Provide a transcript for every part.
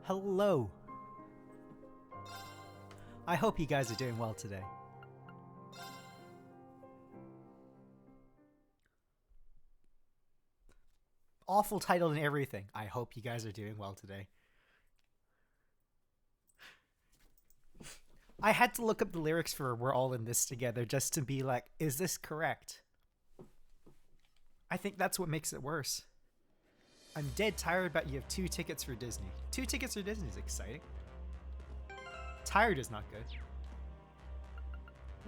Hello. I hope you guys are doing well today. Awful title and everything. I hope you guys are doing well today. I had to look up the lyrics for We're All in This Together just to be like, is this correct? I think that's what makes it worse. I'm dead tired, but you have 2 tickets for Disney. 2 tickets for Disney is exciting. Tired is not good.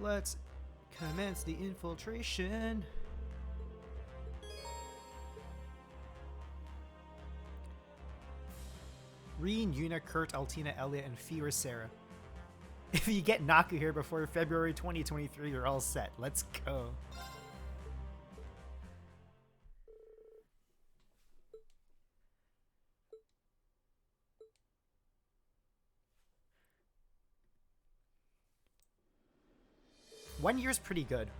Let's commence the infiltration. Reen, Yuna, Kurt, Altina, Elliot, and Fee or Sarah. If you get Naku here before February 2023, you're all set. Let's go. One year's pretty good.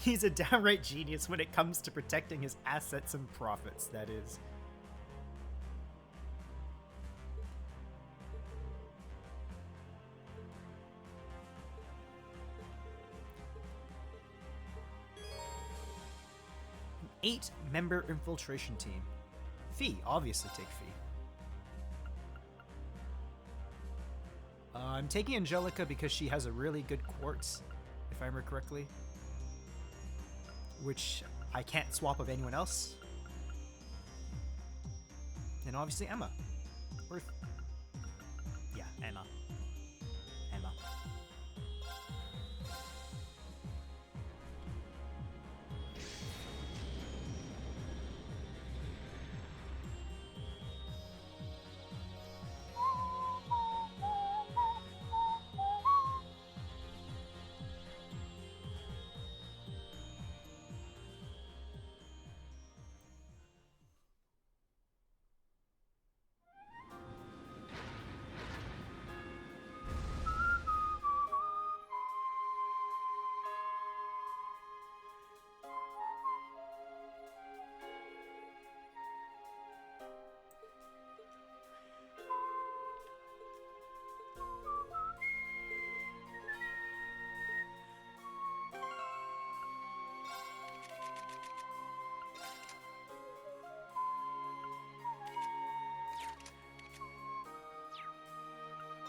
He's a downright genius when it comes to protecting his assets and profits, that is. An 8-member infiltration team. Fee, obviously take Fee. I'm taking Angelica because she has a really good quartz, if I remember correctly. Which I can't swap with anyone else. And obviously Emma. Or, yeah, Emma. Emma.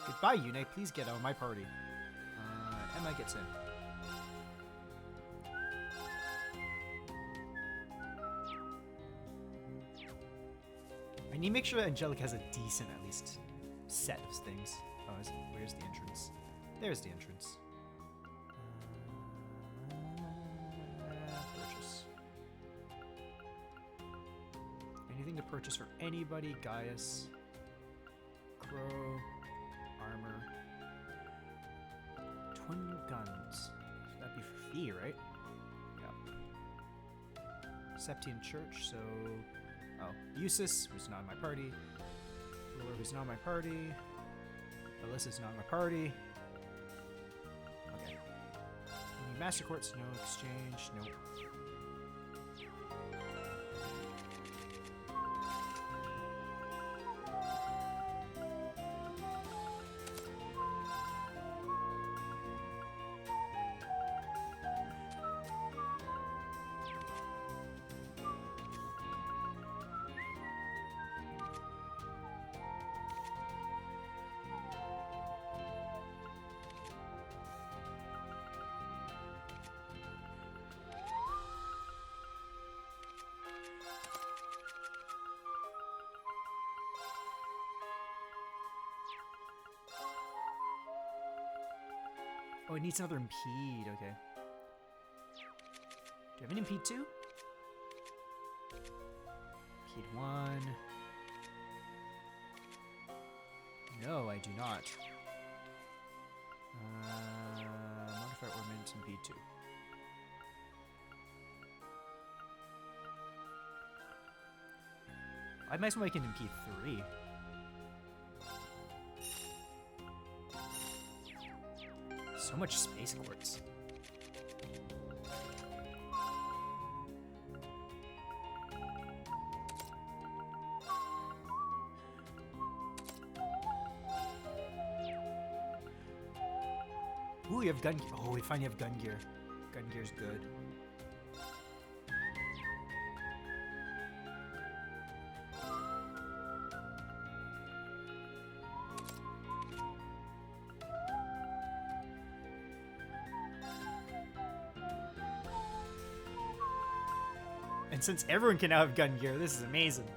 Goodbye, Yune. Please get out of my party. Emma gets in. I need to make sure that Angelica has a decent, at least, set of things. Oh, where's the entrance? There's the entrance. Purchase. Anything to purchase for anybody? Gaius. Crow. Armor. Twin guns. That'd be for Fee, right? Yeah. Septian Church, so... Oh, Eustace, who's not in my party. Ruler, who's not in my party. Alyssa's not in my party. Okay. Any Master Quartz, no exchange, nope. Oh, it needs another impede. Okay. Do you have an impede too? Impede 1. No, I do not. Modify ornament impede 2. I might as well make an impede 3. So much space quartz. Ooh, you have gun gear. Oh, we finally have gun gear. Gun gear's good. And since everyone can now have gun gear, this is amazing.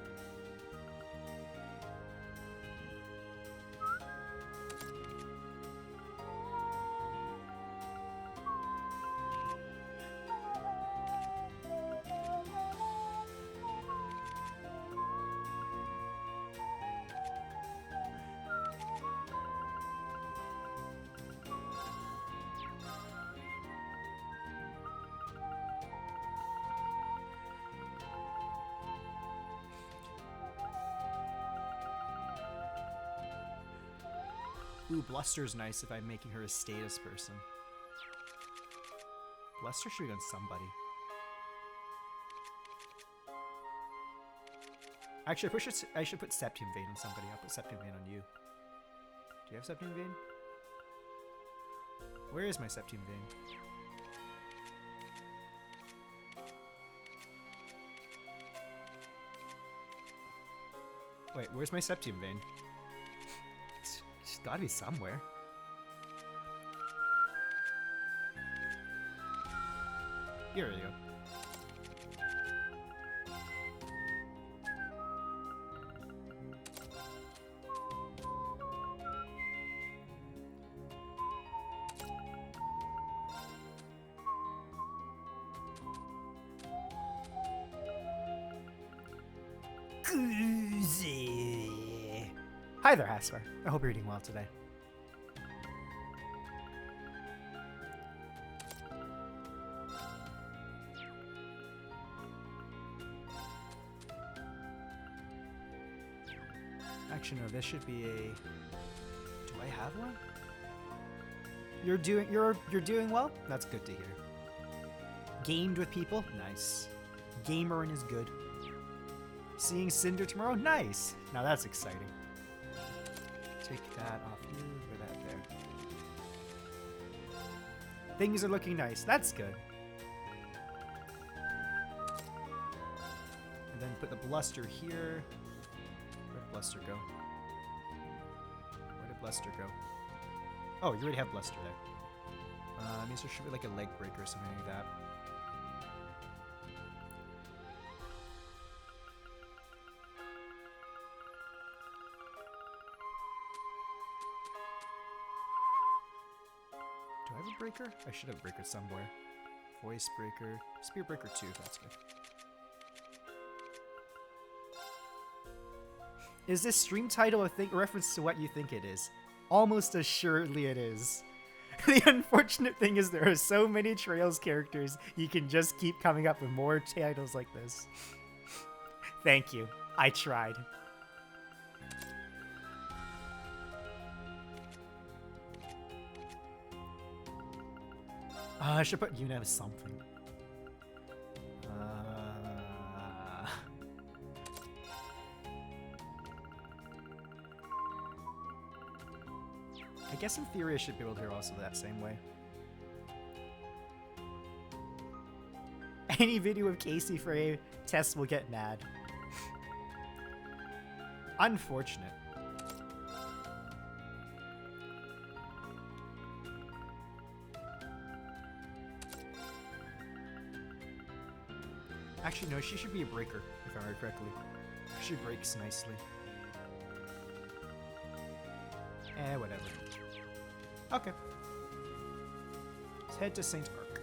Ooh, Bluster's nice if I'm making her a status person. Bluster should be on somebody. Actually, I should put Septium Vein on somebody. I'll put Septium Vein on you. Do you have Septium Vein? Where is my Septium Vein? Wait, where's my Septium Vein? It's gotta be somewhere. Here we go. Hi there, Hasper. I hope you're eating well today. Actually, no. This should be a. Do I have one? You're doing well. That's good to hear. Gamed with people. Nice. Gamerin is good. Seeing Cinder tomorrow. Nice. Now that's exciting. Take that off here, put that there. Things are looking nice. That's good. And then put the Bluster here. Where did Bluster go? Where did Bluster go? Oh, you already have Bluster there. Means there should be like a leg breaker or something like that. Do I have a breaker? I should have a breaker somewhere. Voice breaker. Spear breaker 2, that's good. Is this stream title a reference to what you think it is? Almost assuredly it is. The unfortunate thing is there are so many Trails characters, you can just keep coming up with more titles like this. Thank you. I tried. I should put Yuna as something. I guess in theory I should build her also that same way. Any video of Casey for a test will get mad. Unfortunate. Actually, no, she should be a breaker, if I remember correctly. She breaks nicely. Whatever. Okay. Let's head to St. Arc.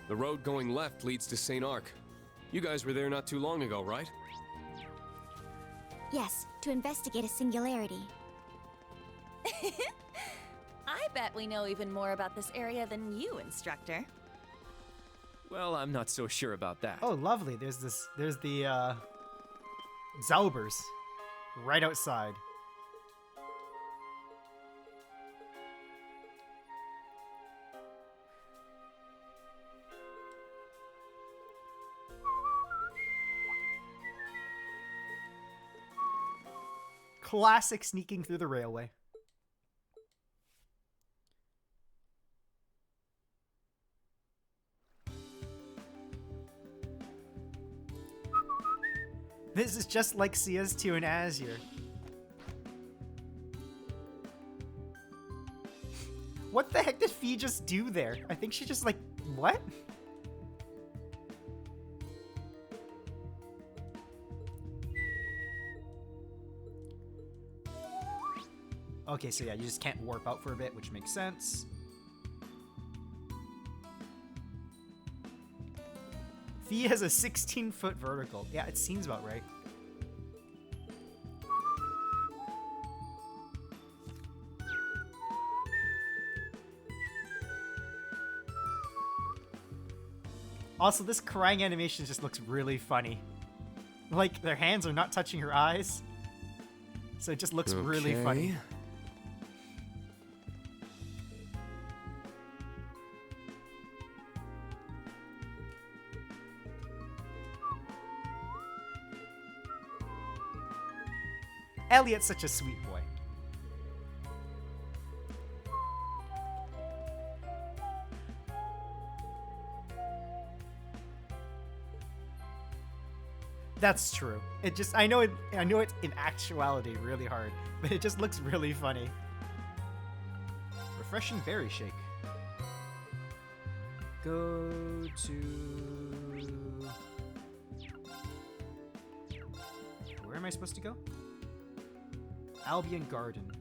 The road going left leads to St. Arc. You guys were there not too long ago, right? Yes, to investigate a singularity. I bet we know even more about this area than you, Instructor. Well, I'm not so sure about that. Oh, lovely. There's the Zaubers right outside. Classic sneaking through the railway. This is just like CS2 and Azure. What the heck did Fee just do there? I think she just like, what? Okay, so yeah, you just can't warp out for a bit, which makes sense. Fee has a 16-foot vertical. Yeah, it seems about right. Also, this crying animation just looks really funny. Like, their hands are not touching her eyes. So it just looks really funny. Elliot's such a sweet boy. That's true. It just, I know it in actuality really hard, but it just looks really funny. Refreshing berry shake. Go to... Where am I supposed to go? Albion Garden.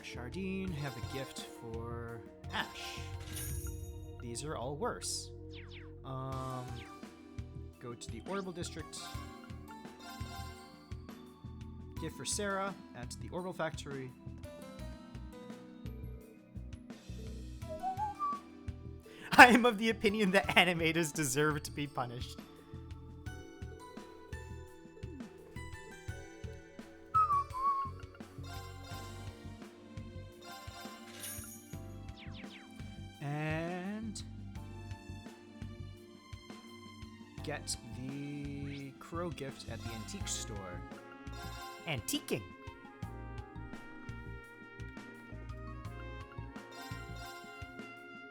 Chardine, have a gift for Ash. These are all worse. Go to the Orbital District. Gift for Sarah at the Orbital Factory. I am of the opinion that animators deserve to be punished. And get the crow gift at the antique store. Antiquing!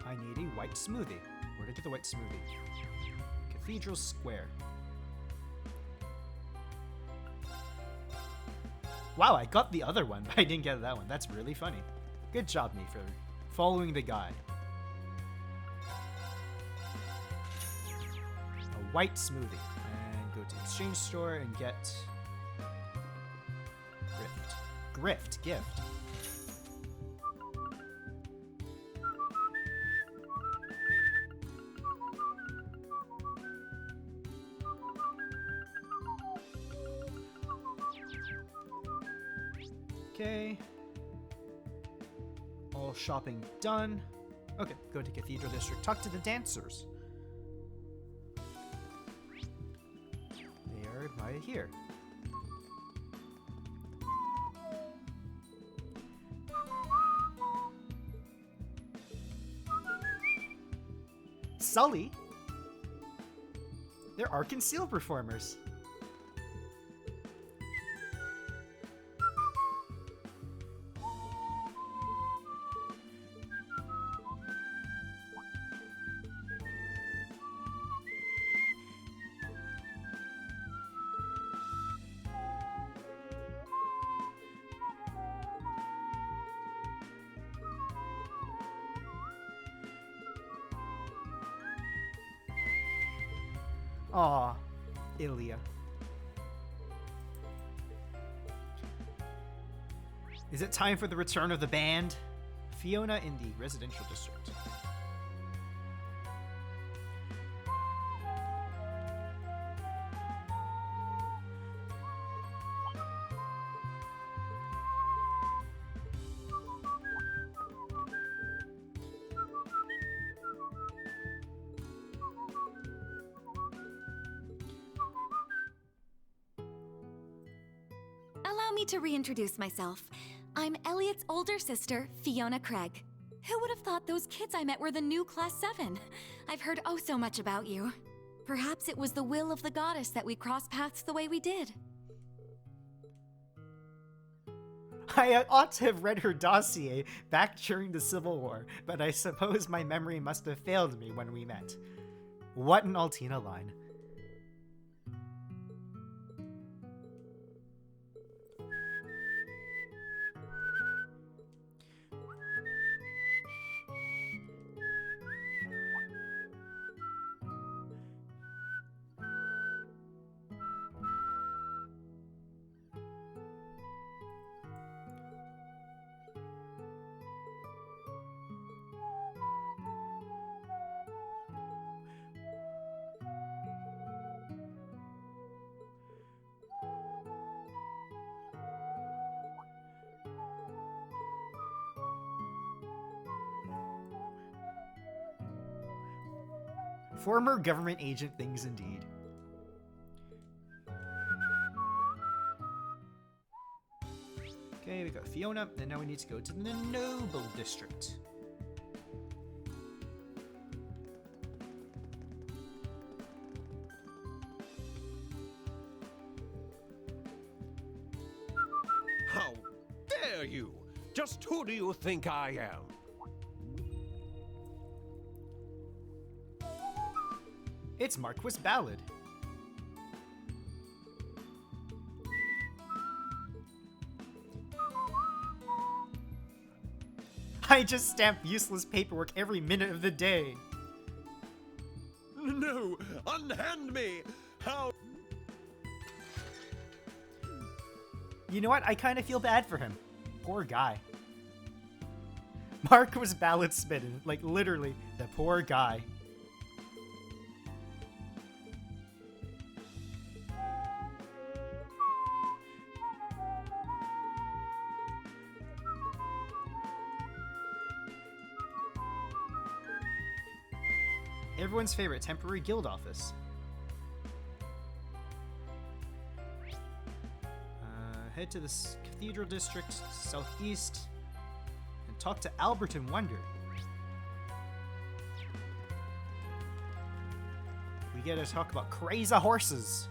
I need a white smoothie. Where did I get the white smoothie? Cathedral Square. Wow, I got the other one, but I didn't get that one. That's really funny. Good job, me, for following the guide. A white smoothie. And go to the exchange store and get... Grift. Gift. Okay. All shopping done. Okay, go to Cathedral District. Talk to the dancers. They are right here. Sully? They're Arc and Seal performers. Aw, Ilya. Is it time for the return of the band? Fiona in the residential district. Allow me to reintroduce myself. I'm Elliot's older sister, Fiona Craig. Who would have thought those kids I met were the new Class 7? I've heard oh so much about you. Perhaps it was the will of the goddess that we cross paths the way we did. I ought to have read her dossier back during the Civil War, but I suppose my memory must have failed me when we met. What an Altina line. Former government agent things indeed. Okay, we got Fiona, and now we need to go to the Noble District. How dare you? Just who do you think I am? It's Marquis Ballad. I just stamp useless paperwork every minute of the day. No! Unhand me! How? You know what? I kind of feel bad for him. Poor guy. Marquis Ballad smitten. Like, literally, the poor guy. Everyone's favorite temporary guild office. Head to the Cathedral District, southeast, and talk to Albert and Wonder. We get to talk about crazy horses.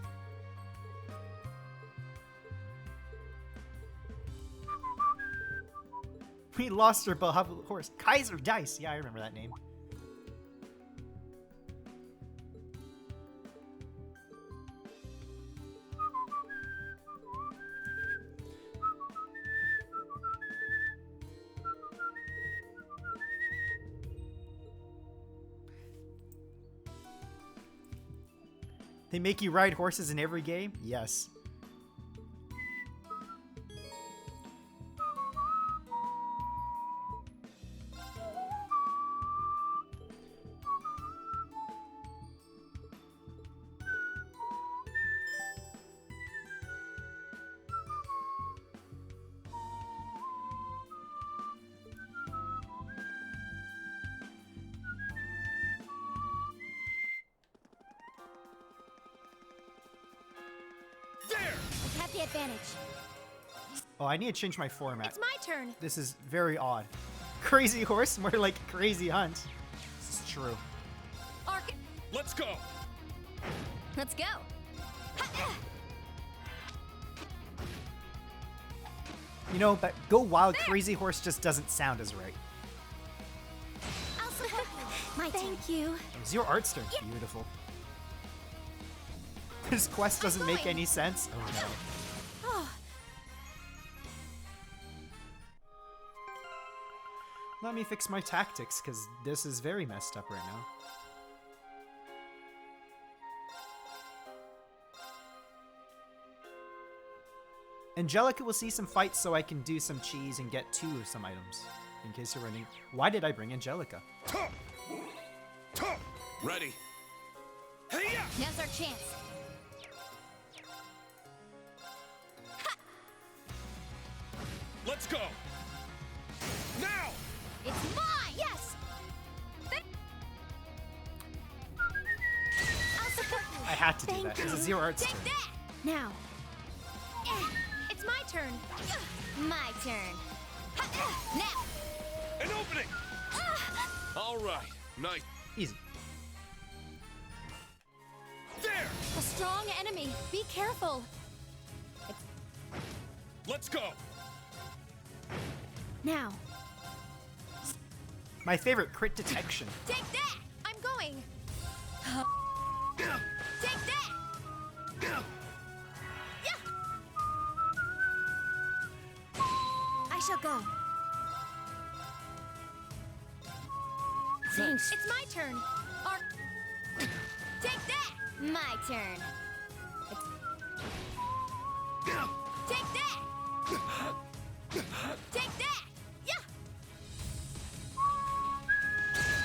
We lost our beloved horse, Kaiser Dice. Yeah, I remember that name. They make you ride horses in every game? Yes. I have the advantage. Oh, I need to change my format. It's my turn. This is very odd. Crazy horse, more like crazy hunt. This is true. Let's go! Let's go. You know, but Go Wild Crazy Horse just doesn't sound as right. I'll support you. My Thank you. Is your art style beautiful? This quest doesn't make any sense. Oh no. Let me fix my tactics, because this is very messed up right now. Angelica will see some fights so I can do some cheese and get 2 of some items. In case you're wondering, why did I bring Angelica? Ready. Now's our chance. Let's go! Now! It's mine! Yes! I'll support you. I had to do that. It's a Zero Arts Take turn. that! Now. It's my turn. My turn. Now. An opening! All right. Nice. Easy. There! A strong enemy. Be careful. Let's go! Now. My favorite, crit detection. Take that! I'm going. Take that! Yeah! I shall go. Thanks. It's my turn. Take that! My turn. Take that! Take that! Yeah!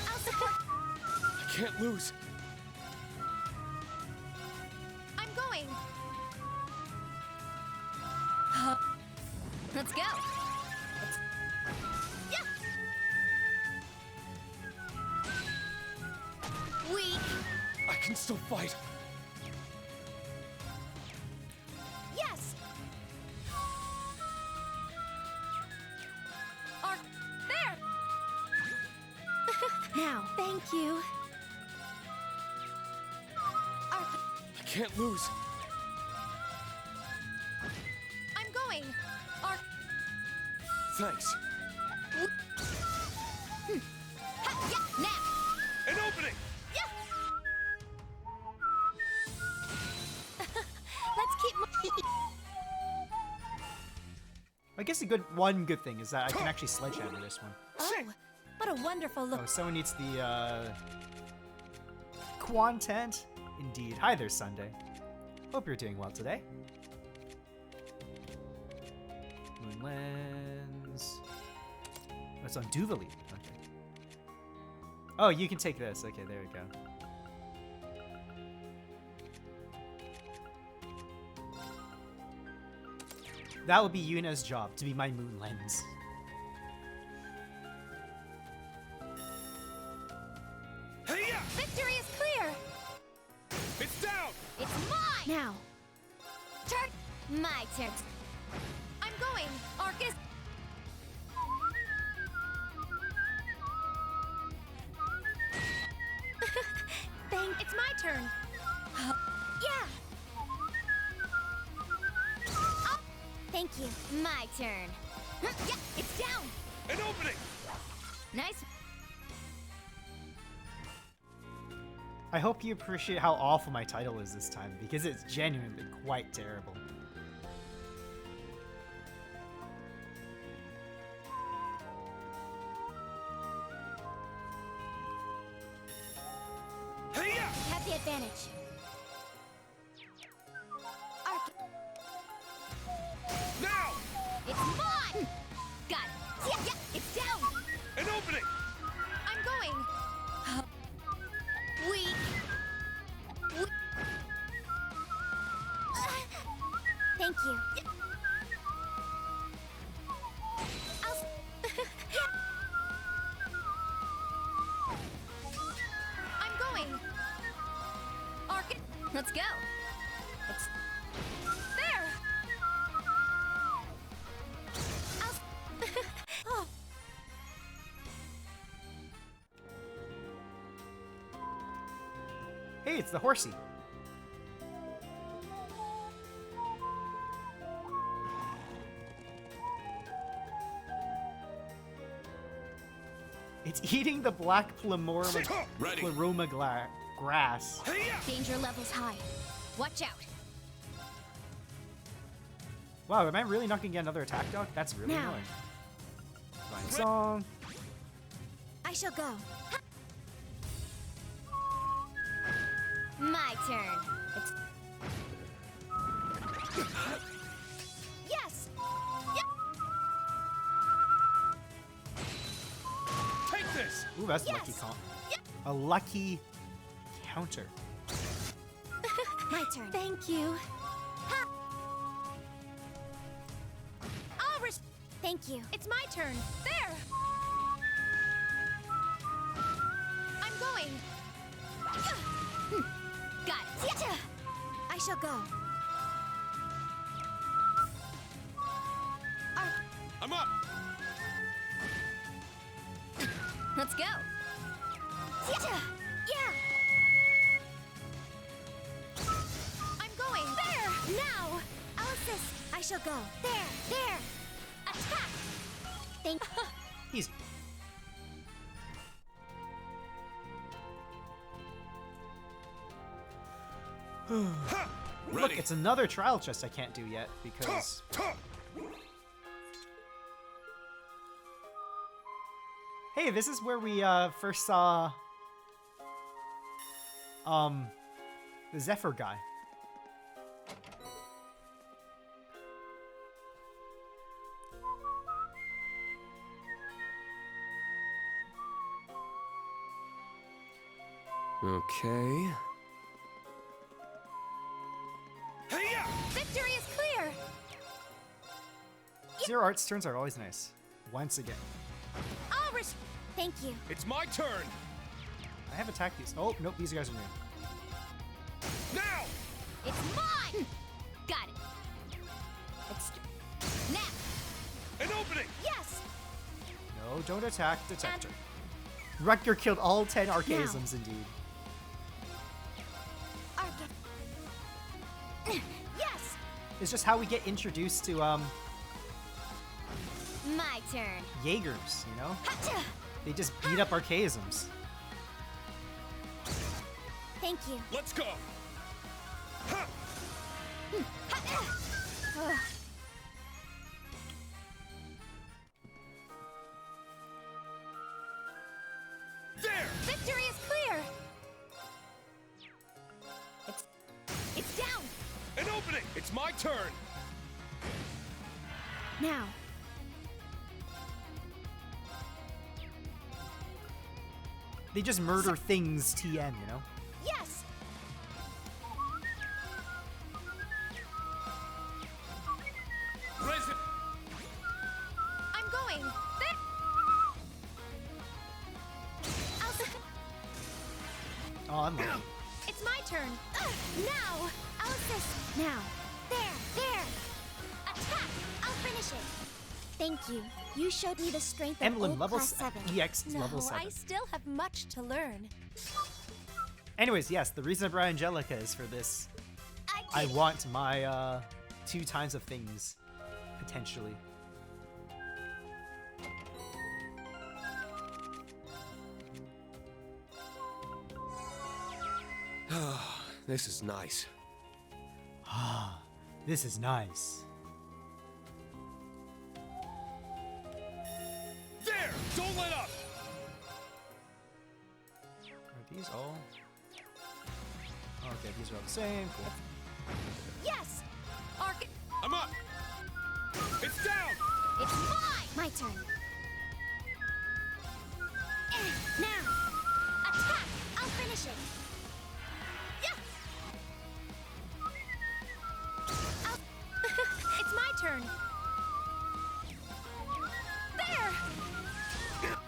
I'll support. I can't lose. I'm going. Let's go. Yeah! Weak. I can still fight. Yes! There! Now. Thank you. I can't lose. I'm going. Thanks. Yeah, now. An opening! Yeah. Let's keep I guess one good thing is that I can actually sledgehammer this one. Oh, what a wonderful look. Oh, someone needs the, Quantent? Indeed. Hi there, Sunday. Hope you're doing well today. Moonlands. Oh, it's on Duvali. Okay. Oh, you can take this. Okay, there we go. That will be Yuna's job, to be my moon lens. Hey-ya! Victory is clear. It's down! It's mine. Now. Turn. My turn. I'm going. Arcus. It's my turn. Yeah. Thank you. My turn. Yeah, it's down. An opening! Nice. I hope you appreciate how awful my title is this time, because it's genuinely quite terrible. Hey-ya! Have the advantage. Arc. Now! It's mine. Got it. Yeah, it's down. An opening! I'm going. Weak. Thank you. I'm going. Arc. Let's go. It's there. Oh. Hey, it's the horsey. It's eating the black Ready. pleroma grass. Hey-ya! Danger levels high. Watch out. Wow, am I really not gonna get another attack dog? That's really Now. annoying. Fine song. I shall go. My turn. Yes. Ooh, that's a lucky comp. A lucky counter. My turn. Thank you. Thank you. It's my turn. There! I'm going. Got it. I shall go. I'm up! Let's go. Yeah. I'm going. There. Now. I'll assist. I shall go. There. Attack. Thank. Easy. Look, it's another trial chest I can't do yet because hey, this is where we first saw the Zephyr guy. Okay. Victory is clear! Zero Arts turns are always nice. Once again. Thank you. It's my turn! I have attacked these. Oh, nope, these guys are new. Now! It's mine. Got it. Now. An opening! Yes. No, don't attack Detector. Rutger killed all 10 Archaisms, indeed. Yes. It's just how we get introduced to, My turn. Jaegers, you know? Hacha. They just beat up Archaisms. Thank you. Let's go! Ha! There! Victory is clear! It's down. An opening! It's my turn! Now. They just murder things TN, you know? Yes. Raise it! I'm going. There! Oh, I'm lucky. It's my turn. Now. I'll assist. Now. There. Attack. I'll finish it. Thank you. You showed me the strength of Emblem, old level class 7. EX level 7. I still have much to learn. Anyways, yes, the reason I brought Angelica is for this. I want my 2 times of things, potentially. This is nice. This is nice. There! Don't let up! Are these all? Okay, these are all the same. Cool. Yes. I'm up! It's down! It's mine. My turn. Now. Attack. I'll finish it. Yeah. It's my turn. There!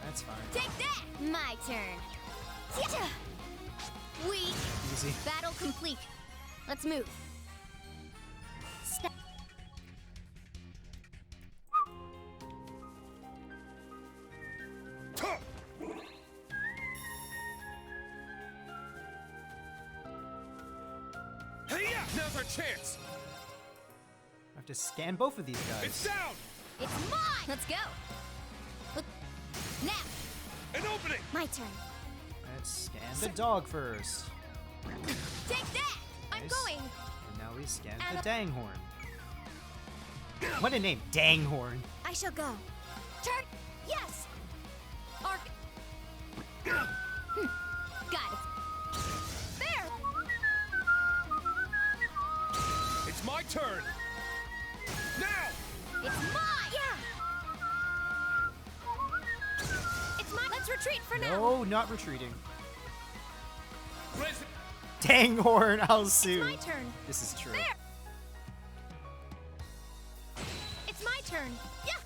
That's fine. Take that. My turn. Weak. Easy. Battle complete. Let's move. Step. Tuh! Hey-ya! Now's our chance! I have to scan both of these It's guys. down! It's mine. Let's go. Look. Now. An opening! My turn. Let's scan the dog first. Take that. I'm Nice. going. And now we scan the Danghorn. What a name, Danghorn. I shall go. Turn. Yes. Got it. There! It's my turn! Now! It's mine. Yeah. It's mine. Let's retreat for now. No, not retreating. Dang horn, I'll sue. My turn. This is true. There. It's my turn. Yeah.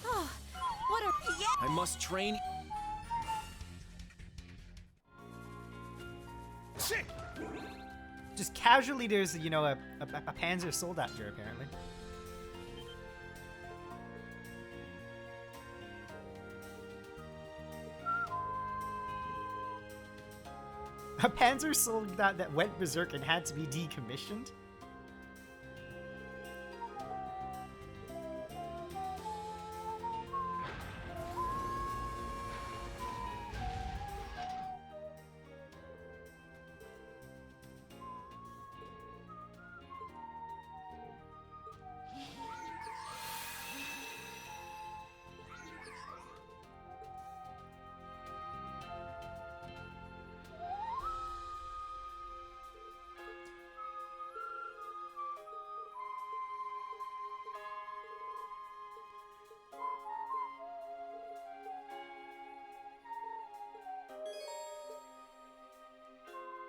Oh, what a I must train. Just casually, there's, you know, a Panzer soldat here, apparently. A Panzer soldat that went berserk and had to be decommissioned?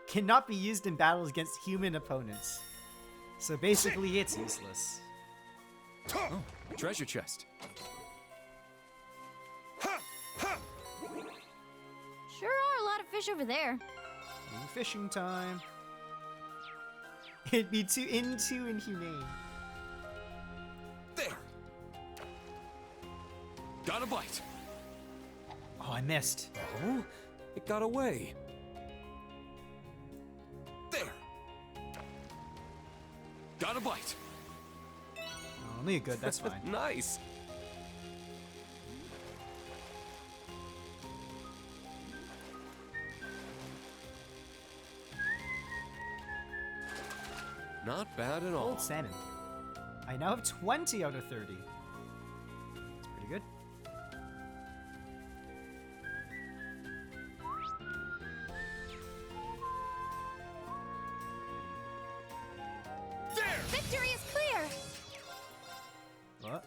Cannot be used in battles against human opponents. So basically, it's useless. Oh, treasure chest. Sure are a lot of fish over there. Fishing time. It'd be too inhumane. There. Got a bite. Oh, I missed. Oh, it got away. There. Got a bite. Only a good, that's fine. Nice. Not bad at all. Old salmon. I now have 20 out of 30. That's pretty good. There. Victory is clear. What?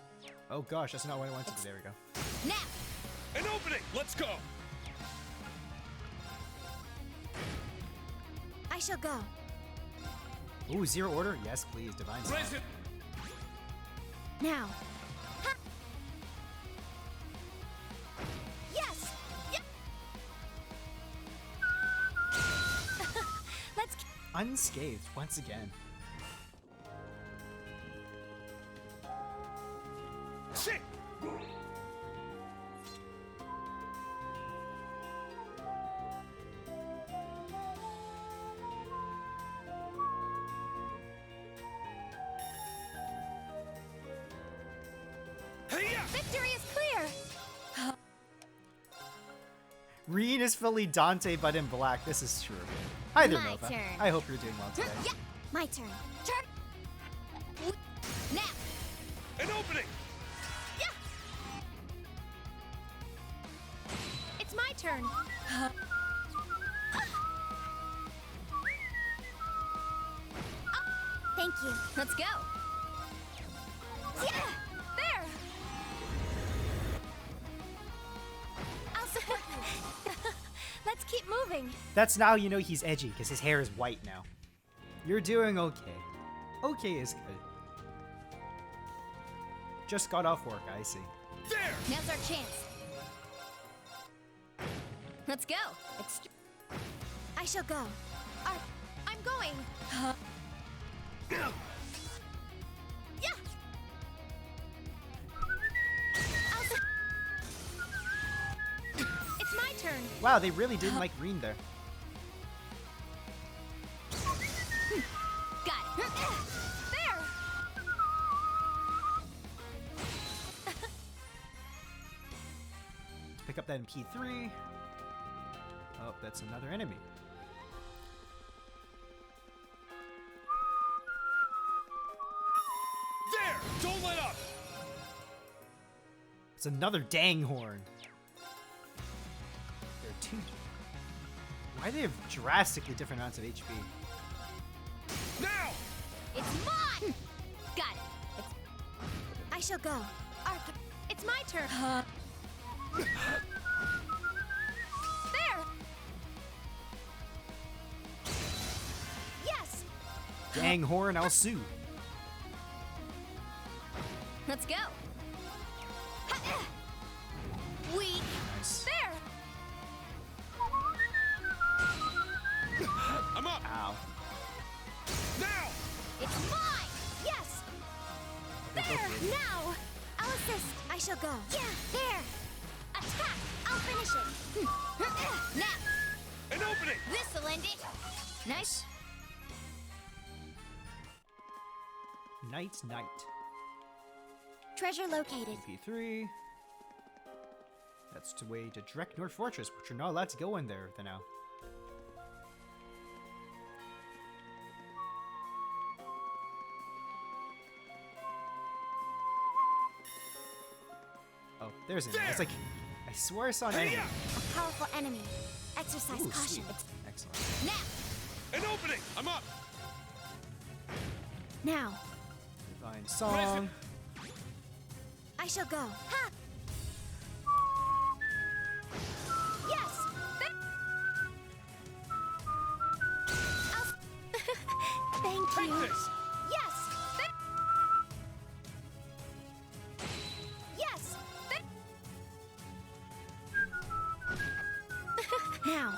Oh gosh, that's not what I wanted to do. There we go. Now. An opening! Let's go! I shall go. Ooh, zero order? Yes, please. Divine Smile. Raise it. Now. Ha! Yes. Yep. Let's. Unscathed once again. Shit! Victory is clear. Reen is fully Dante, but in black. This is true. Hi there, My Nova. turn. I hope you're doing well today. Yeah. My turn. Turn. Now. An opening! Yeah. It's my turn. Thank you. Let's go. Yeah. There. I'll support you. Let's keep moving. That's now you know he's edgy, because his hair is white now. You're doing okay. Okay is good. Just got off work, I see. There! Now's our chance. Let's go. I shall go. I'm going. Yeah. It's my turn. Wow, they really didn't like Reen there. Got it. There. Pick up that in P3. Oh, that's another enemy. There! Don't let up! It's another dang horn. There are two. Why do they have drastically different amounts of HP? Now! It's mine. Got it. I shall go. It's It's my turn. There. Yes. Dang horn, I'll sue. Let's go. Weak. Nice. There. I'm up. Ow. Now. It's mine. Yes. There. Now. I'll assist. I shall go. Yeah. There. Attack. I'll finish it. Now. An opening. This'll end it. Nice. Night, night. Treasure located. P3. That's the way to direct North Fortress, which you're not allowed to go in there for now. Oh, there's an enemy. It's like, I swear I saw an enemy. A powerful enemy. Exercise Ooh, caution. sweet. Excellent. Now. An opening. I'm up. Now. Divine Song. I shall go. Ha! Yes! Thank Take you. this. Yes! Yes! Now,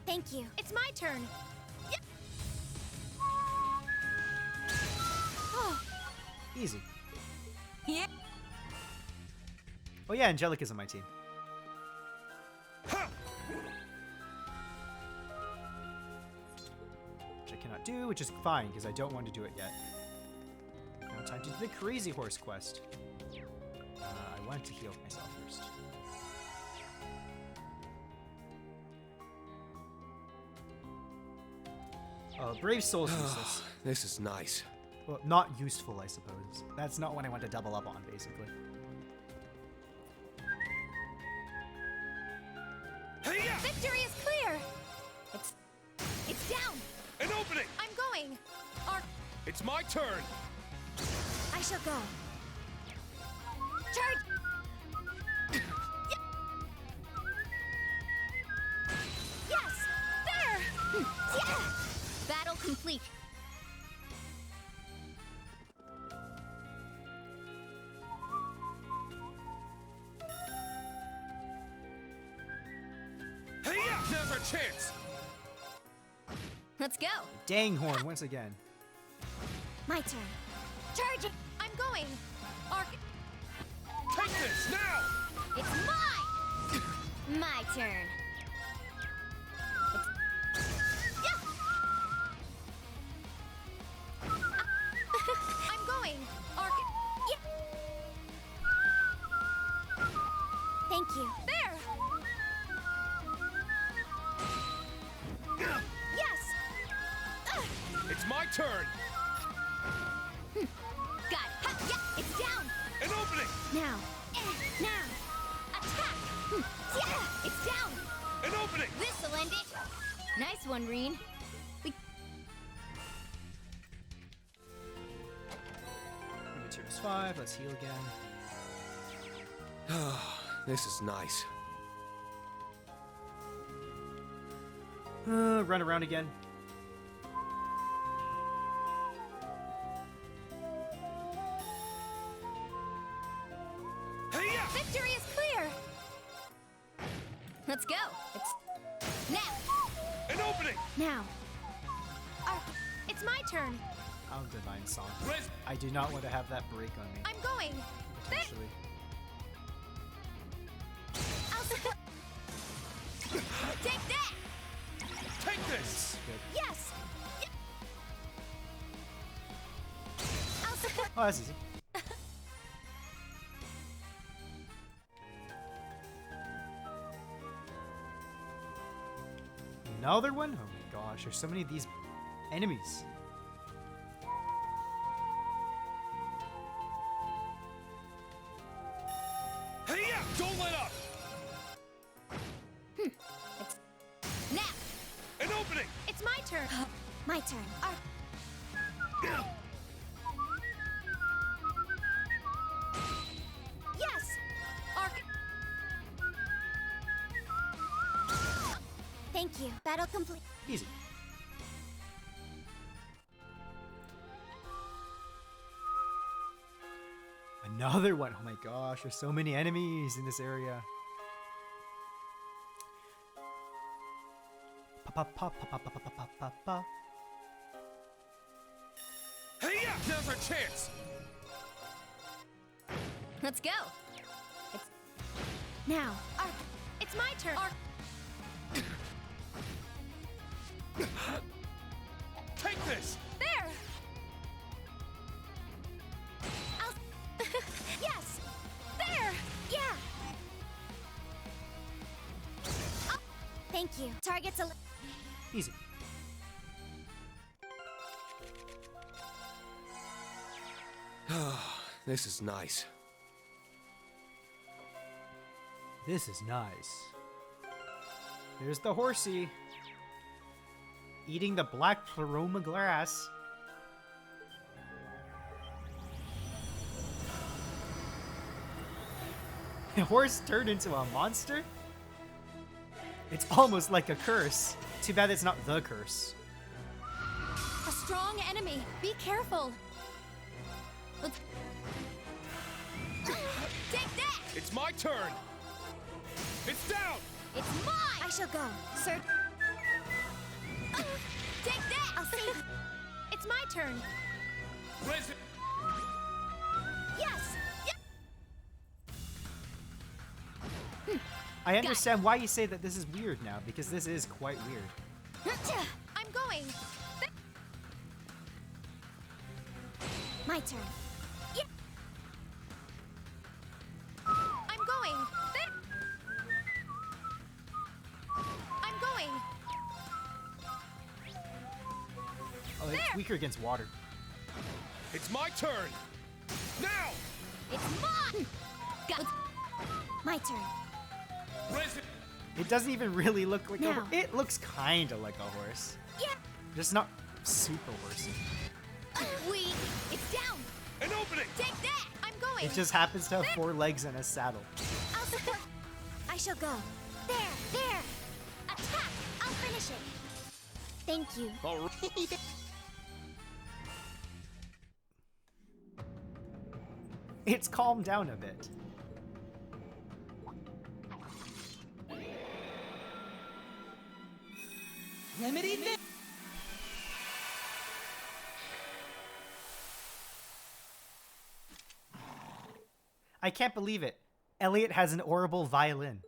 thank you. It's my turn. Oh, Easy. yeah. Oh yeah, Angelica's on my team. Ha! Which I cannot do, which is fine, because I don't want to do it yet. Now time to do the Crazy Horse quest. I wanted to heal myself first. Brave Soul's useless. This is nice. Well, not useful, I suppose. That's not what I want to double up on, basically. Hey-ya! Victory is clear. It's down. An opening. I'm going. Or It's my turn. I shall go. Charge. Yes. There. Yeah. Battle complete. Hey-ya! Never a chance. Let's go. Dang horn once again. My turn. Charge. I'm going. Or Take this now. it's mine. My turn. Yeah. I'm going. Or yeah. Thank you. There. Yes. It's my turn. Got it. Ha, yeah, it's down. An opening. Now. Now. Attack. Yeah, it's down. An opening. This'll end it. Nice one, Reen. Materials 5, let's heal again. This is nice. Run around again. Hey-ya! Victory is clear. Let's go. It's now. An opening. Now. It's my turn. I'll Divine Song. Res- I do not want to have that break on me. I'm going. There. Actually. I'll take that. Take this. Good. Yes. I'll support. Oh, that's easy. Another one? Oh my gosh, there's so many of these enemies. Hey-ya! Don't let up. Now. An opening. It's my turn. My turn. Thank you. Battle complete. Easy. Another one. Oh my gosh, there's so many enemies in this area. Pa pa pa pa pa pa pa pa pa pa. Hey, yeah! Now's our chance! Let's go. It's now. Ark, it's my turn. Ark. Take this! There. I'll. Yes. There. Yeah. Oh, thank you. Target's a. Easy. This is nice. This is nice. There's the horsey. Eating the black pleroma grass. The horse turned into a monster? It's almost like a curse. Too bad it's not the curse. A strong enemy. Be careful. Let's... Take that. It's my turn! It's down! It's mine. I shall go, sir. Take that. I'll save you. It's my turn. Resident. Yes. I understand why you say that this is weird now, because this is quite weird. I'm going. My turn. Yeah. I'm going. I'm going. Oh, it's weaker against water. It's my turn! Now! It's mine. Got my turn. Resident. It doesn't even really look like a Now. horse. It looks kind of like a horse. Yeah. Just not super horsey. It's down. An opening! Take that. I'm going. It just happens to have 4 legs and a saddle. I'll support. I shall go. There. Attack. I'll finish it. Thank you. All right. It's calmed down a bit. I can't believe it. Elliot has an orbital violin.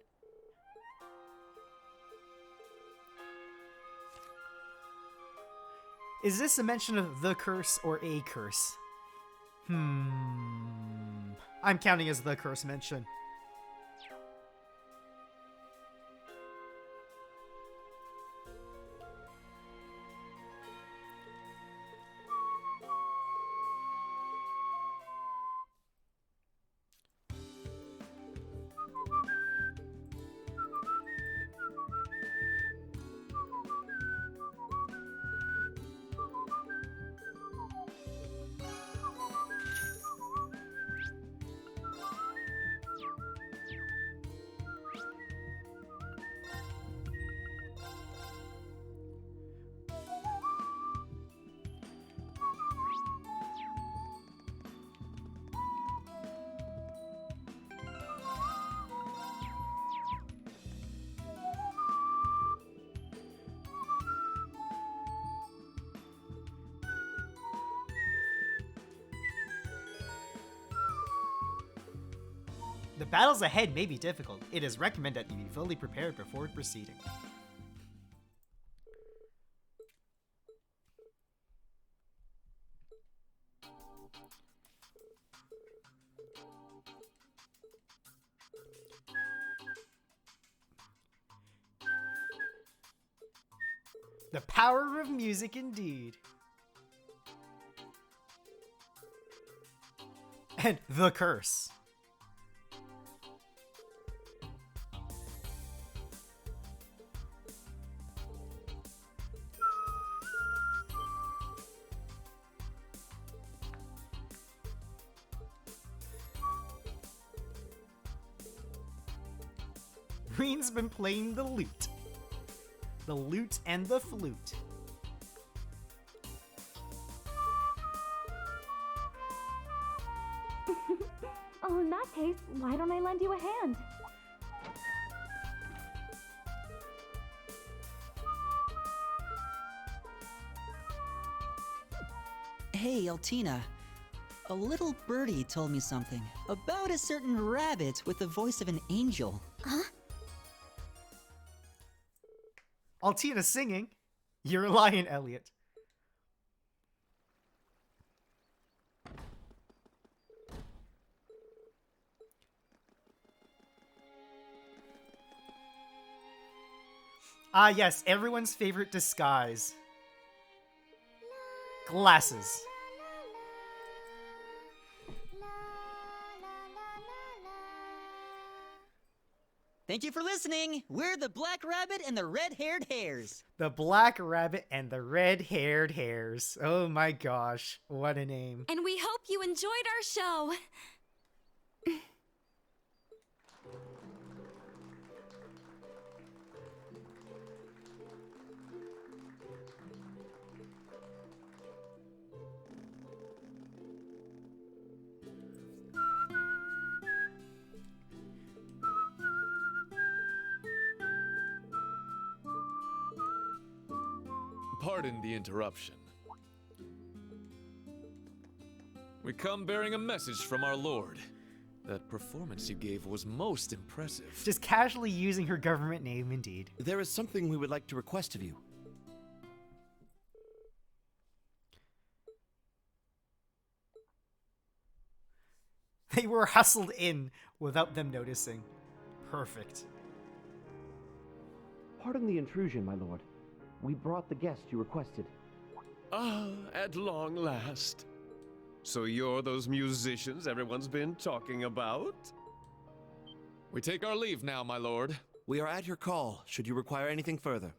Is this a mention of the curse or a curse? I'm counting as the curse mention. The battles ahead may be difficult. It is recommended that you be fully prepared before proceeding. The power of music indeed. And the curse. Green's been playing the lute. The loot and the flute. Oh, in that case, why don't I lend you a hand? Hey, Altina. A little birdie told me something about a certain rabbit with the voice of an angel. Huh? Altina singing. You're lying, Elliot. Ah, yes, everyone's favorite disguise. Glasses. Thank you for listening. We're the Black Rabbit and the Red-Haired Hares. The Black Rabbit and the Red-Haired Hares. Oh my gosh, what a name. And we hope you enjoyed our show. Pardon the interruption. We come bearing a message from our Lord. That performance you gave was most impressive. Just casually using her government name, indeed. There is something we would like to request of you. They were hustled in without them noticing. Perfect. Pardon the intrusion, my lord. We brought the guest you requested. Ah, at long last. So you're those musicians everyone's been talking about? We take our leave now, my lord. We are at your call, should you require anything further.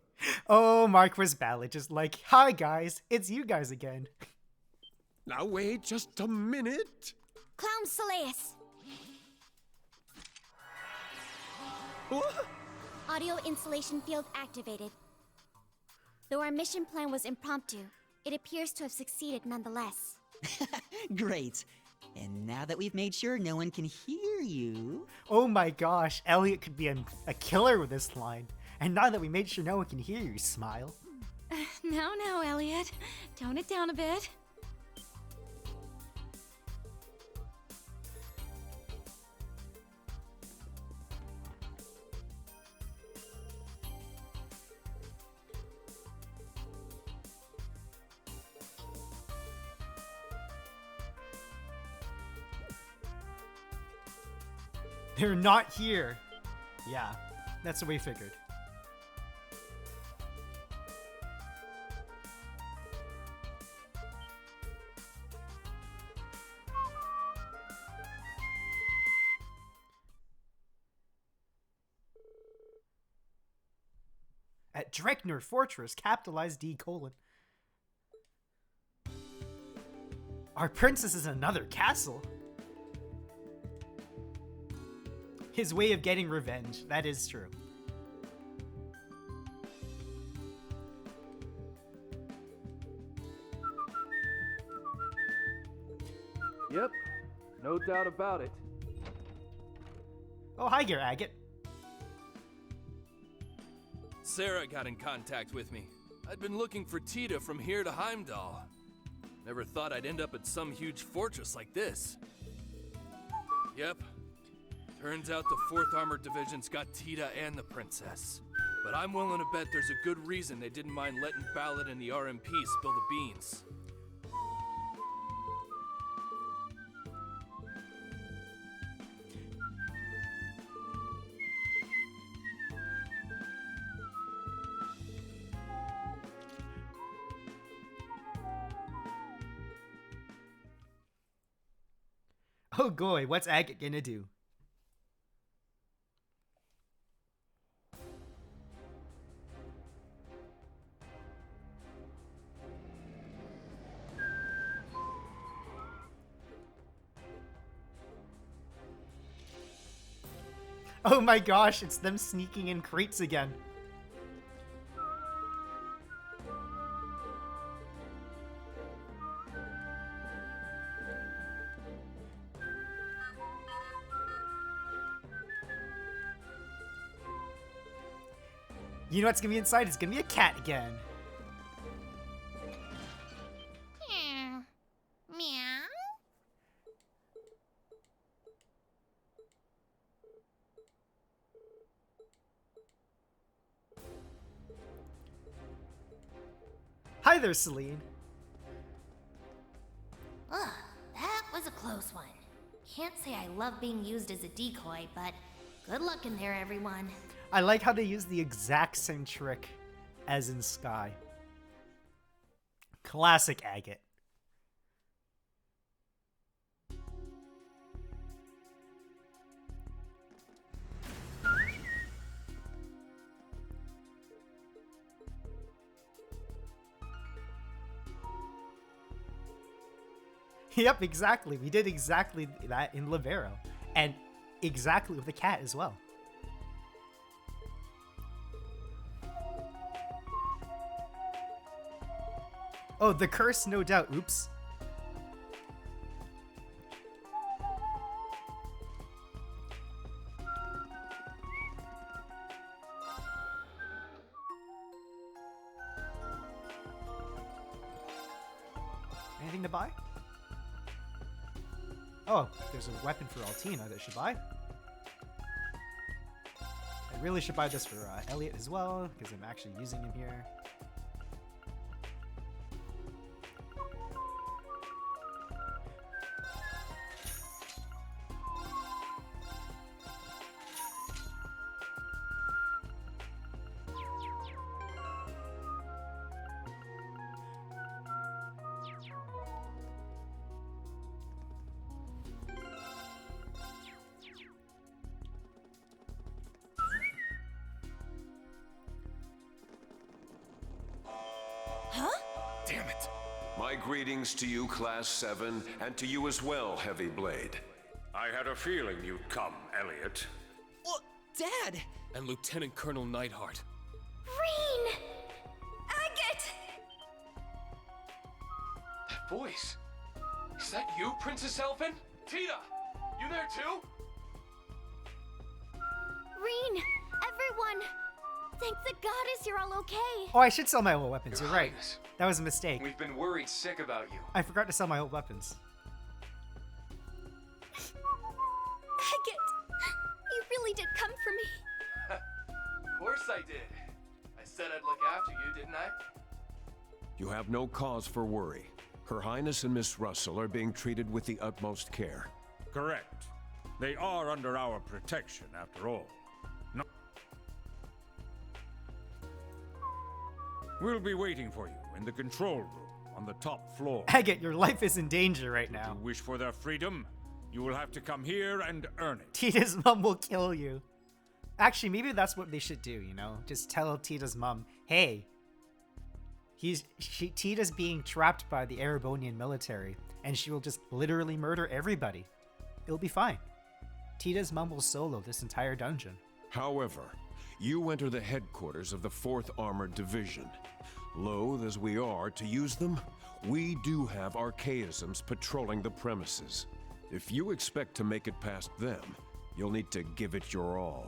Oh, Marquis Ballad just like, hi guys, it's you guys again. Now wait just a minute. Clown Solace. What? Audio installation field activated. Though our mission plan was impromptu, it appears to have succeeded nonetheless. Great. And now that we've made sure no one can hear you... Oh my gosh, Elliot could be a killer with this line. And now that we made sure no one can hear you, smile. Now, Elliot. Tone it down a bit. They're not here. Yeah, that's what we figured. At Drekner Fortress, capitalize D:. Our princess is in another castle. His way of getting revenge. That is true. Yep, no doubt about it. Oh, hi, Gear Agate. Sarah got in contact with me. I'd been looking for Tita from here to Heimdall. Never thought I'd end up at some huge fortress like this. Yep. Turns out the 4th Armored Division's got Tita and the princess. But I'm willing to bet there's a good reason they didn't mind letting Ballad and the RMP spill the beans. Oh, goy, what's Agate gonna do? Oh my gosh, it's them sneaking in crates again. You know what's gonna be inside? It's gonna be a cat again. Meow. Hi there, Celine. Ugh, that was a close one. Can't say I love being used as a decoy, but good luck in there, everyone. I like how they use the exact same trick as in Sky. Classic Agate. Yep, exactly. We did exactly that in Lavero. And exactly with the cat as well. Oh, the curse, no doubt. Oops. Anything to buy? Oh, there's a weapon for Altina that I should buy. I really should buy this for Elliot as well, because I'm actually using him here. Damn it. My greetings to you, Class 7, and to you as well, Heavy Blade. I had a feeling you'd come, Elliot. Well, Dad! And Lieutenant Colonel Neidhart. Reen! Agate! That voice. Is that you, Princess Elfin? Tita! You there too? Reen! Everyone! Thank the goddess you're all okay! Oh, I should sell my old weapons. Your You're right. Highness. That was a mistake. We've been worried sick about you. I forgot to sell my old weapons. Agate! You really did come for me! Of course I did. I said I'd look after you, didn't I? You have no cause for worry. Her Highness and Miss Russell are being treated with the utmost care. Correct. They are under our protection, after all. No. We'll be waiting for you in the control room on the top floor. Agate, your life is in danger right now. If you wish for their freedom, you will have to come here and earn it. Tita's mom will kill you. Actually, maybe that's what they should do, you know? Just tell Tita's mom, hey, Tita's being trapped by the Erebonian military, and she will just literally murder everybody. It'll be fine. Tita's mom will solo this entire dungeon. However, you enter the headquarters of the 4th Armored Division. Loath as we are to use them, we do have archaisms patrolling the premises. If you expect to make it past them, you'll need to give it your all.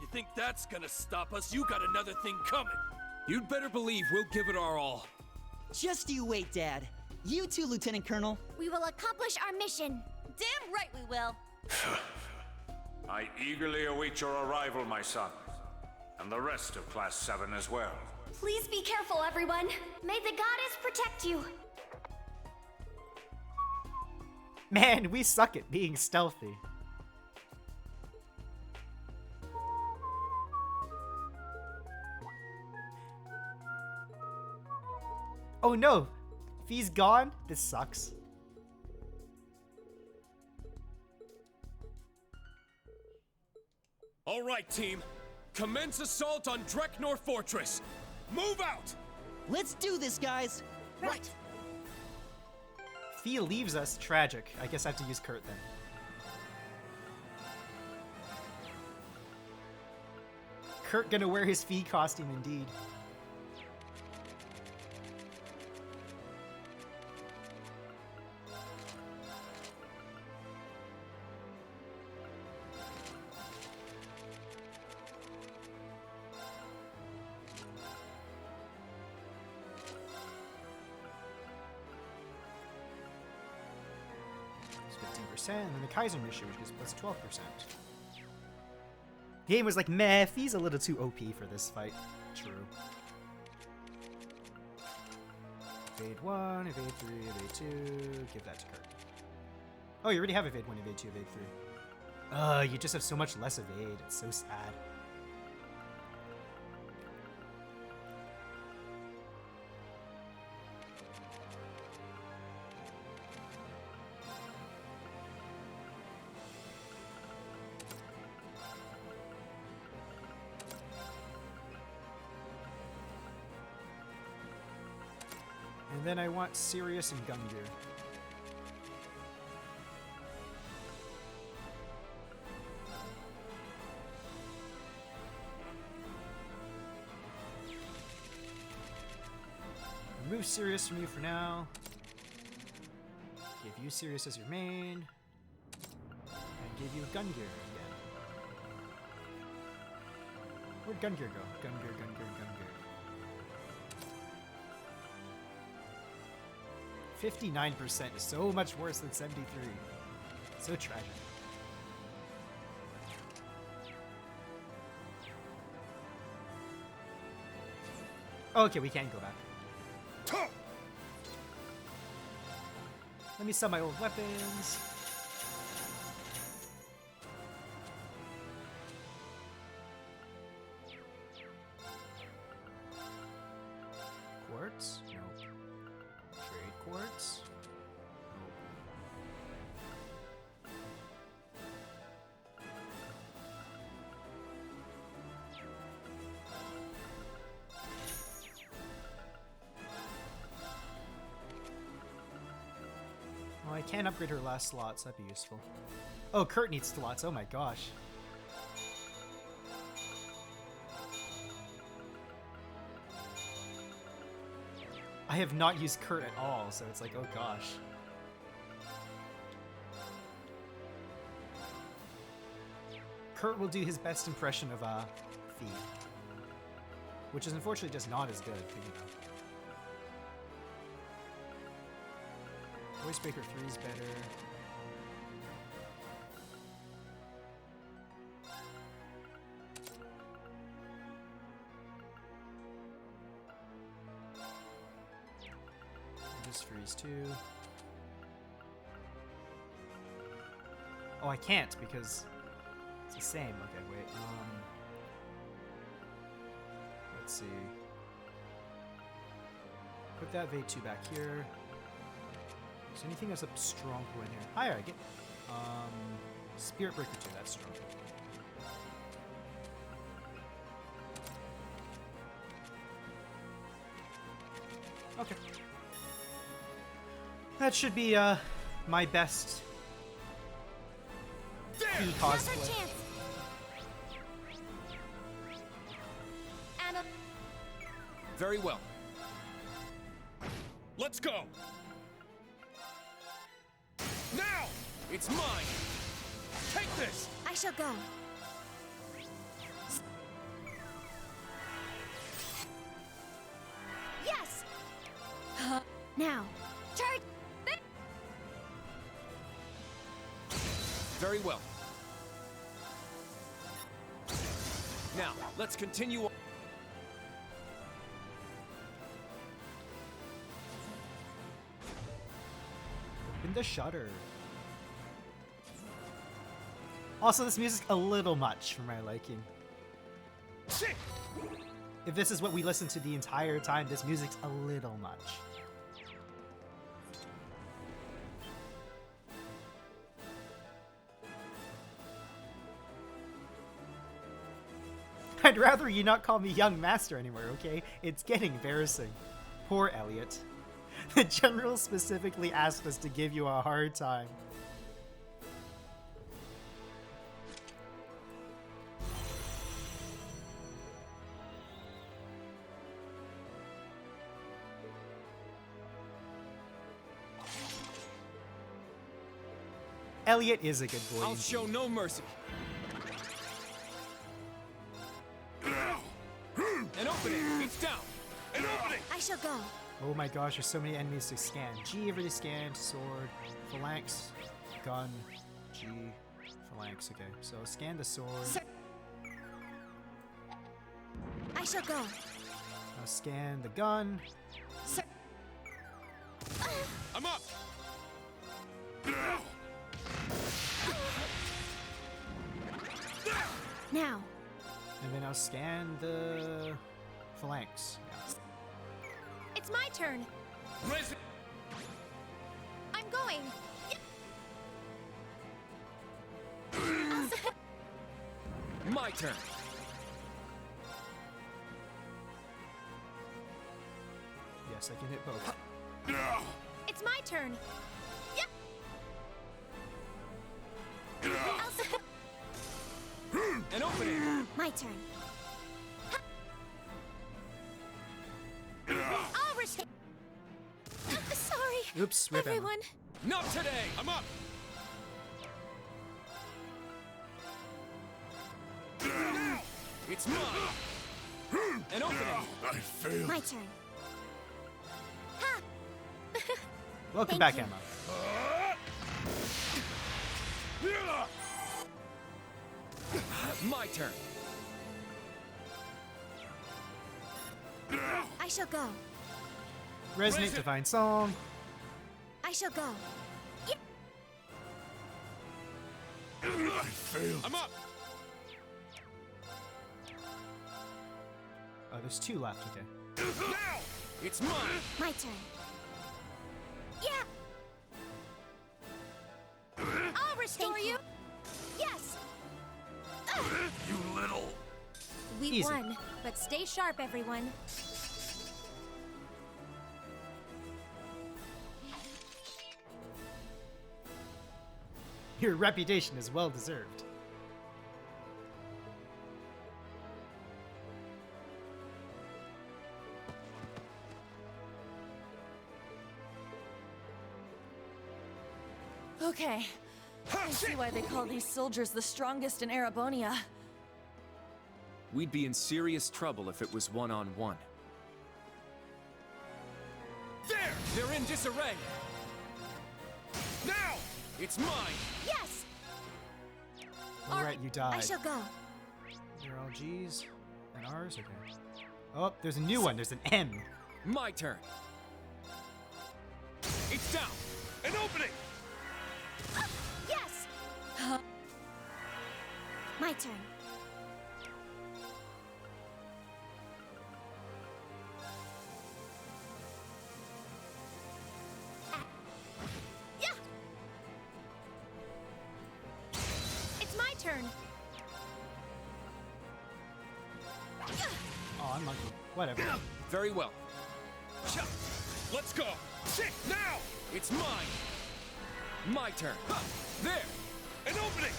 You think that's gonna stop us? You got another thing coming. You'd better believe we'll give it our all. Just you wait, Dad. You too, Lieutenant Colonel. We will accomplish our mission. Damn right we will. I eagerly await your arrival, my son. And the rest of Class 7 as well. Please be careful, everyone. May the goddess protect you. Man, we suck at being stealthy. Oh no! If he's gone, this sucks. All right, team. Commence assault on Dreknor Fortress. Move out! Let's do this, guys! Right. Fee leaves us. Tragic. I guess I have to use Kurt then. Kurt gonna wear his Fee costume indeed. It's 15%, and then the Kaiser mission, which gives plus 12%. The game was like, meh, Fee's a little too OP for this fight. True. Evade 1, evade 3, evade 2, give that to Kirk. Oh, you already have evade 1, evade 2, evade 3. You just have so much less evade, it's so sad. And then I want Sirius and Gungear. Remove Sirius from you for now. Give you Sirius as your main. And give you Gungear again. Where'd Gungear go? Gungear, Gungear, Gungear. 59% is so much worse than 73. So tragic. Okay, we can't go back. Let me sell my old weapons. Quartz? Nope. Trade quartz? Nope. Oh, I can't upgrade her last slots. That'd be useful. Oh, Kurt needs slots. Oh my gosh. I have not used Kurt at all, so it's like, oh gosh. Kurt will do his best impression of Fee, which is unfortunately just not as good. Voicebreaker 3 is better. Just freeze 2. Oh, I can't because it's the same. Okay, wait. Let's see. Put that V2 back here. Is there anything that's a strong point here? Higher, I get. Spirit Breaker 2, that's strong. Okay. That should be my best Fee cosplay. Anna. Very well. Let's go! Now! It's mine! Take this! I shall go. Yes! Now. Charge! Very well. Now, let's continue on. Open the shutter. Also, this music's a little much for my liking. If this is what we listen to the entire time, this music's a little much. I'd rather you not call me young master anymore, okay? It's getting embarrassing. Poor Elliot. The general specifically asked us to give you a hard time. Elliot is a good boy. I'll show no mercy. An opening! It's down! An opening! I shall go. Oh my gosh, there's so many enemies to scan. G over the scan, sword, phalanx. gun, G, phalanx. Okay, so scan the sword. I shall go. Now scan the gun. I'm up! Now. And then I'll scan the phalanx. Yeah. It's my turn. I'm going. My turn. Yes, I can hit both. It's my turn. An opening. My turn. I'll restore. Sorry. Oops, rip Emma. everyone. Not today. I'm up. It's mine. An opening. I failed. My turn. Welcome Thank back, you. Emma. My turn. I shall go. Resonate Divine Song. I shall go. I failed. I'm up. Oh, there's two left. Okay. Now. It's mine. My turn. Yeah. I'll restore you. Yes. You little. We Easy. won, but stay sharp, everyone. Your reputation is well deserved. Okay. I see why they call these soldiers the strongest in Arabonia. We'd be in serious trouble if it was one-on-one. There. They're in disarray. Now. It's mine. Yes. Alright, you died. I shall go. They're all G's and R's. Okay. Oh, there's a new one. There's an M. My turn. It's down. An opening. Yes. My turn. Yeah. It's my turn. Oh, I'm monkey. Whatever. Very well. Let's go. Sit now. It's mine. My turn. There. An opening.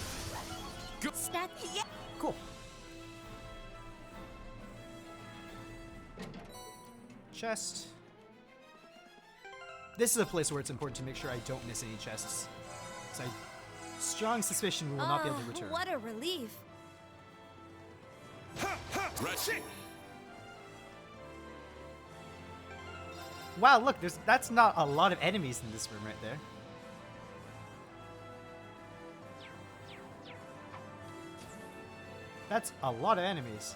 Good. Stat. Yeah. Cool. Chest. This is a place where it's important to make sure I don't miss any chests. So I strong suspicion we will not be able to return. What a relief. Rushing. Wow, look, that's not a lot of enemies in this room right there. That's a lot of enemies.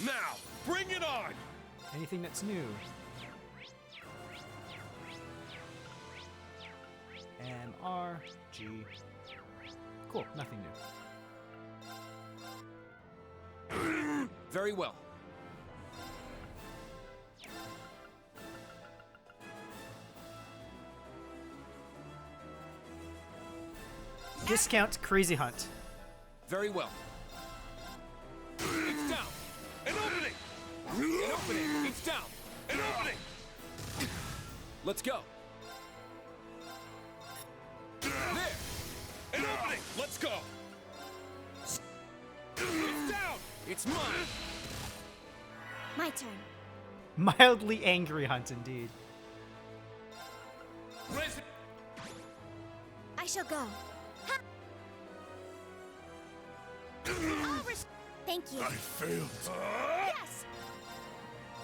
Now, bring it on. Anything that's new? M, R, G. Cool, nothing new. Very well. Discount Crazy Hunt. Very well. It's down. An opening. An opening. It's down. An opening. Let's go. There. An opening. Let's go. It's down. It's mine. My turn. Mildly angry hunt indeed. I shall go. Thank you. I failed. Yes.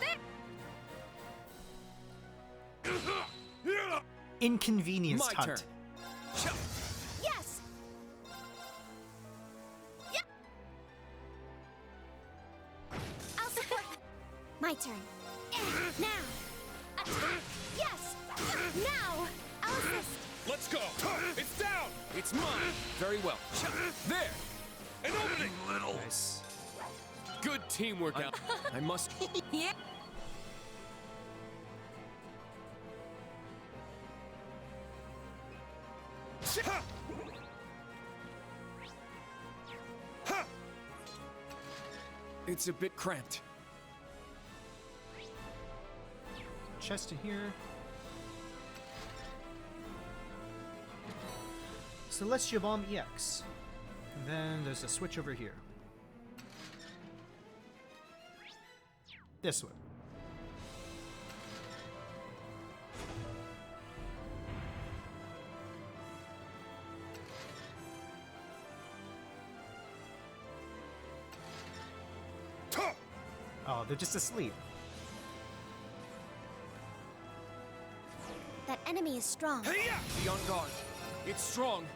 There. inconvenienced My hunt. turn. Yes! Yeah! I'll support. My turn. Now! Attack! Yes! Now! I'll assist. Let's go. It's down. It's mine. Very well. There. An opening. Little. Nice. Good teamwork out. I must. Yeah. It's a bit cramped. Chest in here. Celestial Bomb EX. And then there's a switch over here. This one. Oh, they're just asleep. That enemy is strong. Be on guard. It's strong.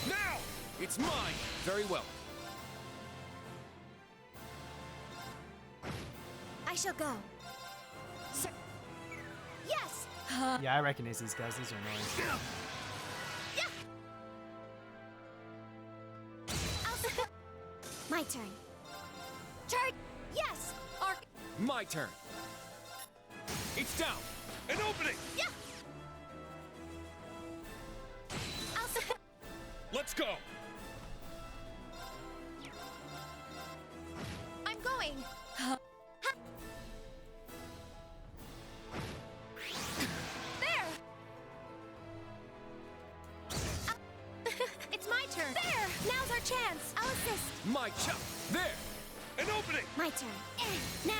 Now! It's mine. Very well. I shall go. Sir. Yes! Yeah, I recognize these guys. These are annoying. Yeah! I'll support. My turn. Charge! Yes! Arc! My turn. It's down. An opening. Yeah! I'll support. Let's go. I'm going. There! It's my turn. There! Now's our chance. I'll assist. My chop. There. An opening. My turn. Now.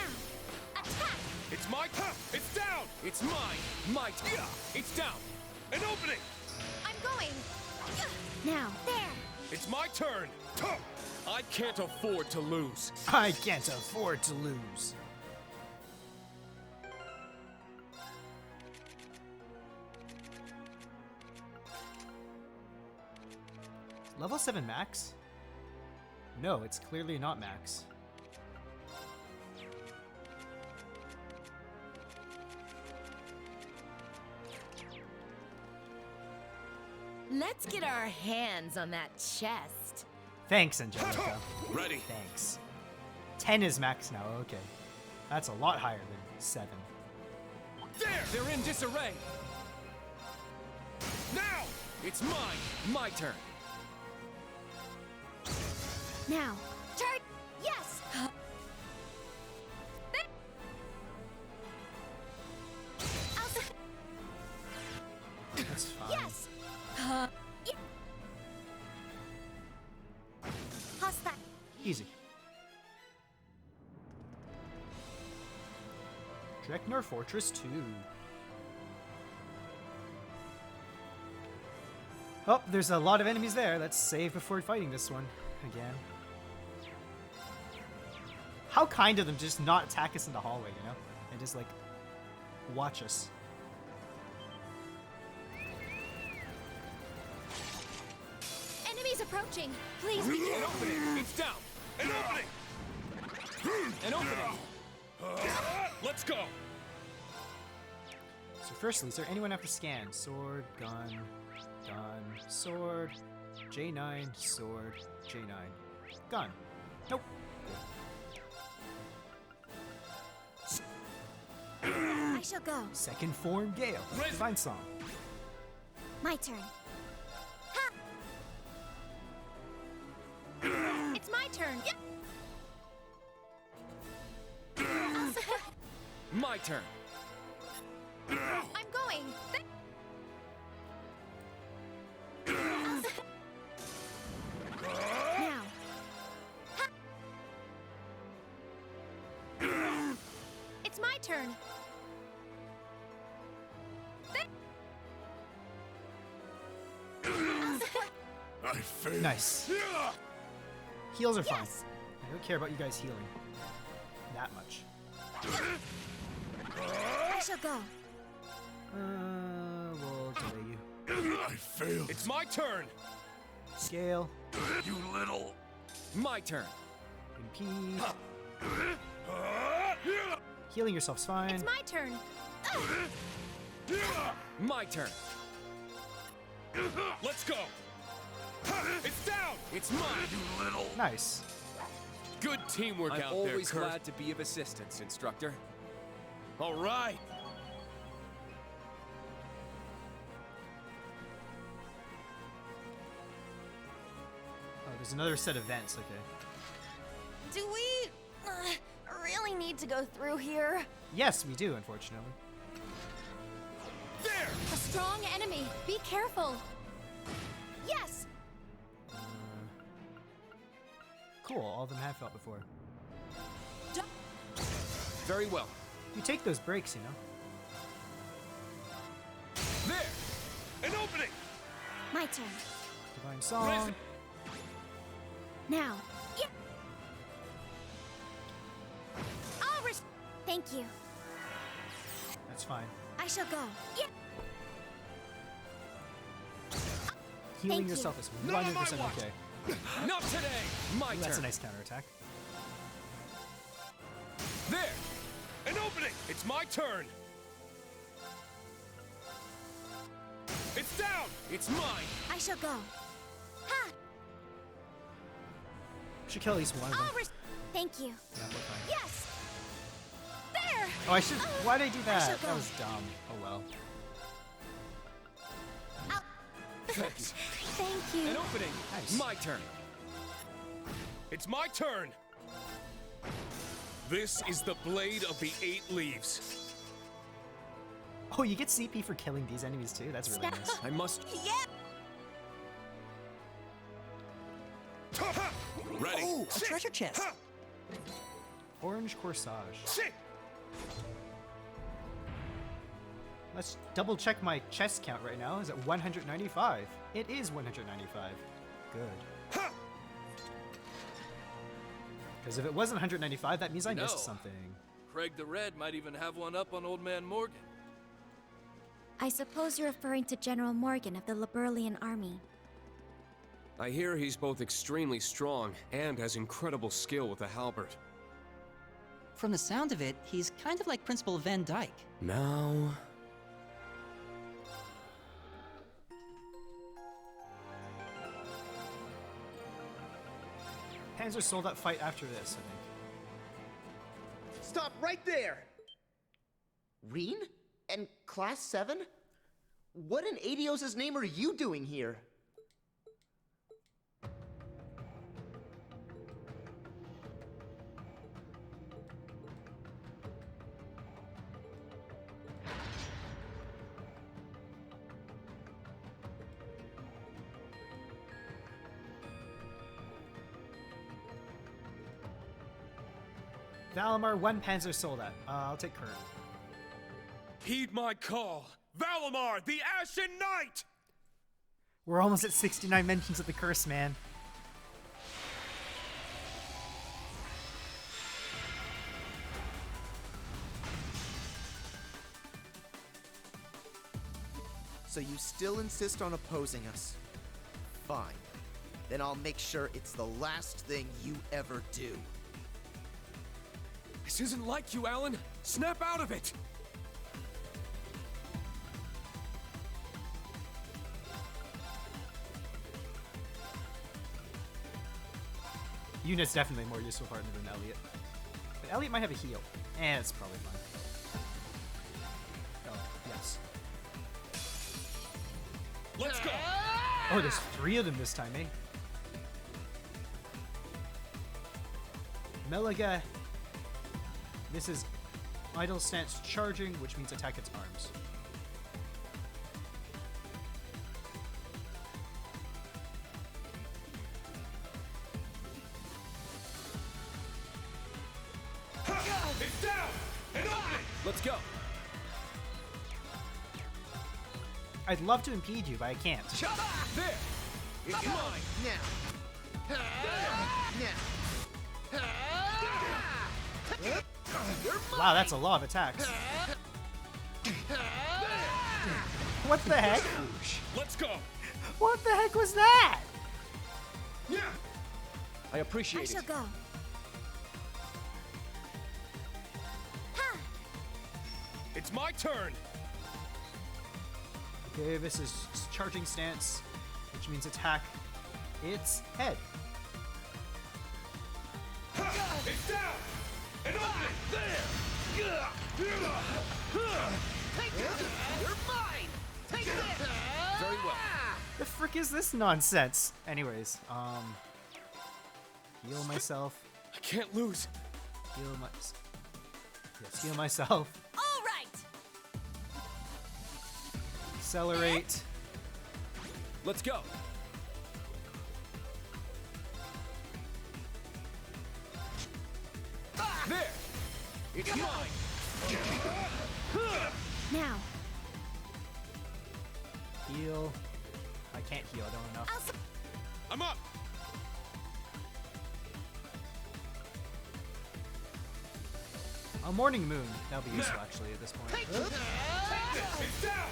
Attack! It's my turn. It's down. It's mine. My turn. It's down. An opening. I'm going. Now. There. It's my turn. I can't afford to lose. I can't afford to lose. Level 7 max? No, it's clearly not max. Let's get our hands on that chest. Thanks, Angelica. Ready. Thanks. 10 is max now, okay. That's a lot higher than 7. There! They're in disarray. Now! It's mine. My turn. Now. Charge! Yes! There. I'll support. That's fine. Yes! Hostile. Easy. Dreknar Fortress 2. Oh, there's a lot of enemies there. Let's save before fighting this one again. How kind of them just not attack us in the hallway, you know? And just like watch us. Enemies approaching. Please be An careful. opening. It's down. An opening. An opening. Let's go. So firstly, is there anyone after scan? Sword, gun, sword, J9, sword, J9, gun. Nope. I shall go. Second form Gale. Divine Song. My turn. Ha! It's my turn. Yep. My turn. I'm going. Now. Ha! It's my turn. I failed. Nice. Heals are fine. Yes. I don't care about you guys healing that much. I shall go. We'll failed. It's my turn. Scale. You little. My turn. Impede. Healing yourself's fine. It's my turn. My turn. Let's go. It's down. It's mine. You little. Nice. Good teamwork I'm out there, always Kurt. glad to be of assistance, instructor. All right. Oh, there's another set of vents, okay. Do we really need to go through here? Yes, we do, unfortunately. There. A strong enemy. Be careful. Yes. Cool, all of them have felt before. Very well. You take those breaks, you know. There. An opening. My turn. Divine Song. Now. Yeah. Thank you. That's fine. I shall go. Yeah. Healing Thank yourself you. is 100% okay. Not today. My Ooh, that's a turn. nice counterattack. There. An opening. It's my turn. It's down. It's mine. I shall go. Ha! Should kill at least one of them. Thank you. Yeah, we're fine. Yes. There. Oh, I should. Why'd I do I shall that? go. That was dumb. Oh well. Thanks. Thank you. An opening. Nice. My turn. It's my turn. This is the Blade of the Eight Leaves. Oh, you get CP for killing these enemies too? That's really nice. I must. Yeah. Ready. Oh, a treasure chest. Orange Corsage. Sit. Let's double check my chest count right now. Is it 195? It is 195. Good. Because if it wasn't 195, that means I missed something. Craig the Red might even have one up on Old Man Morgan. I suppose you're referring to General Morgan of the Liberlian army. I hear he's both extremely strong and has incredible skill with the halberd. From the sound of it, he's kind of like Principal Van Dyke. Now... Panzer Soldat fight after this, I think. Stop right there! Reen? And Class 7? What in Adios' name are you doing here? Valimar, 1 Panzer Soldat. I'll take Kurt. Heed my call. Valimar, the Ashen Knight! We're almost at 69 mentions of the curse, man. So you still insist on opposing us? Fine. Then I'll make sure it's the last thing you ever do. This isn't like you, Alan! Snap out of it! Unit's definitely a more useful partner than Elliot. But Elliot might have a heal. It's probably fine. Oh, yes. Let's go! Oh, there's 3 of them this time, eh? Meliga. This is idle stance charging, which means attack its arms. It's down! An opening! Let's go. I'd love to impede you, but I can't. There. It's mine. Now. Now. Wow, that's a lot of attacks. What the heck? Let's go. What the heck was that? I I appreciate shall it. go. Ha! It's my turn. Okay, this is charging stance, which means attack its head. It's down! And open it! There! Take this! You're mine! Take this! Very well. The frick is this nonsense? Anyways, heal myself. I can't lose. Yes, heal myself. All right. Accelerate. Let's go. There. It's mine. Now. Heal. I can't heal, I don't know. I'm up. A morning moon. That'll be useful actually at this point. Take this! It's down!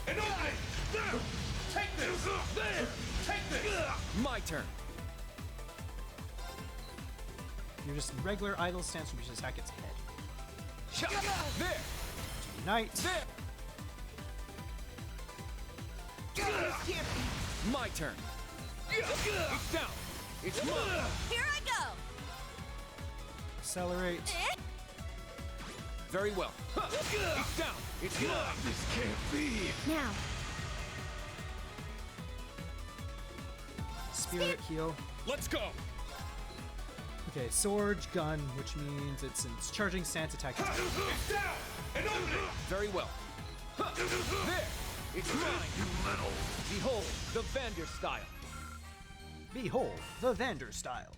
And open it! There! Take this! There! Take this! My turn. You're just regular idle stance, which just attack its head. There. Unite. There. My turn. It's down. It's mine. Here I go. Accelerate. Very well. It's down. It's mine. This can't be! Now. Spirit heal. Let's go. Okay, sword, gun, which means it's in charging stance, attack its head. It's down! And open it! Very well. There. It's mine. You little... Behold the Vander style. Behold, the Vander style.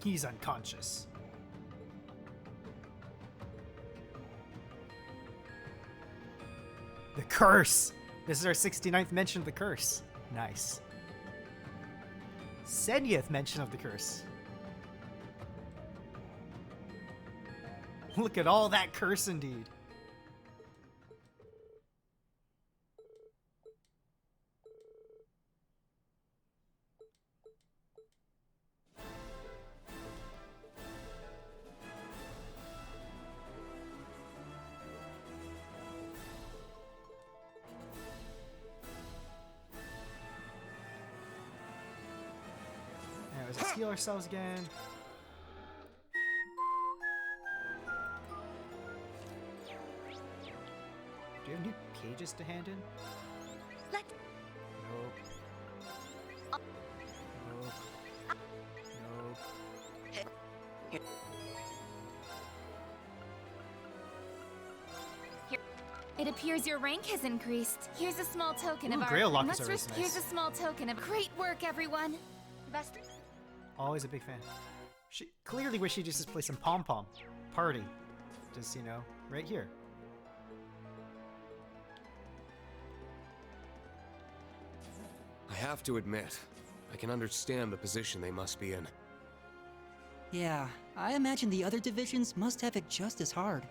He's unconscious. The curse! This is our 69th mention of the curse. Nice. 70th mention of the curse. Look at all that curse indeed. Anyways, let's heal ourselves again. Do you have new pages to hand in? Let. Nope. Nope. Nope. It appears your rank has increased. Here's a small token Ooh, of our. Grail Lock is Let's always risk- nice. Here's a small token of great work, everyone. Best. Always a big fan. She clearly wish she just play some pom pom party. Just, you know, right here. I have to admit, I can understand the position they must be in. Yeah, I imagine the other divisions must have it just as hard.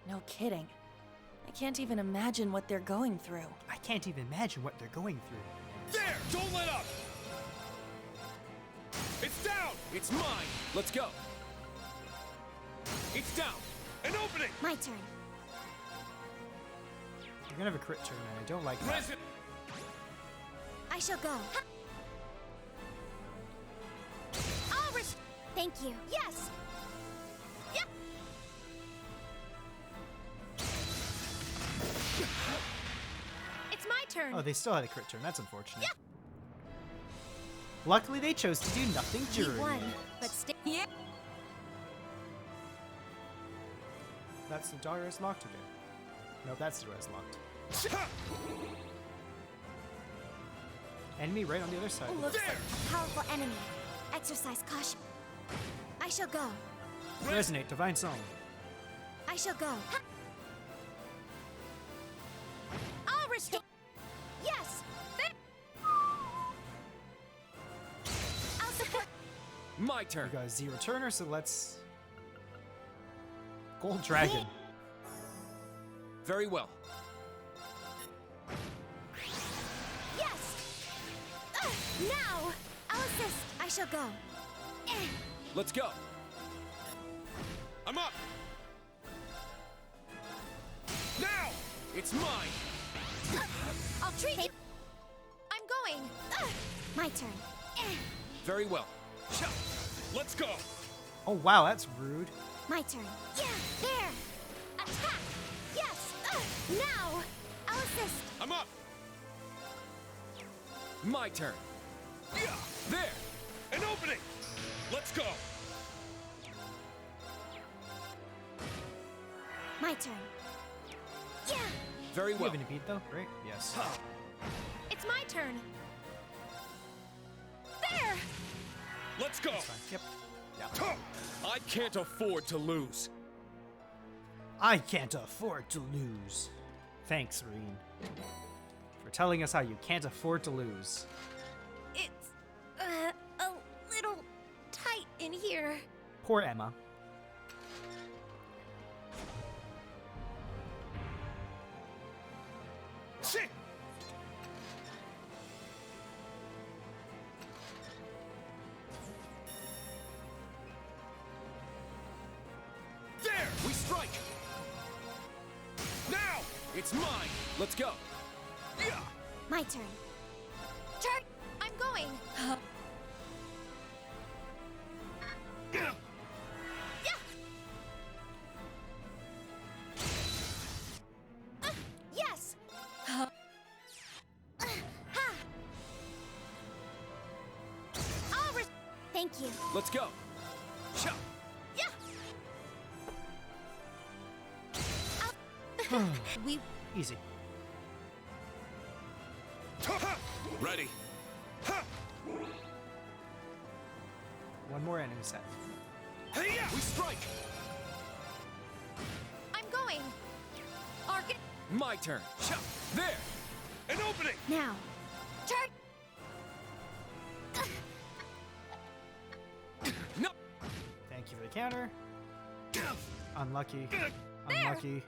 No kidding. I can't even imagine what they're going through. I can't even imagine what they're going through. There! Don't let up! It's down! It's mine! Let's go! It's down! And open it! My turn. You're gonna have a crit turn, and I don't like that. I shall go. I'll Thank you. Yes! Yep! It's my turn. Oh, they still had a crit turn. That's unfortunate. Yep. Luckily, they chose to do nothing during won, it. but stay. Yeah. That's the door is locked again. No, that's the door is locked. Enemy right on the other side. Looks like a powerful enemy. Exercise caution. I shall go. Resonate, Divine Song. I shall go. I'll restore. Yes! I'll support. My turn. We got a zero turner, so let's... Gold Dragon. Very well. Yes! Now! I'll assist. I shall go. Let's go. I'm up! Now! It's mine. I'll treat you. I'm going. My turn. Very well. Let's go! Oh wow, that's rude. My turn. Yeah, there! Attack! Yes! Now! I'll assist. I'm up! My turn. Yeah! There. An opening! Let's go! My turn. Yeah! Very You well. have any beat though? Great. Yes. It's my turn. There! Let's go! That's fine. Yep. I can't afford to lose. I can't afford to lose. Thanks, Reen, for telling us how you can't afford to lose. It's a little tight in here. Poor Emma. Shit! There! We strike. Now! It's mine. Let's go. Yeah! My turn. Turn! I'm going. Yeah! Yes! Ha! Thank you. Let's go. Yeah! We Easy. Ready. One more enemy set. We strike. I'm going. Arc. My turn. There. An opening! Now. Turn. No. Thank you for the counter. Unlucky. Unlucky.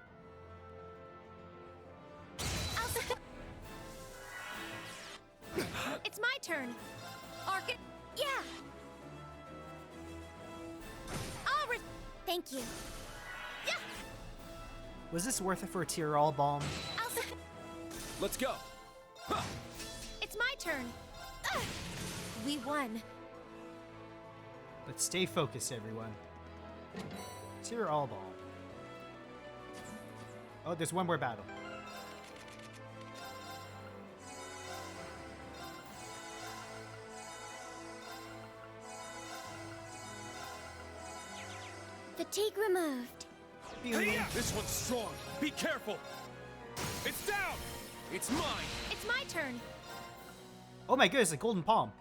It's my turn. Arc. Yeah. Thank you. Yeah. Was this worth it for a Tyrol bomb? Let's go. It's my turn. We won. Let's stay focused, everyone. Tyrol bomb. Oh, there's one more battle. Fatigue removed. This one's strong. Be careful. It's down. It's mine. It's my turn. Oh my goodness, a golden palm.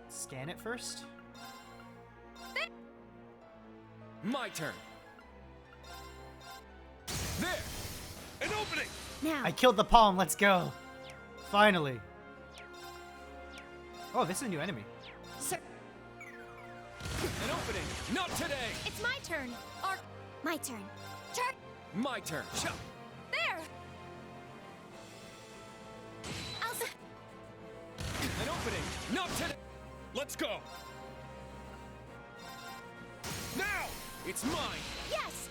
Scan it first. My turn. There. An opening. Now. I killed the palm. Let's go. Finally. Oh, this is a new enemy. Sir. An opening. Not today. It's my turn. Arc. My turn. Turn. My turn. There. An opening. Not today. Let's go. Now. It's mine. Yes.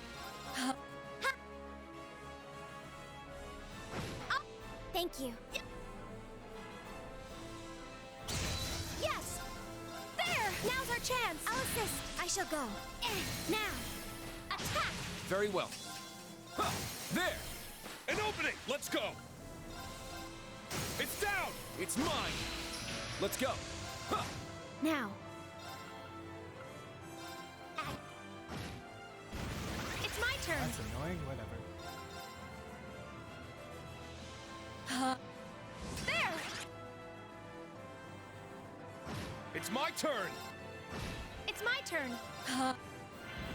Thank you. Yes. There. Now's our chance. I'll assist. I shall go. Now. Attack. Very well. There. An opening. Let's go. It's down. It's mine. Let's go. Now. It's my turn. That's annoying. Whatever. There. It's my turn. It's my turn.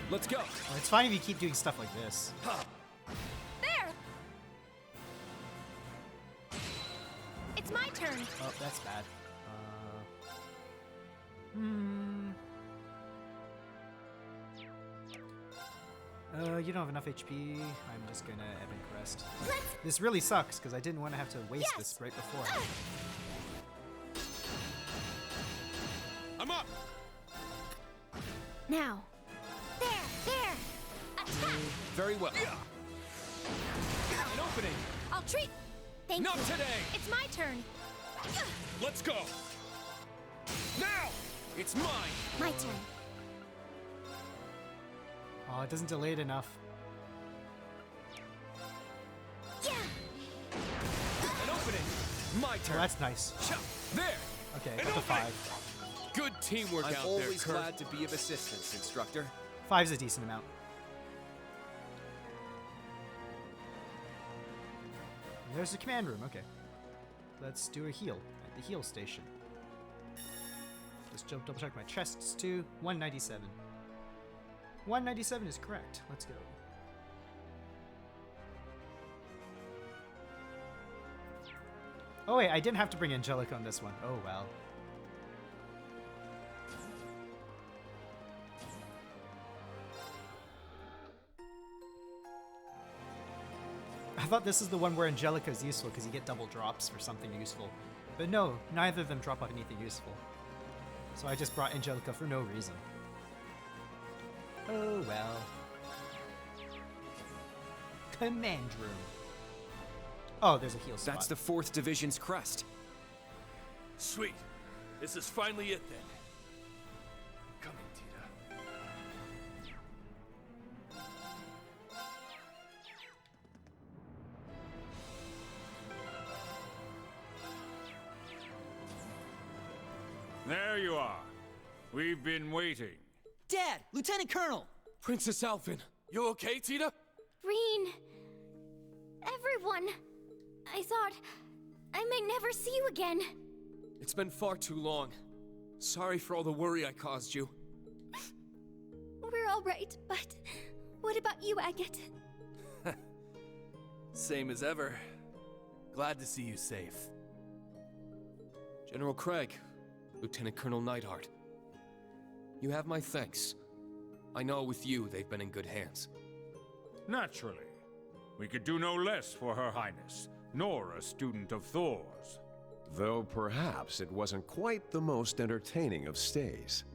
Let's go. Well, it's fine if you keep doing stuff like this. There. It's my turn. Oh, that's bad. You don't have enough HP. I'm just gonna Epic Crest. This really sucks because I didn't want to have to waste this right before. I'm up! Now. There! Attack! Very well. An opening! I'll treat. Thank Not you. today! It's my turn. Let's go! Now! It's mine! My turn. Oh, it doesn't delay it enough. Yeah. An opening! My turn! Oh, that's nice. There! Okay, up to 5. Good teamwork I'm out there, always Kurt. glad to be of assistance, instructor. 5's a decent amount. And there's the command room, okay. Let's do a heal at the heal station. Just double check my chests too. 197. 197 is correct. Let's go. Oh wait, I didn't have to bring Angelica on this one. Oh well. I thought this is the one where Angelica is useful because you get double drops for something useful. But no, neither of them drop out anything useful. So I just brought Angelica for no reason. Oh well. Command room. Oh, there's a heal spot. That's the 4th Division's crest. Sweet. This is finally it then. Coming, Tita. There you are. We've been waiting. Dad! Lieutenant Colonel! Princess Alphen! You okay, Tita? Green. Everyone. I thought I might never see you again. It's been far too long. Sorry for all the worry I caused you. We're all right, but what about you, Agate? Same as ever. Glad to see you safe. General Craig, Lieutenant Colonel Neidhart. You have my thanks. I know with you they've been in good hands. Naturally. We could do no less for Her Highness, nor a student of Thor's. Though perhaps it wasn't quite the most entertaining of stays.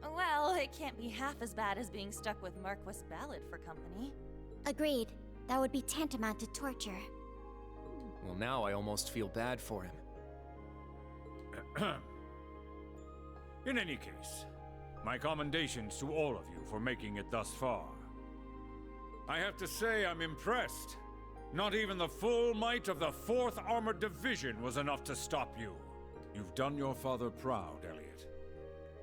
Well, it can't be half as bad as being stuck with Marquis Ballad for company. Agreed. That would be tantamount to torture. Well, now I almost feel bad for him. In any case, my commendations to all of you for making it thus far. I have to say I'm impressed. Not even the full might of the 4th Armored Division was enough to stop you. You've done your father proud, Elliot.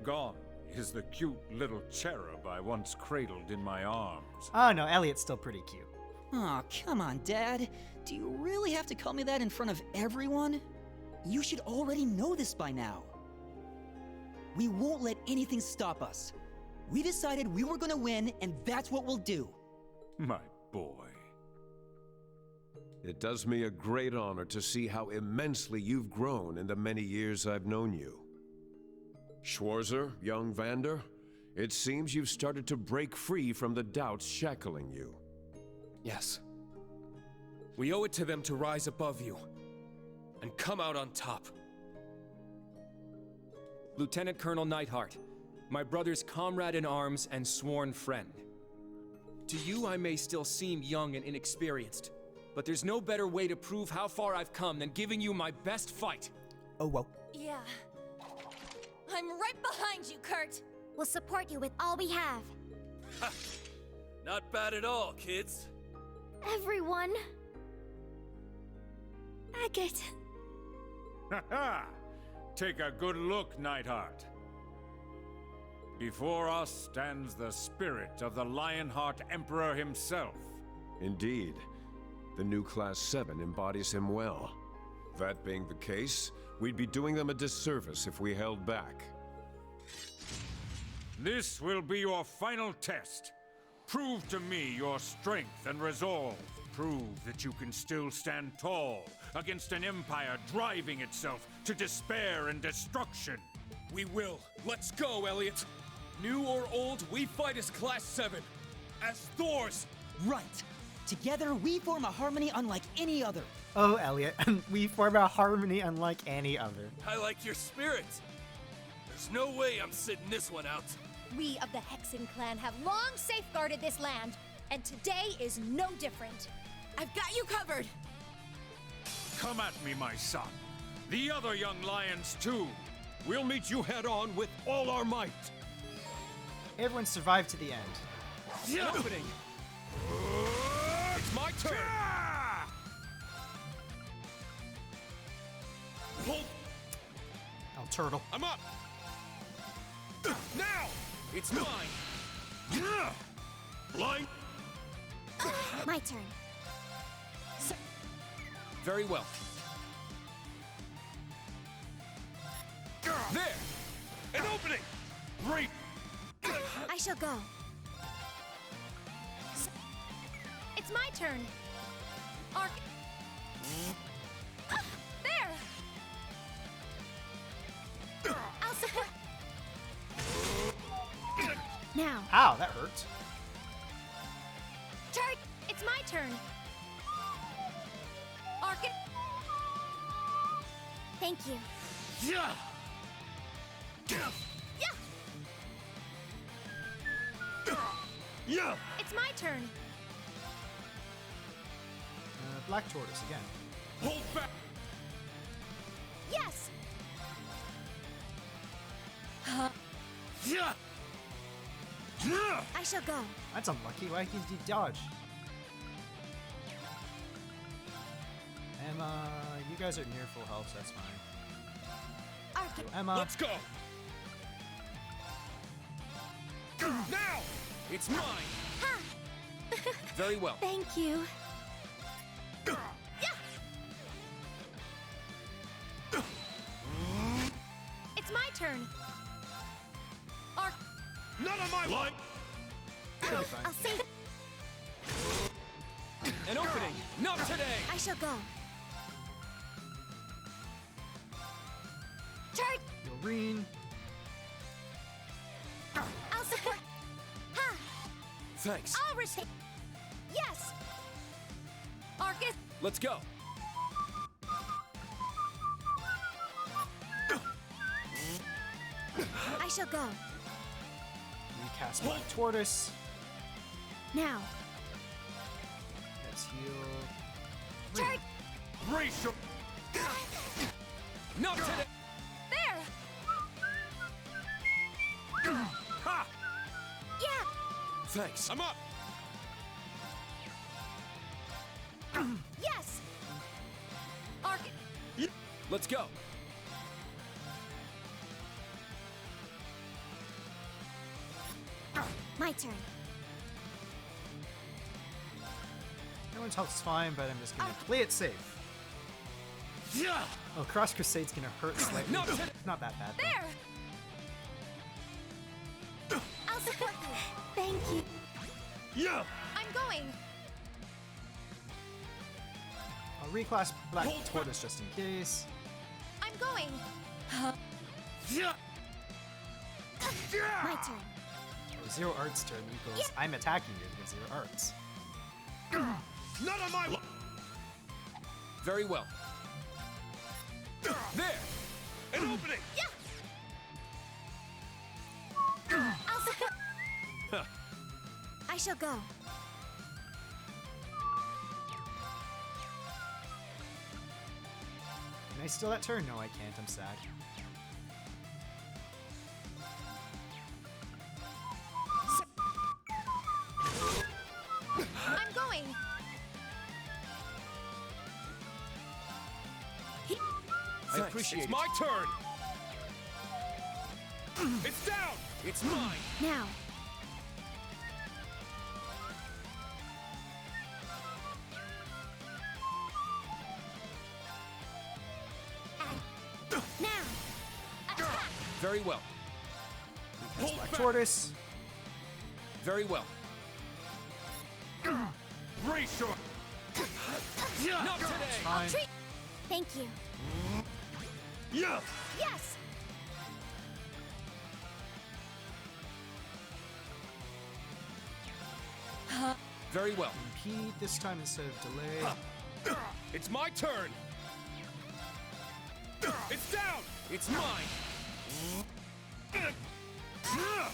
Gone is the cute little cherub I once cradled in my arms. Oh no, Elliot's still pretty cute. Aw, come on, Dad. Do you really have to call me that in front of everyone? You should already know this by now. We won't let anything stop us. We decided we were gonna win, and that's what we'll do. My boy. It does me a great honor to see how immensely you've grown in the many years I've known you. Schwarzer, young Vander, it seems you've started to break free from the doubts shackling you. Yes. We owe it to them to rise above you and come out on top. Lieutenant Colonel Neidhart, my brother's comrade in arms and sworn friend. To you, I may still seem young and inexperienced, but there's no better way to prove how far I've come than giving you my best fight. Oh, whoa. Yeah. I'm right behind you, Kurt. We'll support you with all we have. Not bad at all, kids. Everyone. Agate. Ha ha! Take a good look, Neidhart. Before us stands the spirit of the Lionheart Emperor himself. Indeed. The new Class 7 embodies him well. That being the case, we'd be doing them a disservice if we held back. This will be your final test. Prove to me your strength and resolve. Prove that you can still stand tall against an empire driving itself to despair and destruction. We will. Let's go, Elliot. New or old, we fight as Class 7. As Thors. Right. Together, we form a harmony unlike any other. Oh, Elliot, we form a harmony unlike any other. I like your spirit. There's no way I'm sitting this one out. We of the Hexen clan have long safeguarded this land, and today is no different. I've got you covered. Come at me, my son. The other young lions, too. We'll meet you head on with all our might. Everyone survived to the end. Opening. It's my turn. Hold. Oh, turtle. I'm up. Now. It's mine. Blind. My turn. Very well. There. An opening. Great. I shall go. It's my turn. Arc. There. I'll support. Now. Ow, that hurt. Turret. It's my turn. Arc. Thank you. Yeah. Yeah. Yeah. It's my turn. Black tortoise again. Hold back. Yes. Yeah. Yeah. I shall go. That's unlucky. Why can't you dodge? Emma, you guys are near full health, so that's fine. Arc. So Emma. Let's go. Now. It's mine. Ha. Very well. Thank you. It's my turn. Arc. Not on my line. I'll save. An opening. Not today. I shall go. Turret. Yoreen. I'll support. Ha. Thanks. I'll receive. Yes. Arcus. Let's go. I shall go. Recast Black Tortoise. Now. Let's heal. Turret. Brace your. Not today. There. Ha. Yeah. Thanks. I'm up. Yes. Arc. Let's go. My turn. Everyone's health's fine, but I'm just gonna play it safe. Yeah. Oh, Cross Crusade's gonna hurt slightly. Not but today. Not that bad. There. I'll support you. Thank you. Yeah. I'm going. I'll reclass Black Tortoise just in case. I'm going. Yeah. My turn. Oh, Zero Arts turn equals I'm attacking you with Zero Arts. Not on my line. Very well. There. An opening. I'll support. I shall go. Can I steal that turn? No, I can't. I'm sad. I'm going. I appreciate It's it. my turn. It's down. It's mine. Now. Now. Attack. Very well. Recast Black Tortoise. Very well. Brace your. Not today. Fine. Treat. Thank you. Yeah. Yes. Very well. Impede this time instead of delay. It's my turn! It's down! It's mine!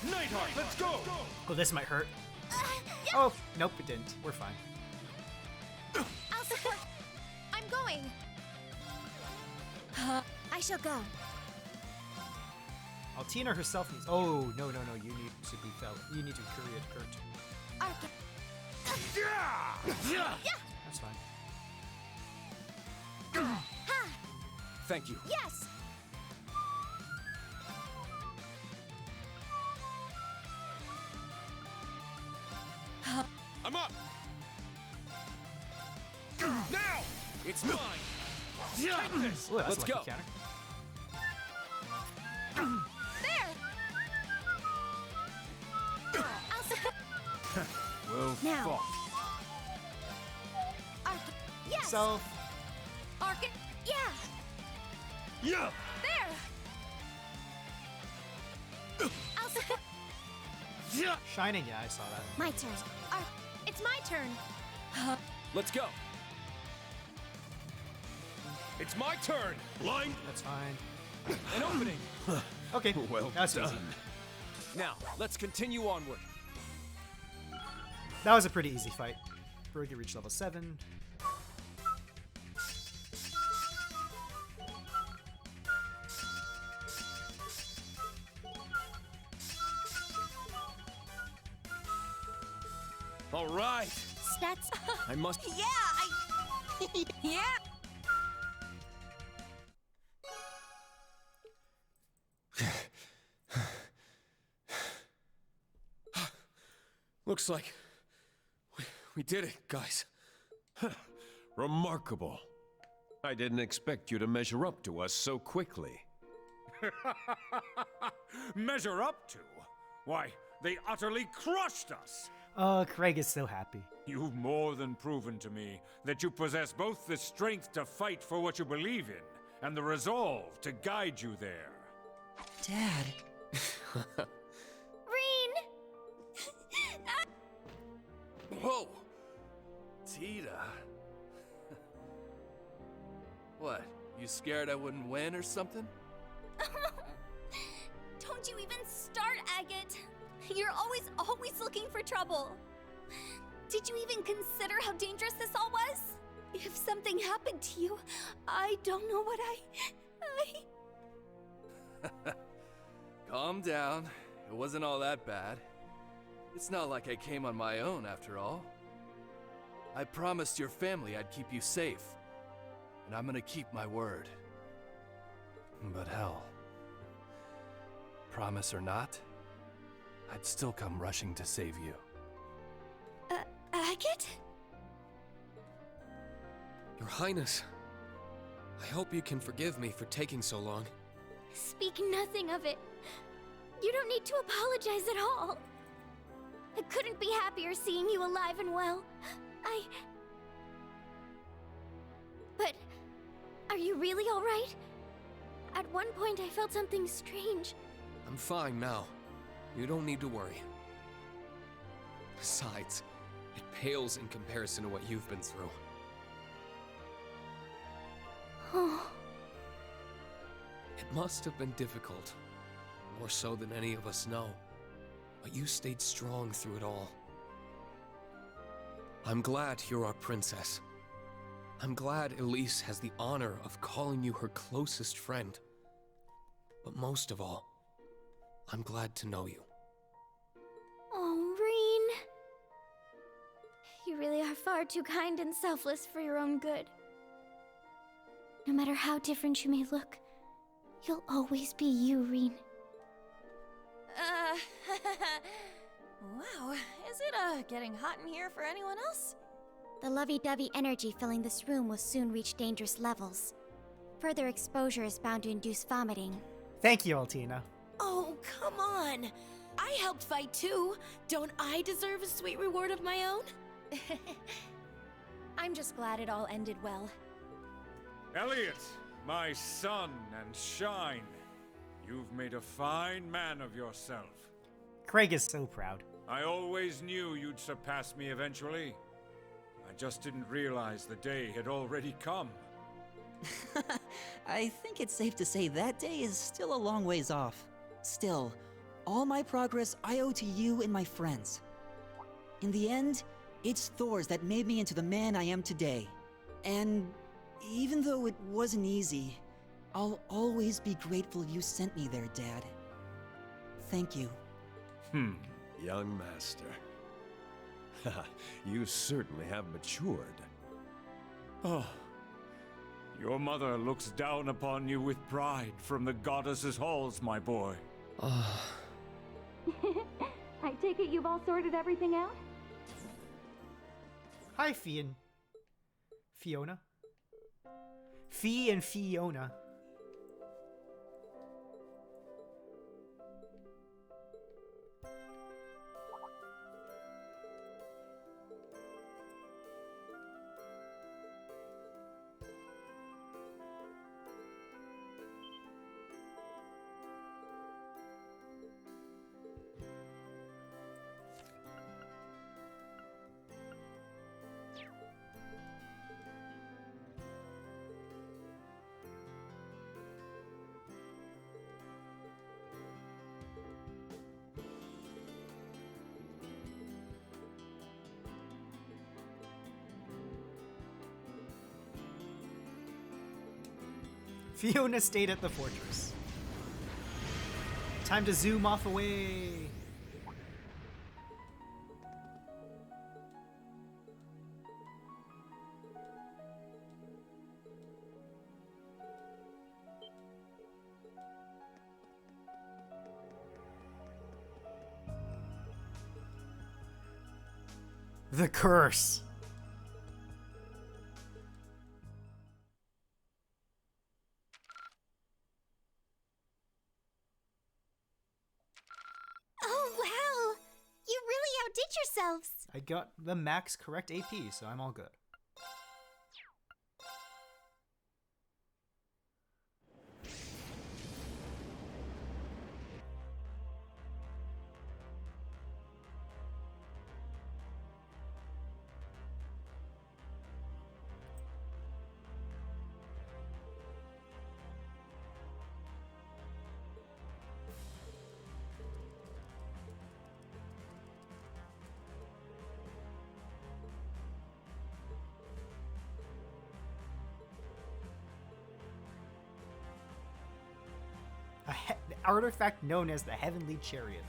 Nightheart, let's go! Oh, this might hurt. Oh, nope, it didn't. We're fine. I'll support. I'm going. I shall go. Altina herself needs. Oh, no. You need to be felt. You need to carry it, Kurt. That's fine. Thank you. Yes. I'm up! Now! It's mine! Take this! Ooh, that's Let's a go. lucky counter. There. I'll support. Well Now. fought. Yes. Self. Arc. Yeah. Yeah! There. I'll support. Yeah! Shining, yeah, I saw that. My turn. It's my turn. Let's go! It's my turn! Blind! That's fine. An opening! Okay, Well that's done. easy. Now, let's continue onward. That was a pretty easy fight. Brody reached level 7. All right! Stats. I must... Yeah! Looks like... we did it, guys. Remarkable. I didn't expect you to measure up to us so quickly. Measure up to? Why, they utterly crushed us! Oh, Craig is so happy. You've more than proven to me that you possess both the strength to fight for what you believe in, and the resolve to guide you there. Dad. Reen. Whoa! Tita. What? You scared I wouldn't win or something? Don't you even start, Agate! You're always looking for trouble. Did you even consider how dangerous this all was? If something happened to you, I don't know what Calm down. It wasn't all that bad. It's not like I came on my own, after all. I promised your family I'd keep you safe. And I'm gonna keep my word. But hell, promise or not, I'd still come rushing to save you. Agate? Your Highness, I hope you can forgive me for taking so long. Speak nothing of it. You don't need to apologize at all. I couldn't be happier seeing you alive and well. But are you really all right? At one point I felt something strange. I'm fine now. You don't need to worry. Besides, it pales in comparison to what you've been through. Oh. It must have been difficult, more so than any of us know. But you stayed strong through it all. I'm glad you're our princess. I'm glad Elise has the honor of calling you her closest friend. But most of all, I'm glad to know you. Oh, Reen. You really are far too kind and selfless for your own good. No matter how different you may look, you'll always be you, Reen. Wow, is it, getting hot in here for anyone else? The lovey-dovey energy filling this room will soon reach dangerous levels. Further exposure is bound to induce vomiting. Thank you, Altina. Oh, come on! I helped fight too. Don't I deserve a sweet reward of my own? I'm just glad it all ended well. Elliot, my son and shine. You've made a fine man of yourself. Craig is so proud. I always knew you'd surpass me eventually. I just didn't realize the day had already come. I think it's safe to say that day is still a long ways off. Still, all my progress I owe to you and my friends. In the end, it's Thor's that made me into the man I am today. And even though it wasn't easy, I'll always be grateful you sent me there, Dad. Thank you. Young master. You certainly have matured. Oh, your mother looks down upon you with pride from the goddess's halls, my boy. I take it you've all sorted everything out? Hi, Fiona. Fee and Fiona. Fiona stayed at the fortress. Time to zoom off away. The curse. Oh, wow! You really outdid yourselves! I got the max correct AP, so I'm all good. Artifact known as the Heavenly Chariot.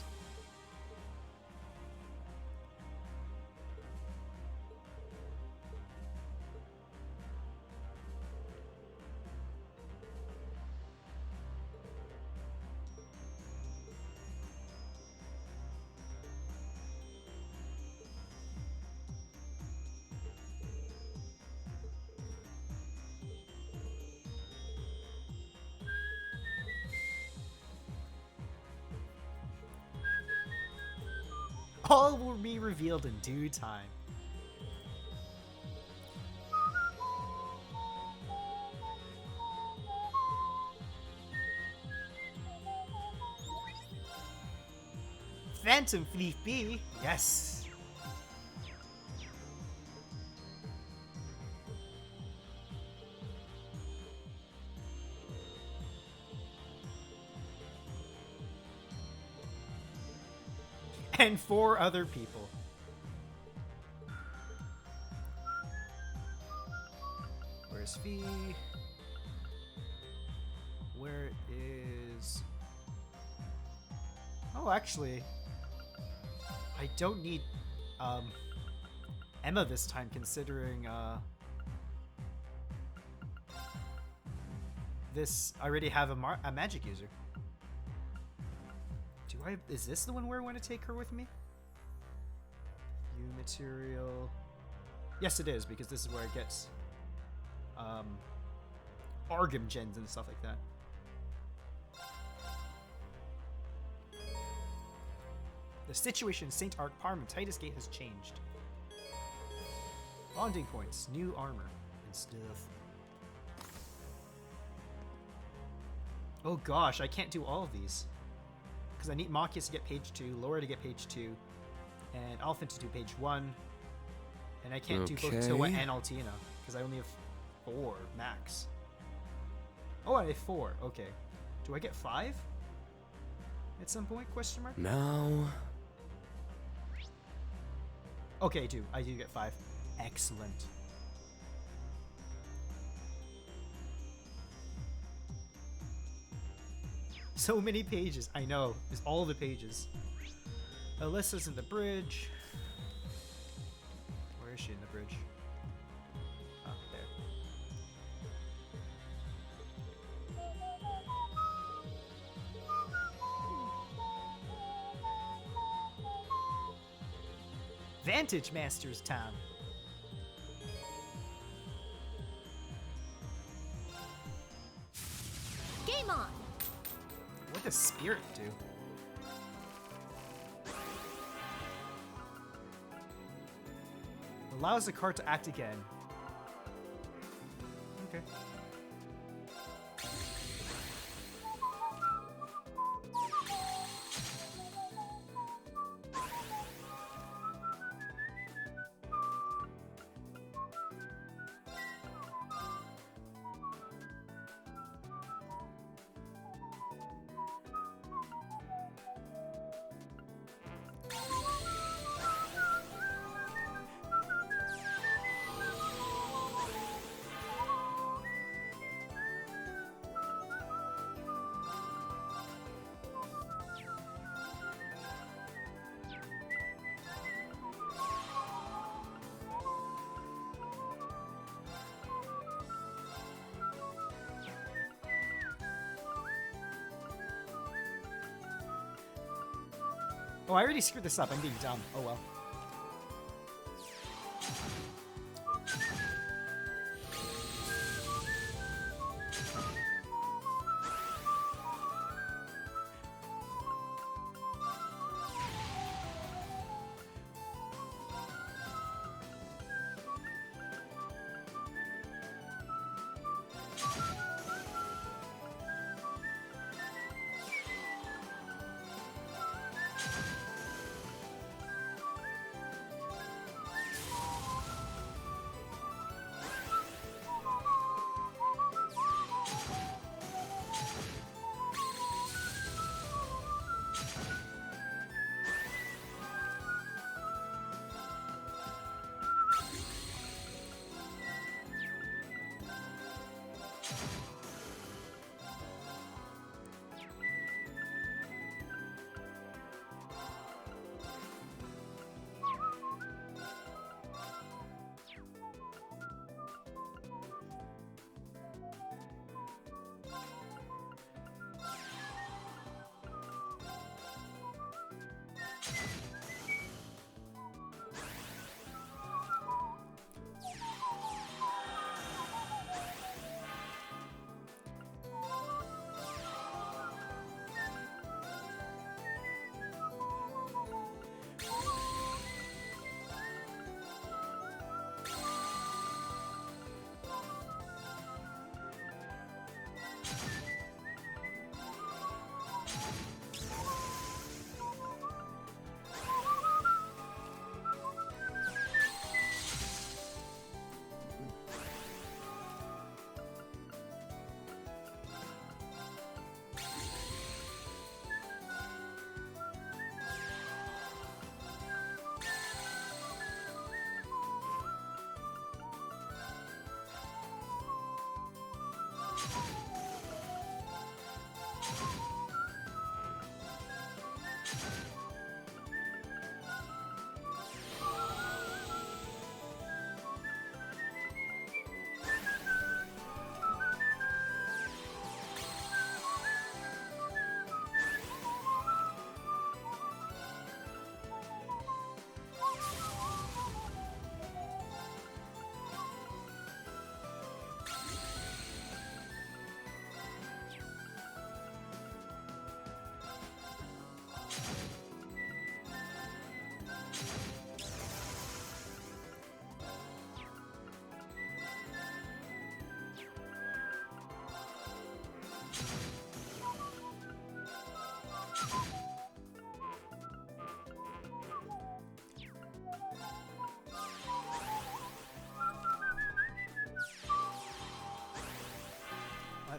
All will be revealed in due time. Phantom Fleet B, yes. And 4 other people. Where's Fee? Where is... Oh, actually, I don't need Emma this time, considering this I already have a magic user. Is this the one where I want to take her with me? View material. Yes, it is, because this is where it gets Argam gens and stuff like that. The situation in St. Arc Parm and Titus Gate has changed. Bonding points, new armor, and stuff. Oh gosh, I can't do all of these. Because I need Machias to get page 2, Laura to get page 2, and Alphen to do page 1. And I can't do both Toa and Altina, because I only have 4 max. Oh, I have 4. Okay. Do I get 5? At some point, question mark? Now... Okay, I do get 5. Excellent. So many pages. I know. It's all the pages. Alyssa's in the bridge. Where is she in the bridge? Oh, there. Vantage Master's time. Game on! What does Spirit do? Allows the card to act again. Okay. Oh, I already screwed this up. I'm being dumb. Oh well.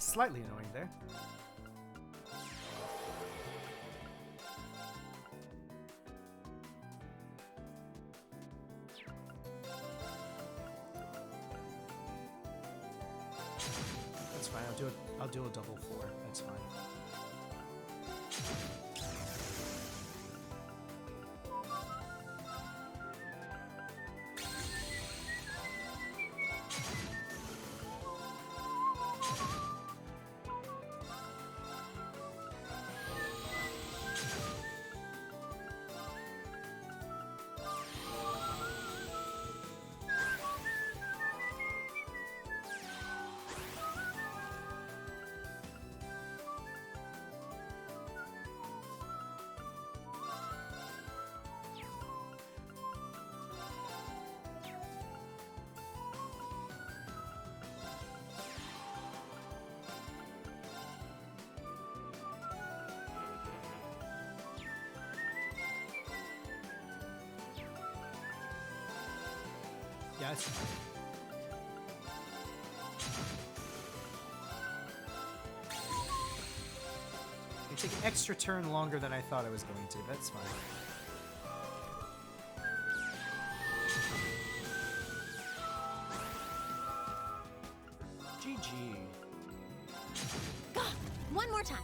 slightly annoying there. That's fine. I'll do a double 4. That's fine. Yes. It took an extra turn longer than I thought I was going to. That's fine. GG. One more time.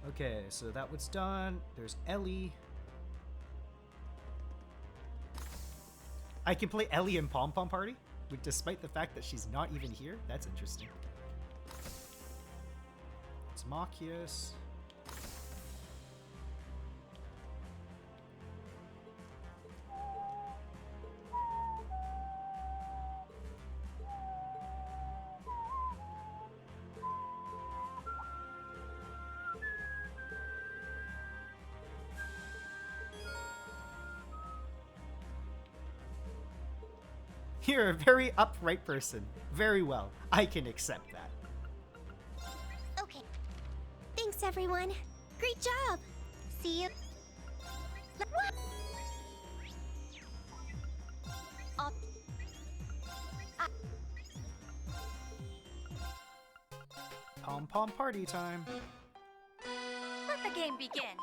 Okay, so that was done. There's Ellie. I can play Ellie in Pom Pom Party, despite the fact that she's not even here. That's interesting. It's Machias. You're a very upright person. Very well. I can accept that. Okay. Thanks, everyone. Great job. See you. What? Pom Pom Party time. Let the game begin.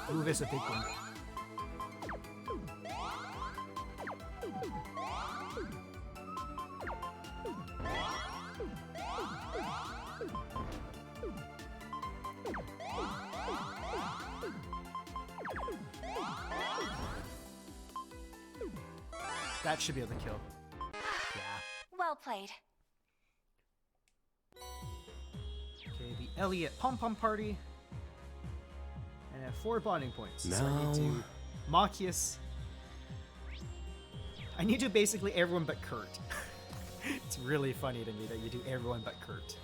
Ooh, there's a big one. That should be able to kill. Yeah. Well played. Okay, the Elliot Pom Pom Party. And I have 4 bonding points. No. So I need to Machias. I need to do basically everyone but Kurt. It's really funny to me that you do everyone but Kurt.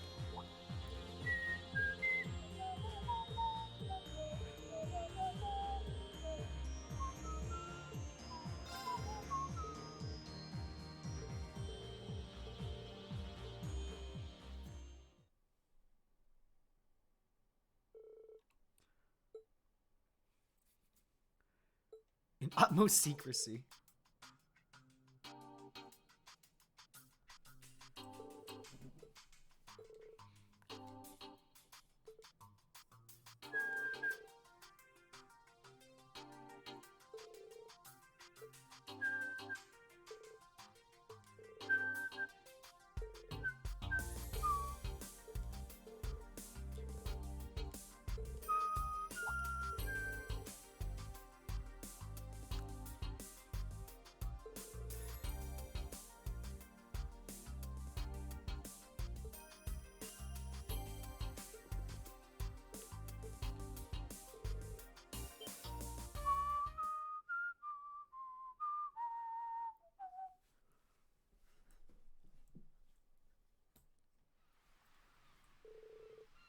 In utmost secrecy.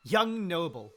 Young noble.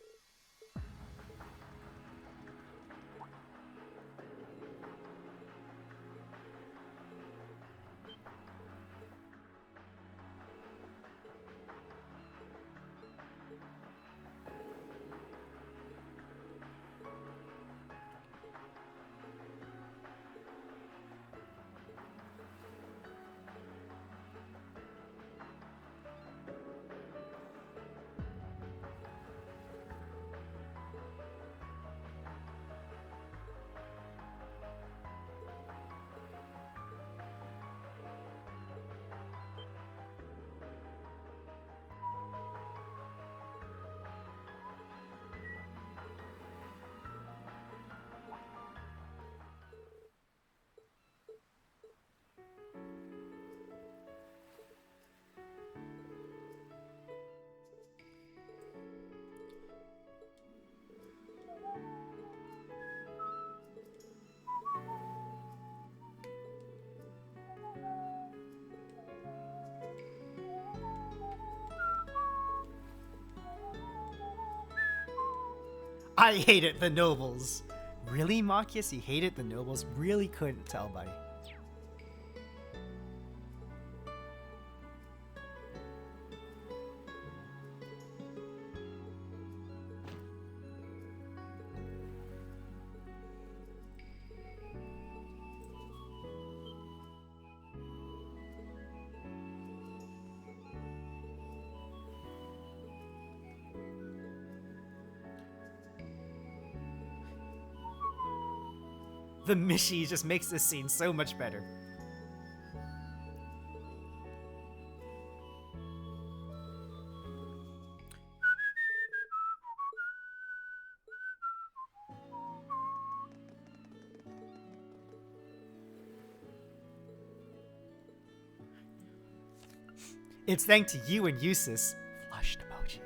I hated the nobles. Really, Marcus? You hated the nobles? Really couldn't tell, buddy. The Mishi just makes this scene so much better. It's thanks to you and Eustace. Flushed emoji.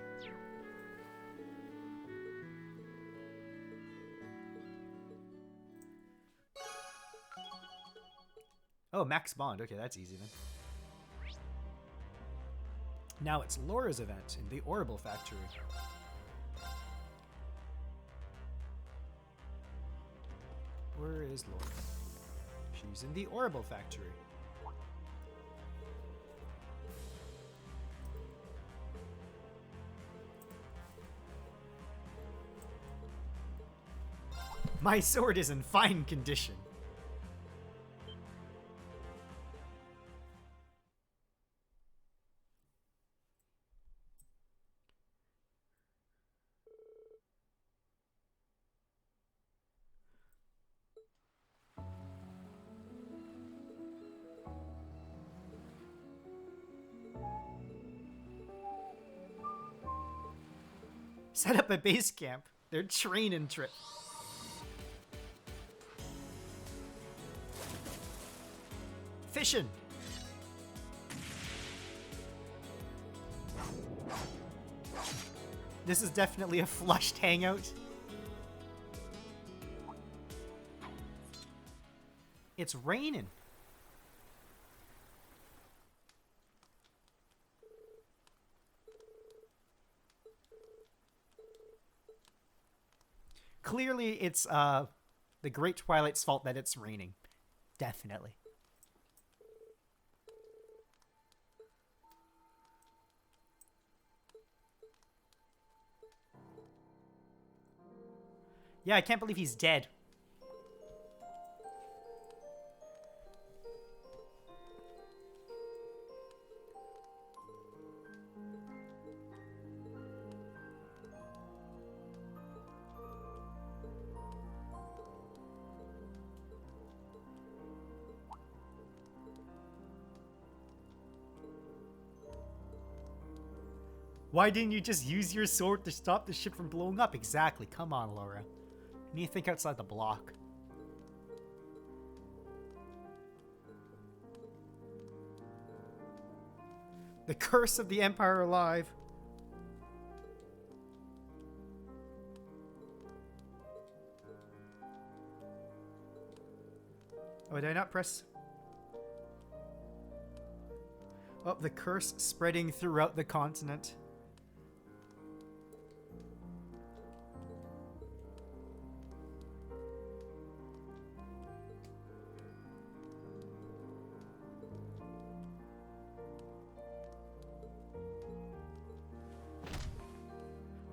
Oh, Max Bond. Okay, that's easy then. Now it's Laura's event in the Orbital Factory. Where is Laura? She's in the Orbital Factory. My sword is in fine condition. Set up a base camp. Their training trip. Fishing. This is definitely a flushed hangout. It's raining. Clearly, it's the Great Twilight's fault that it's raining. Definitely. Yeah, I can't believe he's dead. Why didn't you just use your sword to stop the ship from blowing up? Exactly. Come on, Laura. You need to think outside the block. The curse of the Empire alive. Oh, did I not press? Oh, the curse spreading throughout the continent.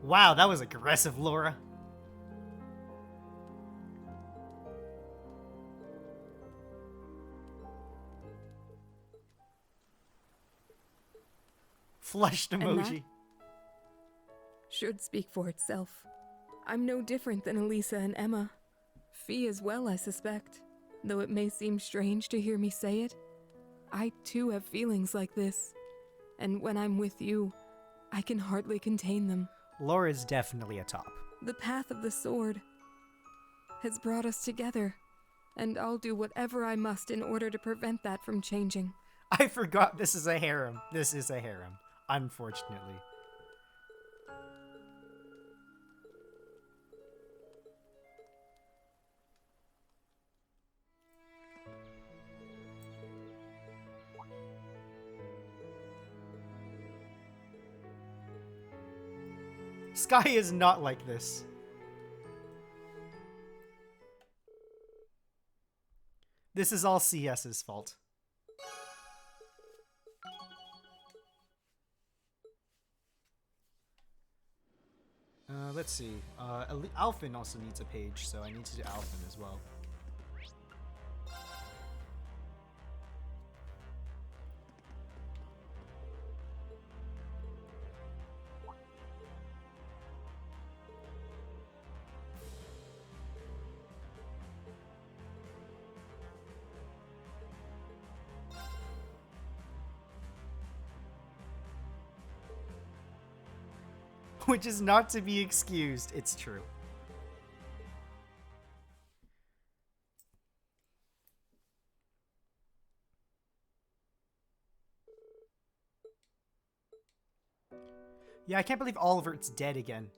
Wow, that was aggressive, Laura. Flushed emoji. Should speak for itself. I'm no different than Elisa and Emma. Fee as well, I suspect. Though it may seem strange to hear me say it, I too have feelings like this. And when I'm with you, I can hardly contain them. Laura's definitely a top. The path of the sword has brought us together, and I'll do whatever I must in order to prevent that from changing. I forgot this is a harem. This is a harem, unfortunately. Sky is not like this. This is all CS's fault. Let's see. Alphen also needs a page, so I need to do Alphen as well. Which is not to be excused, it's true. Yeah, I can't believe Oliver's dead again.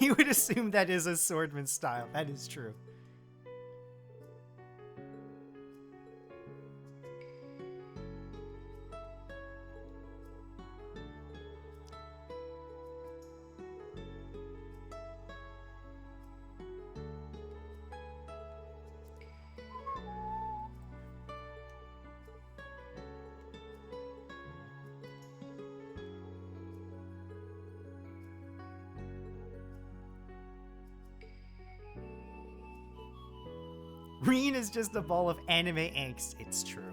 You would assume that is a swordman style. That is true. Reen is just a ball of anime angst, it's true.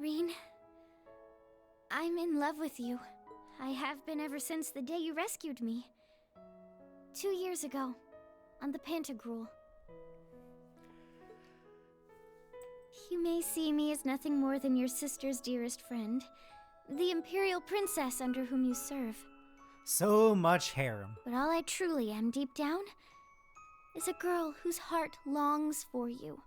Reen, I'm in love with you. I have been ever since the day you rescued me. 2 years ago, on the Pantagruel. You may see me as nothing more than your sister's dearest friend, the Imperial Princess under whom you serve. So much harem. But all I truly am deep down is a girl whose heart longs for you.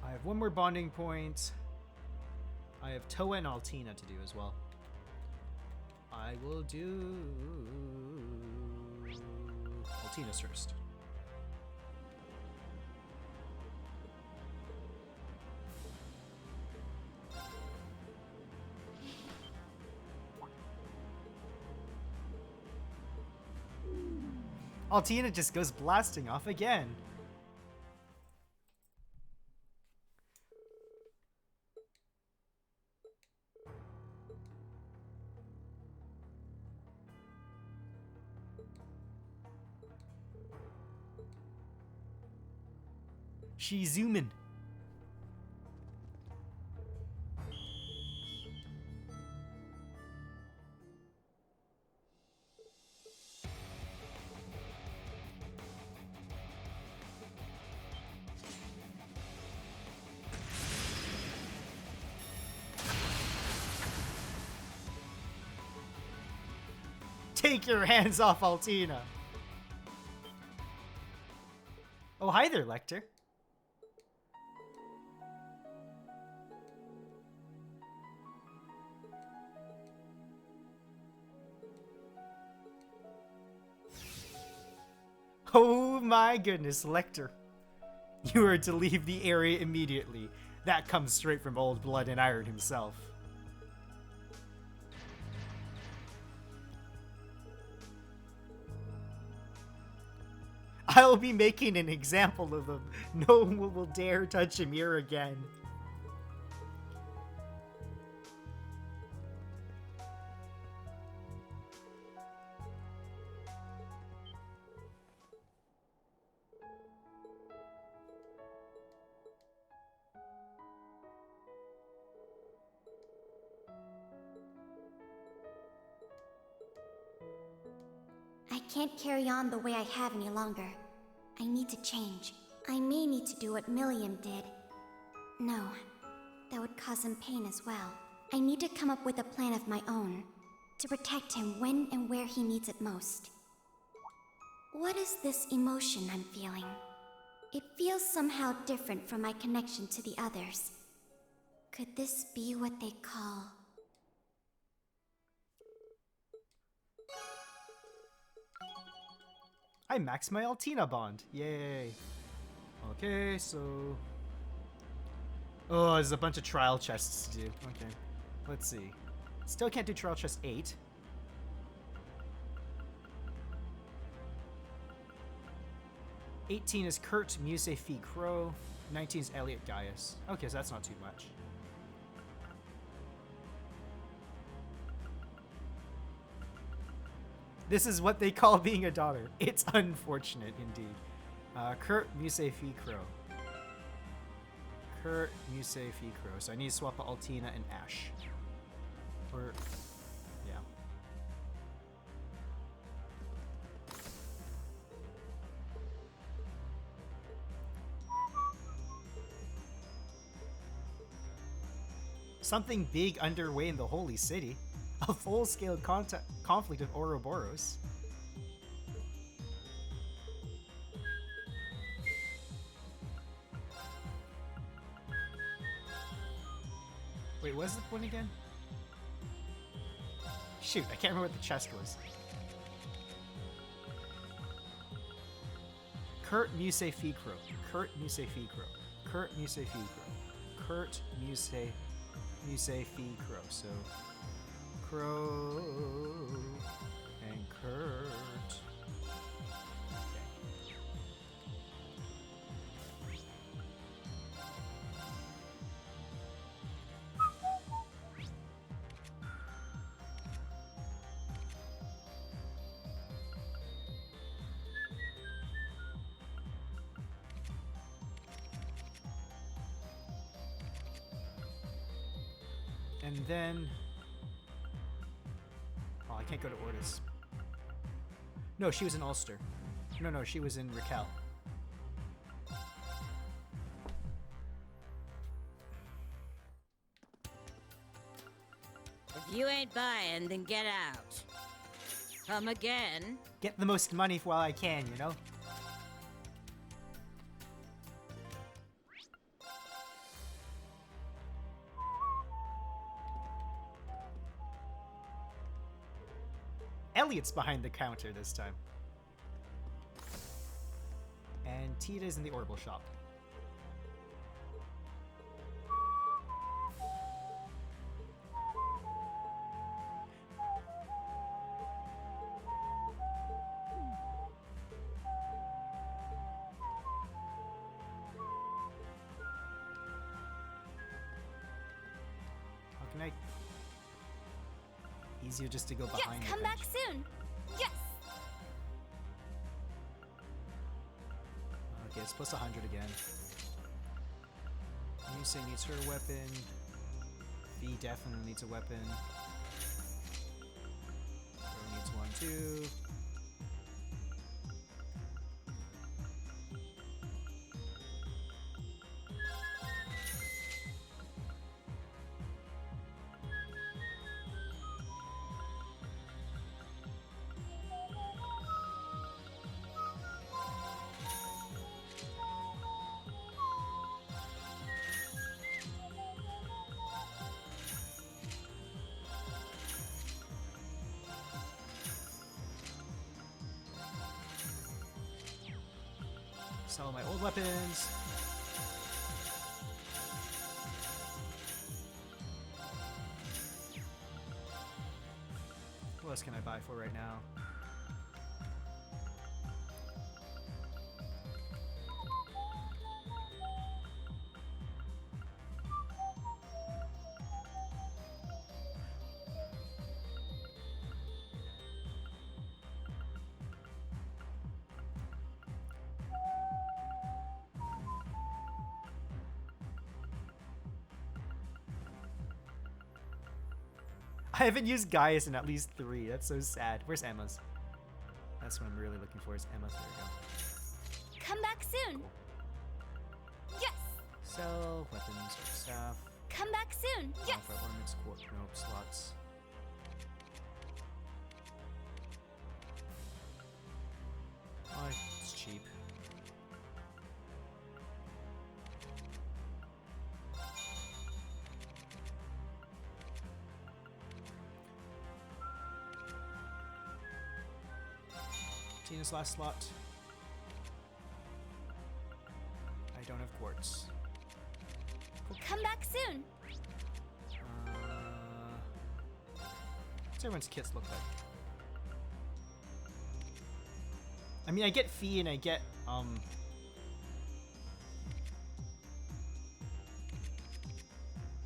I have one more bonding point. I have Toa and Altina to do as well. I will do Altina's first. Altina just goes blasting off again. She's zooming. Take your hands off Altina. Oh, hi there, Lecter. Oh my goodness, Lecter. You are to leave the area immediately. That comes straight from Old Blood and Iron himself. I'll be making an example of him. No one will dare touch him here again. I can't carry on the way I have any longer. I need to change. I may need to do what Milliam did. No, that would cause him pain as well. I need to come up with a plan of my own to protect him when and where he needs it most. What is this emotion I'm feeling? It feels somehow different from my connection to the others. Could this be what they call... I maxed my Altina bond. Yay. Okay, so... Oh, there's a bunch of trial chests to do. Okay. Let's see. Still can't do trial chest 8. '18 is Kurt, Muse, Fee, Crow. 19 is Elliot, Gaius. Okay, so that's not too much. This is what they call being a daughter. It's unfortunate indeed. Kurt, Muse, Fee, Crow. Kurt, Muse, Fee, Crow. So I need to swap out Altina and Ash. Or, yeah. Something big underway in the Holy City. A full-scale conflict with Ouroboros. Wait, what's the point again? Shoot, I can't remember what the chest was. Kurt, Muse, Fee, Crow. Kurt, Muse, Fee, Crow. Kurt, Muse, Fee, Crow. Kurt, Muse, Fee, Crow. So... Crow. And then... Oh, I can't go to Ortis. No, she was in Ulster. No, she was in Raquel. If you ain't buying, then get out. Come again. Get the most money while I can, you know? Elliot's behind the counter this time. And Tita's in the Orbital shop. How can I... Easier just to go behind. Yes, come back soon. Yes. Okay, it's plus 100 again. Yusei needs her weapon. V definitely needs a weapon. Ro needs one too. Sell my old weapons. What else can I buy for right now? I haven't used Gaius in at least 3. That's so sad. Where's Emma's? That's what I'm really looking for is Emma's. There we go. Come back soon. Yes. Sell weapons or staff. Come back soon. Yes. Ornaments, nope, slots. Oh, it's cheap. Tina's last slot. I don't have quartz. Come back soon. What's everyone's kits look like? I mean, I get Fee and I get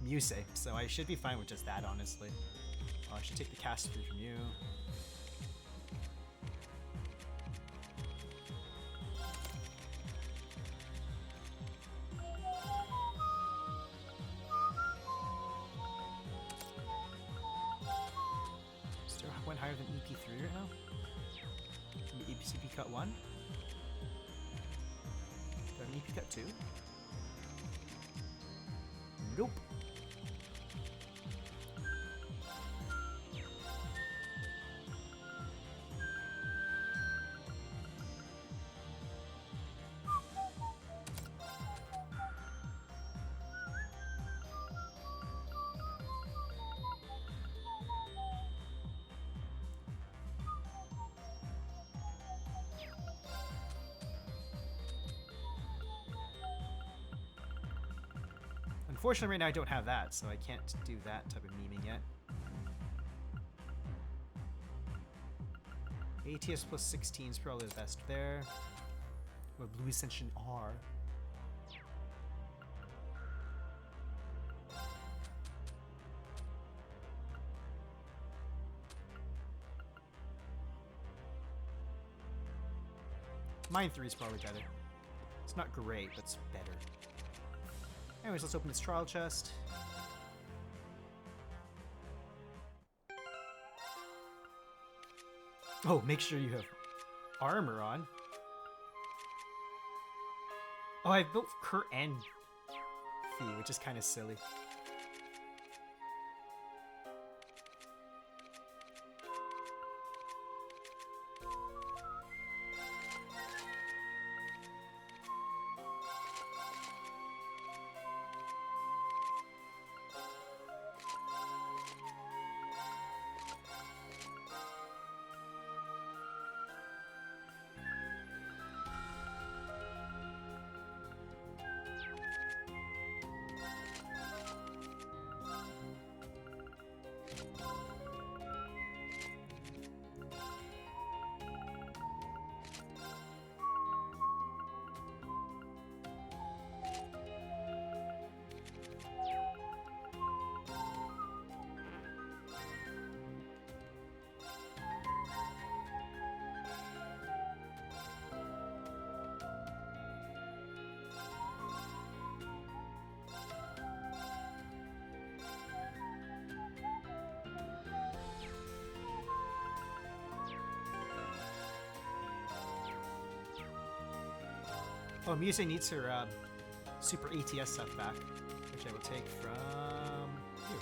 Musei, so I should be fine with just that, honestly. I should take the cast free from you. Still went higher than EP3 right now? EPCP cut 1? Do I have an EP cut 2? Nope. Unfortunately, right now I don't have that, so I can't do that type of memeing yet. ATS plus 16 is probably the best there. With Blue Ascension R. Mine 3 is probably better. It's not great, but it's better. Anyways, let's open this trial chest. Oh, make sure you have armor on. Oh, I built Kurt and Fee, which is kind of silly. Oh, Muse needs her super ATS stuff back, which I will take from you.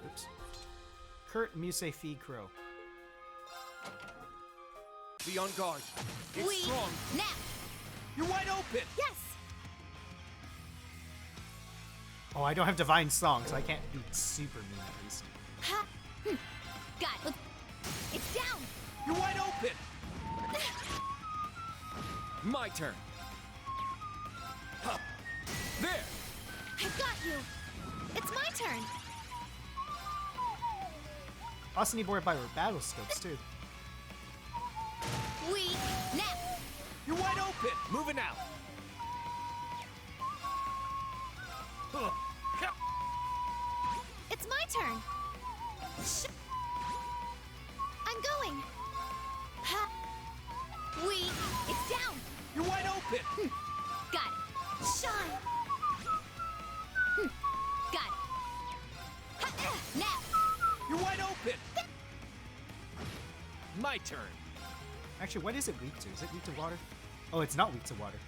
Oops. Kurt, Muse, Fee, Crow. Be on guard. It's We strong. now. You're wide open. Yes. Oh, I don't have Divine Song, so I can't be super mean at least. Ha. Got it. It's down. You're wide open. My turn. Huh. There. I got you. It's my turn. Also need more by battle scopes too. We now. You're wide open. Moving out. It's my turn. I'm going. Ha. We. It's down. You're wide open. Got it. Shine. Got it. Ha. Now. You're wide open. My turn. Actually, what is it weak to? Is it weak to water? Oh, it's not weak to water.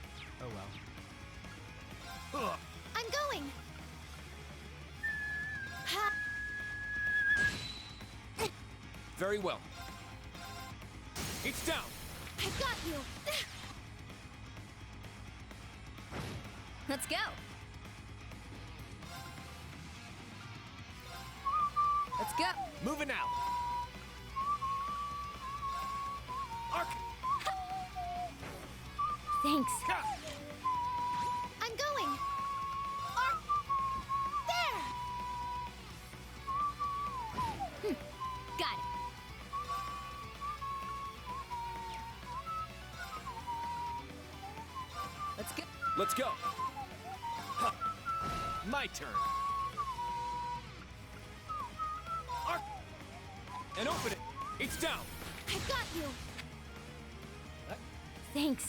Oh well. I'm going. Ha. Very well. It's down. I got you. Let's go. Let's go. Moving out. Arc. Thanks. I'm going. There. Got it. Let's go. Let's go. Huh. My turn. Arc. And open it. It's down. I got you. Thanks.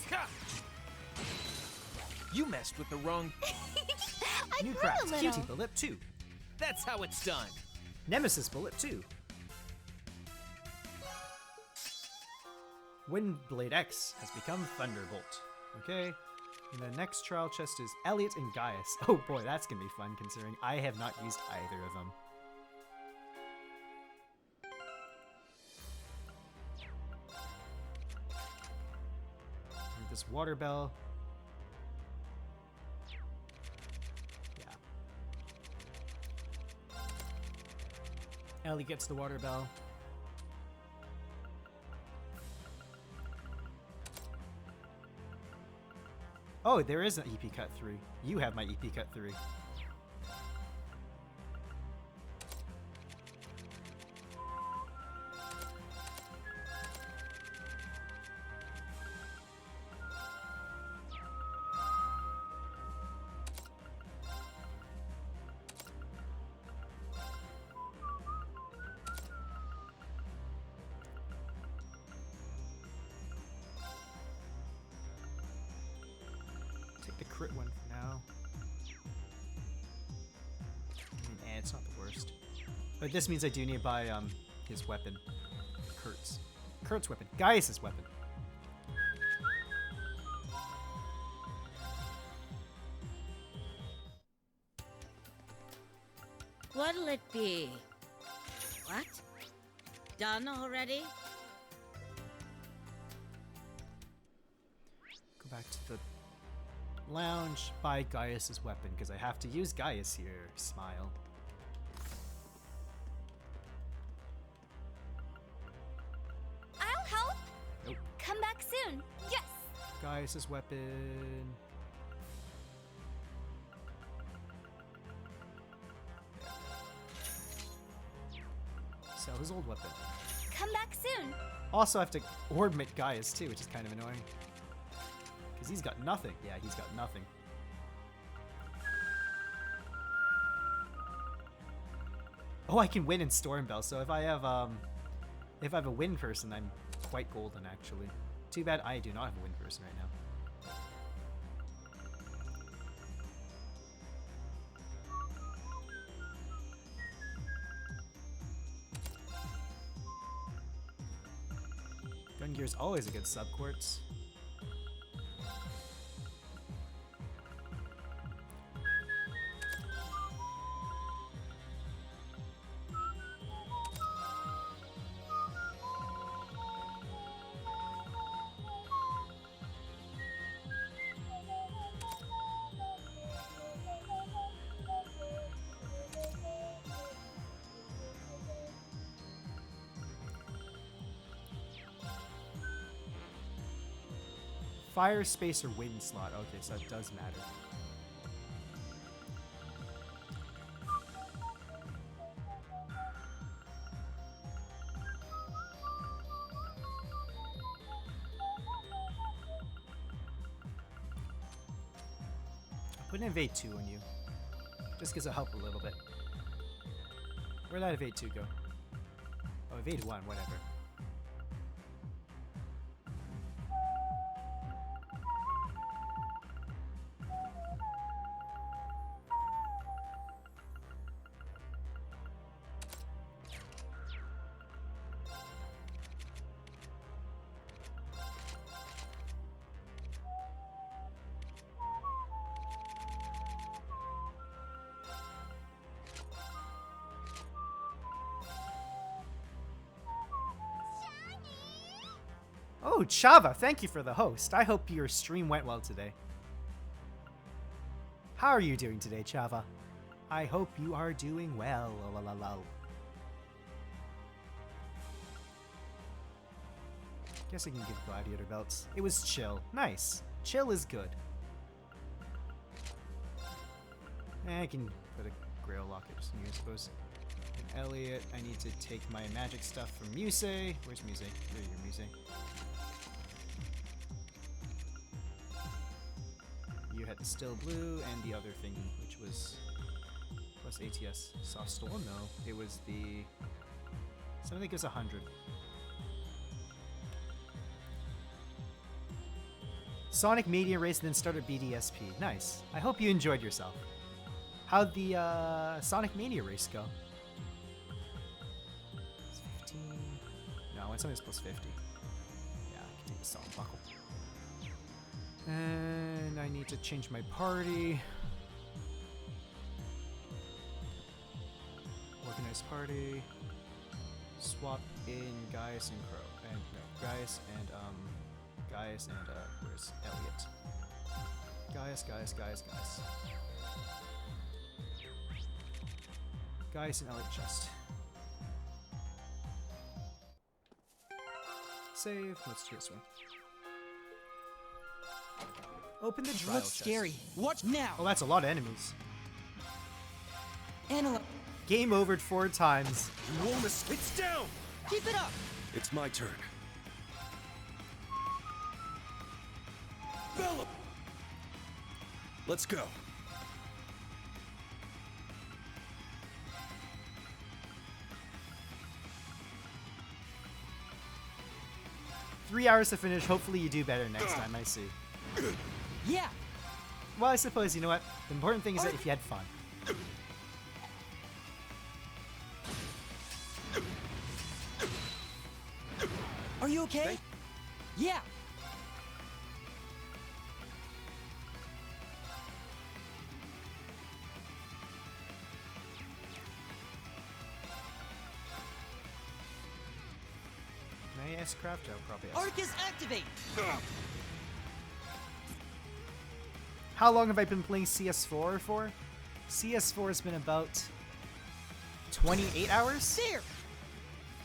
You messed with the wrong. I New grew craft, a little. Cutie Bullet 2. That's how it's done. Nemesis Bullet 2. Windblade X has become Thunderbolt. Okay. And the next trial chest is Elliot and Gaius. Oh boy, that's gonna be fun considering I have not used either of them. And this water bell. Yeah. Ellie gets the water bell. Oh, there is an EP Cut 3. You have my EP Cut 3. crit one for now. I mean, it's not the worst. But this means I do need to buy his weapon. Kurt's weapon. Gaius' weapon. What'll it be? What? Done already? Go back to the lounge, buy Gaius' weapon, because I have to use Gaius here. Smile. I'll help. Nope. Come back soon. Yes. Gaius' weapon. Sell his old weapon. Come back soon. Also, I have to orbit Gaius too, which is kind of annoying. Because he's got nothing. Yeah, he's got nothing. Oh, I can win in Stormbell. So if I have a win person, I'm quite golden actually. Too bad I do not have a win person right now. Gun Gear's always a good sub-quartz. Fire, space, or wind slot. Okay, so that does matter. I'll put an evade 2 on you. Just because it'll help a little bit. Where'd that evade 2 go? Oh, evade 1, whatever. Oh, Chava, thank you for the host. I hope your stream went well today. How are you doing today, Chava? I hope you are doing well. Guess I can give gladiator belts. It was chill. Nice. Chill is good. I can put a grail locket just in here, I suppose. And Elliot, I need to take my magic stuff from Muse. Where's Muse? Where are you, Muse? You had the still blue and the other thingy, which was plus ATS. Soft Storm? No, it was the something that gives 100. Sonic Media Race and then started BDSP. Nice. I hope you enjoyed yourself. How'd the Sonic Mania race go? It's 15. No, I want something that's plus 50. Yeah, I can take the Song Buckle. And I need to change my party. Organize party. Swap in Gaius and Crow. And no, Gaius and where's Elliot? Gaius. Gaius and Elliot chest. Save. Let's do this one. Open the trial Looks chest. scary. Watch now. Oh, that's a lot of enemies. Analyze. Game overed 4 times. You almost... It's down! Keep it up. It's my turn. Bella! Let's go. $3 to finish. Hopefully you do better next time, I see. Yeah. Well, I suppose, you know what? The important thing is that if you had fun. Are you okay? Yeah. Can I ask Craft? I'll probably ask. Arcus activate! How long have I been playing CS4 for? CS4 has been about 28 hours? There!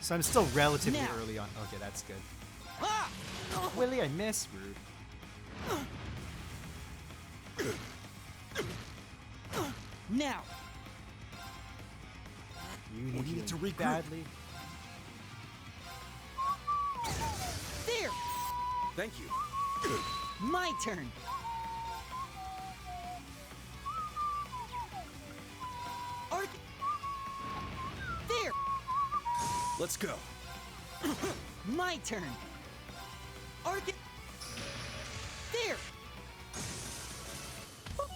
So I'm still relatively Now. early on. Okay, that's good. Ah! Willie, I miss. Rude. Now! You need, We need to regroup. badly. There! Thank you. My turn! Arc... There! Let's go. My turn! Arc... There!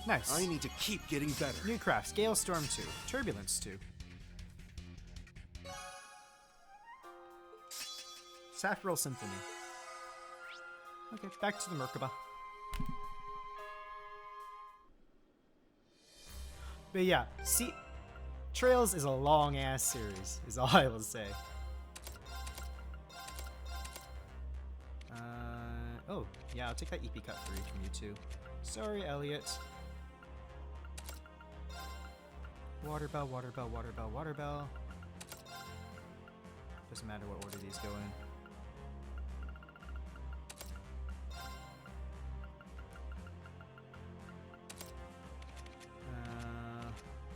Nice. I need to keep getting better. New crafts. Gale Storm 2. Turbulence 2. Saffron Symphony. Okay, back to the Merkaba. But yeah, see, Trails is a long-ass series, is all I will say. Oh, yeah, I'll take that EP cut for each from you too. Sorry, Elliot. Water bell, water bell, water bell, water bell. Doesn't matter what order these go in.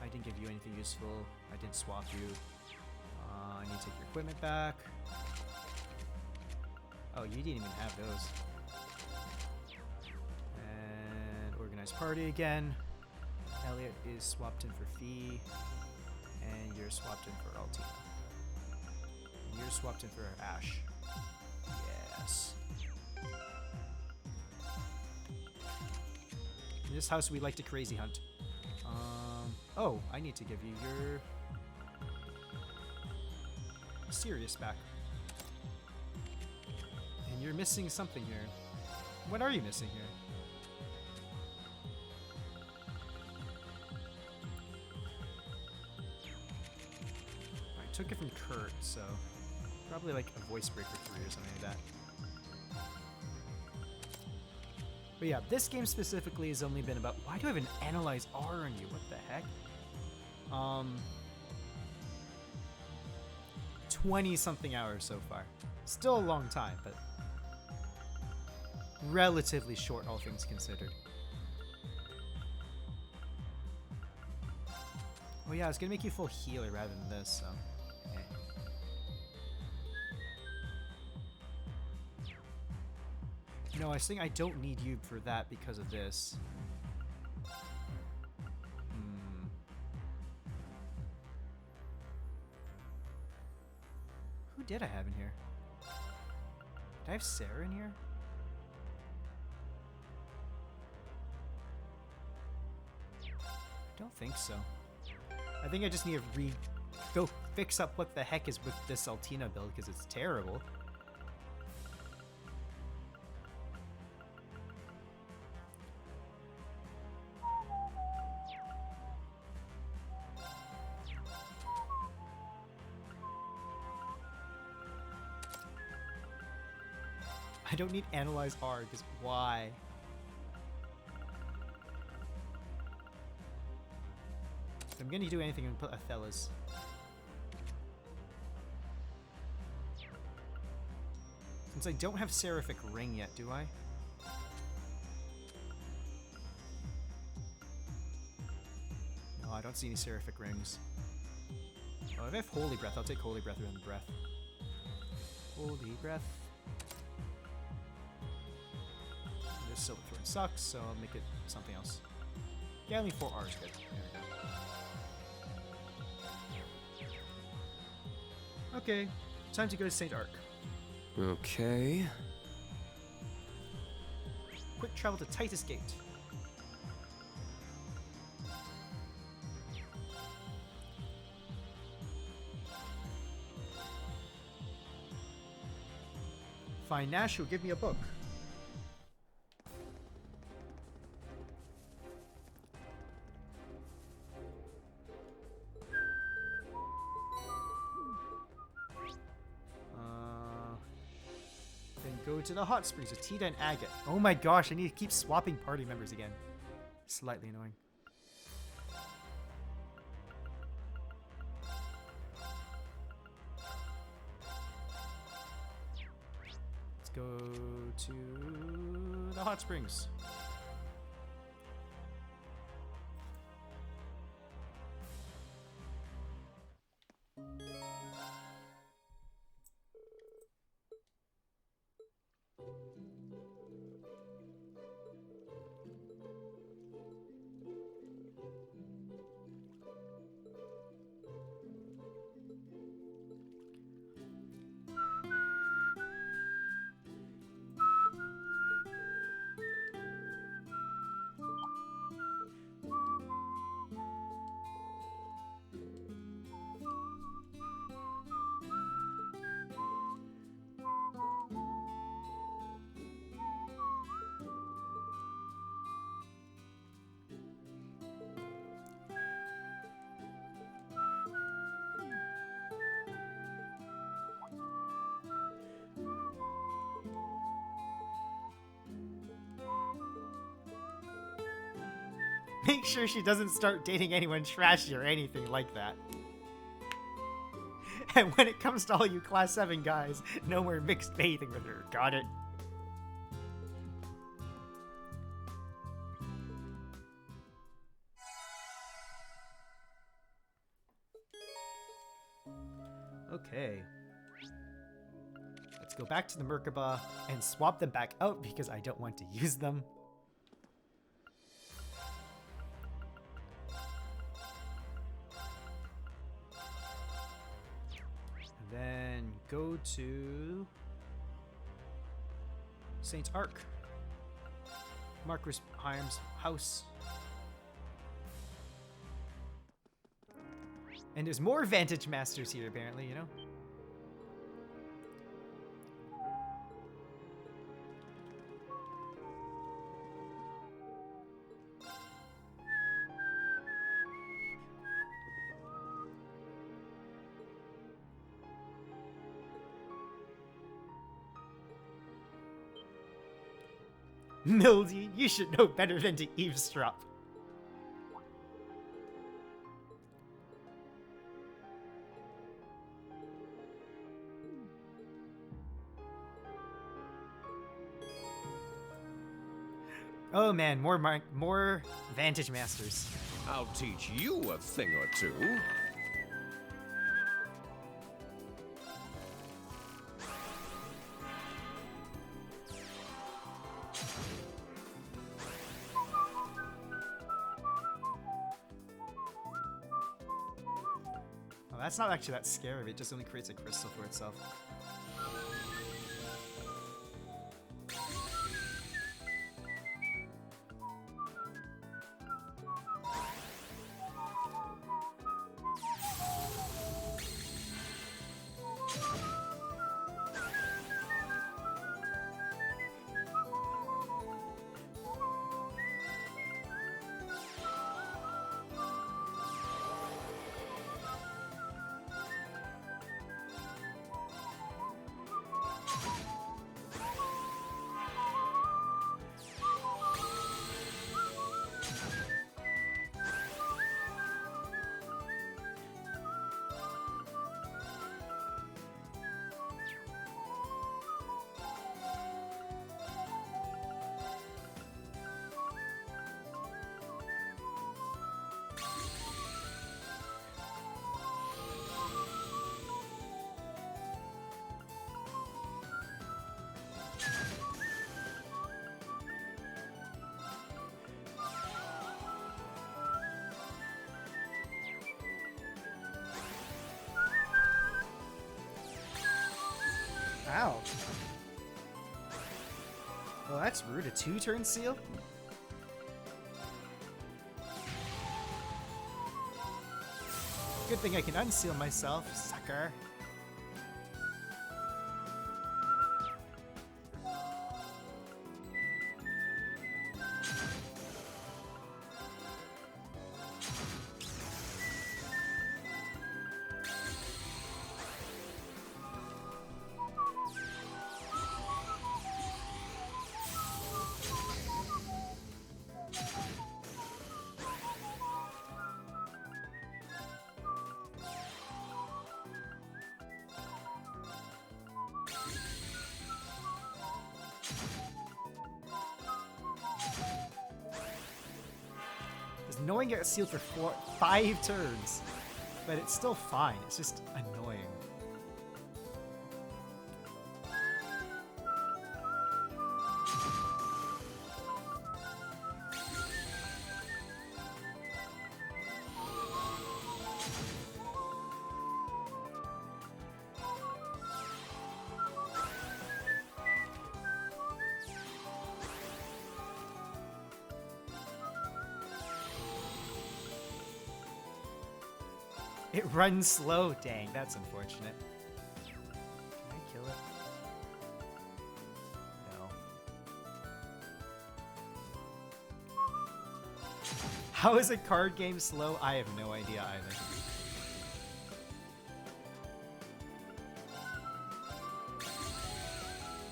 I didn't give you anything useful. I didn't swap you. I need to take your equipment back. Oh, you didn't even have those. And organized party again. Elliot is swapped in for Fee. And you're swapped in for Altina. And you're swapped in for Ash. Yes. In this house, we like to crazy hunt. Oh, I need to give you your Sirius back. And you're missing something here. What are you missing here? I took it from Kurt, so probably like a voice breaker 3 or something like that. But yeah, this game specifically has only been about... Why do I have an Analyze R on you? What the heck? 20-something hours so far. Still a long time, but relatively short, all things considered. Oh yeah, I was gonna make you full healer rather than this, so... Okay. No, I was thinking I don't need you for that because of this. Who did I have in here? Did I have Sarah in here? I don't think so. I think I just need to go fix up what the heck is with this Altina build because it's terrible. I don't need Analyze R, because why? If I'm gonna do anything, I'm gonna put Athelas. Since I don't have Seraphic Ring yet, do I? No, I don't see any Seraphic Rings. Oh, if I have Holy Breath, I'll take Holy Breath rather than Breath. Holy Breath. This Silver Thorn sucks, so I'll make it something else. Yeah, only 4 R's good. There we go. Okay, time to go to St. Arc. Okay. Quick travel to Titus Gate. Fine, Nash will give me a book. Then go to the hot springs with Tita and Agate. Oh my gosh, I need to keep swapping party members again. Slightly annoying. Let's go to the hot springs. Make sure she doesn't start dating anyone trashy or anything like that. And when it comes to all you Class 7 guys, no more mixed bathing with her. Got it? Okay. Let's go back to the Merkaba and swap them back out because I don't want to use them. Then go to Saint Ark, Marcus Heim's house. And there's more Vantage Masters here, apparently, you know? Mildy, you should know better than to eavesdrop. Oh man, more Vantage Masters. I'll teach you a thing or two. Oh, that's not actually that scary. It just only creates a crystal for itself. Ow. Well, that's rude. A 2-turn seal? Good thing I can unseal myself, sucker. knowing it's sealed for 5 turns, but it's still fine. It's just annoying. It runs slow. Dang, that's unfortunate. Can I kill it? No. How is a card game slow? I have no idea either.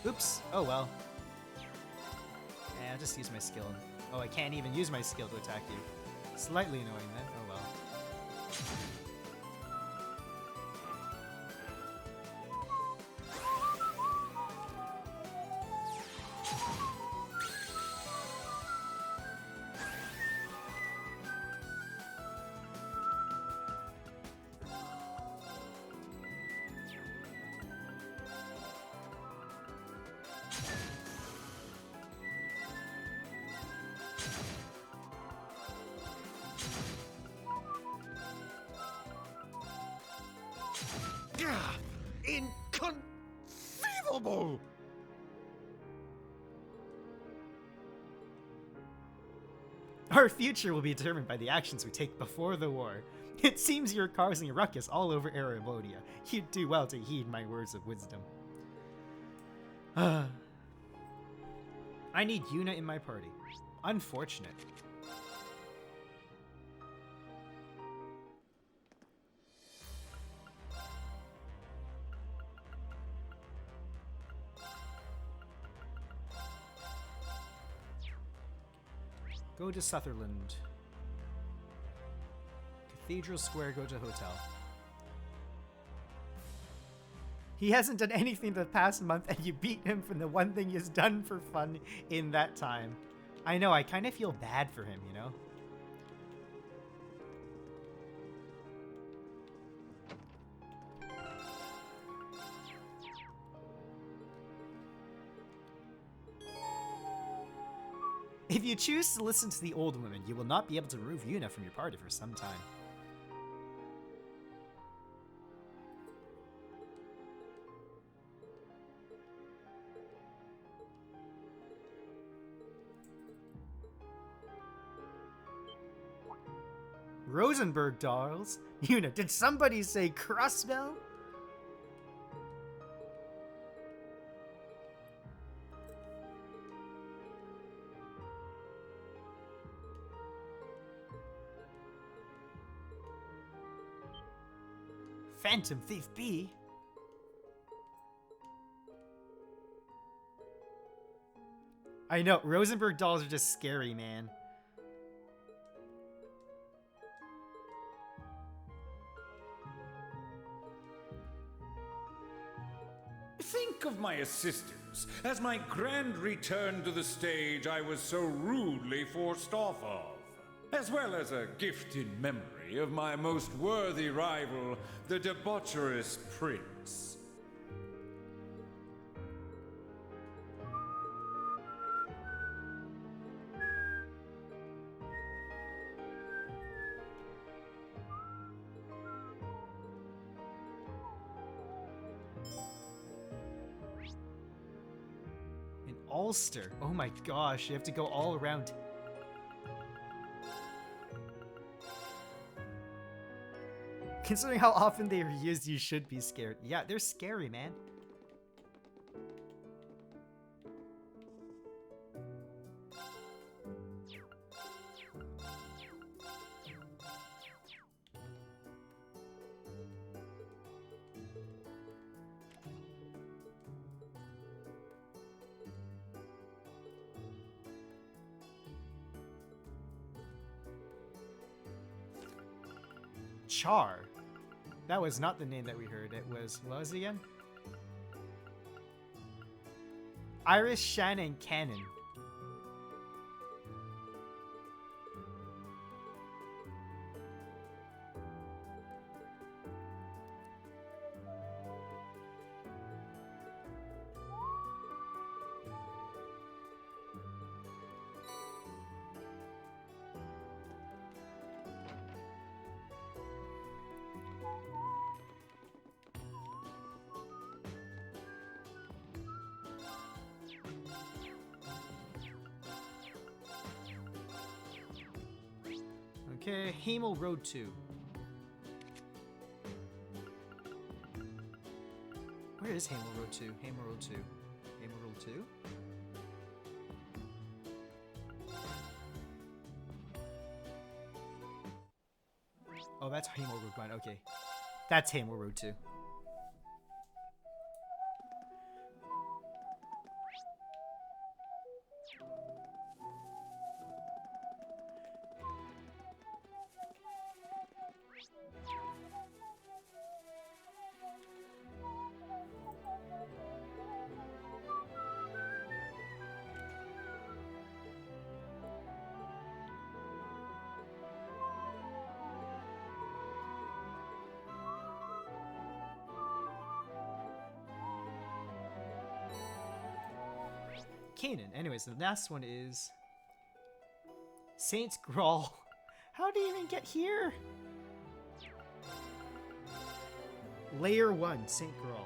Oops. Oh well. Yeah, I'll just use my skill. Oh, I can't even use my skill to attack you. Slightly annoying then. Oh well. Inconceivable! Our future will be determined by the actions we take before the war. It seems you're causing a ruckus all over Erevodia. You'd do well to heed my words of wisdom. I need Yuna in my party. Unfortunate. Go to Sutherland. Cathedral Square, go to hotel. He hasn't done anything the past month and you beat him from the one thing he's done for fun in that time. I know, I kind of feel bad for him, you know? If you choose to listen to the old women, you will not be able to remove Yuna from your party for some time. Rosenberg dolls? Yuna, did somebody say Crossbell? Phantom Thief B? I know, Rosenberg dolls are just scary, man. Think of my assistants as my grand return to the stage I was so rudely forced off of, as well as a gift in memory of my most worthy rival, the debaucherous prince. Ulster. Oh my gosh, you have to go all around. Considering how often they are used, you should be scared. Yeah, they're scary, man. Char. That was not the name that we heard. It was, what was it again? Iris, Shan, and Cannon. Okay, Hamel Road 2. Where is Hamel Road 2? Hamel Road 2. Hamel Road 2? Oh, that's Hamel Road 1. Okay. That's Hamel Road 2. Canaan. Anyways, the last one is Saints Grawl. How did he even get here? Layer 1, Saint Grawl.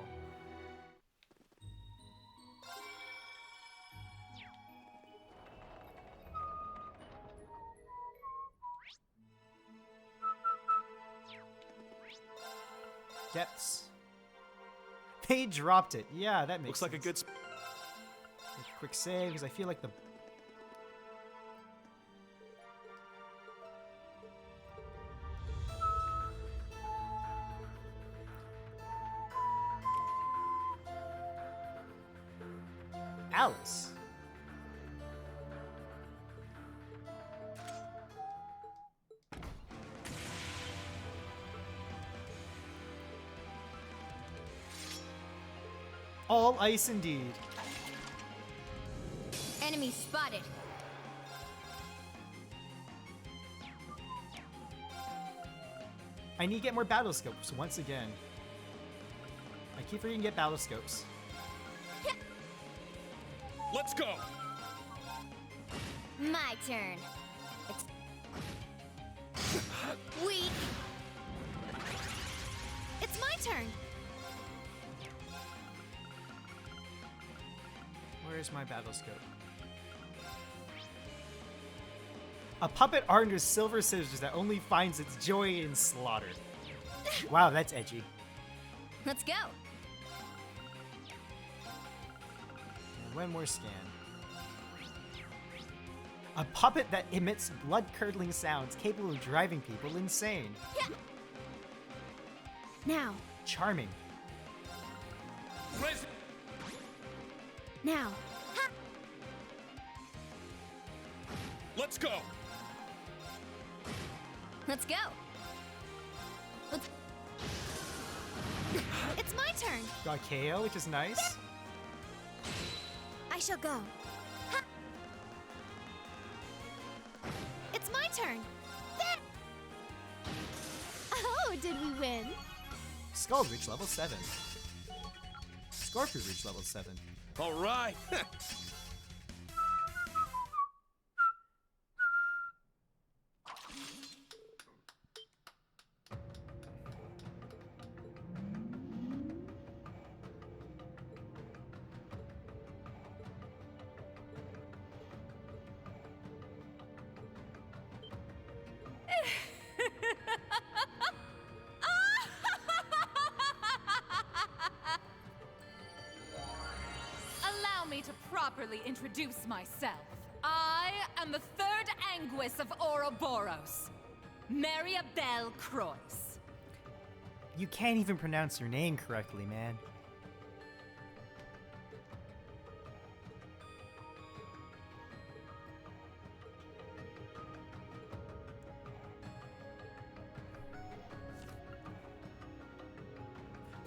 Depths. They dropped it. Yeah, that makes sense. Looks like a good Make a quick save, because I feel like the... Alice. All ice indeed. Enemy spotted. I need to get more battle scopes once again. I keep forgetting to get battle scopes. Let's go! My turn. Weak. It's my turn. Where's my battle scope? A puppet armed with silver scissors that only finds its joy in slaughter. Wow, that's edgy. Let's go. And one more scan. A puppet that emits blood-curdling sounds capable of driving people insane. Yeah. Now. Charming. Now. Ha. Let's go! Let's go. Let's... It's my turn. Got KO, which is nice. I shall go. Ha. It's my turn. Oh, did we win? Skull reached level 7. Scorpion reached level 7. All right! Allow me to properly introduce myself. I am the third Anguis of Ouroboros, Maribel Croix. You can't even pronounce your name correctly, man.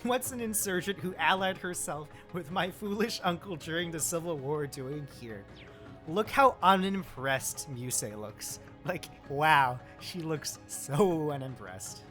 What's an insurgent who allied herself with my foolish uncle during the Civil War doing here? Look how unimpressed Muse looks. Like, wow, she looks so unimpressed.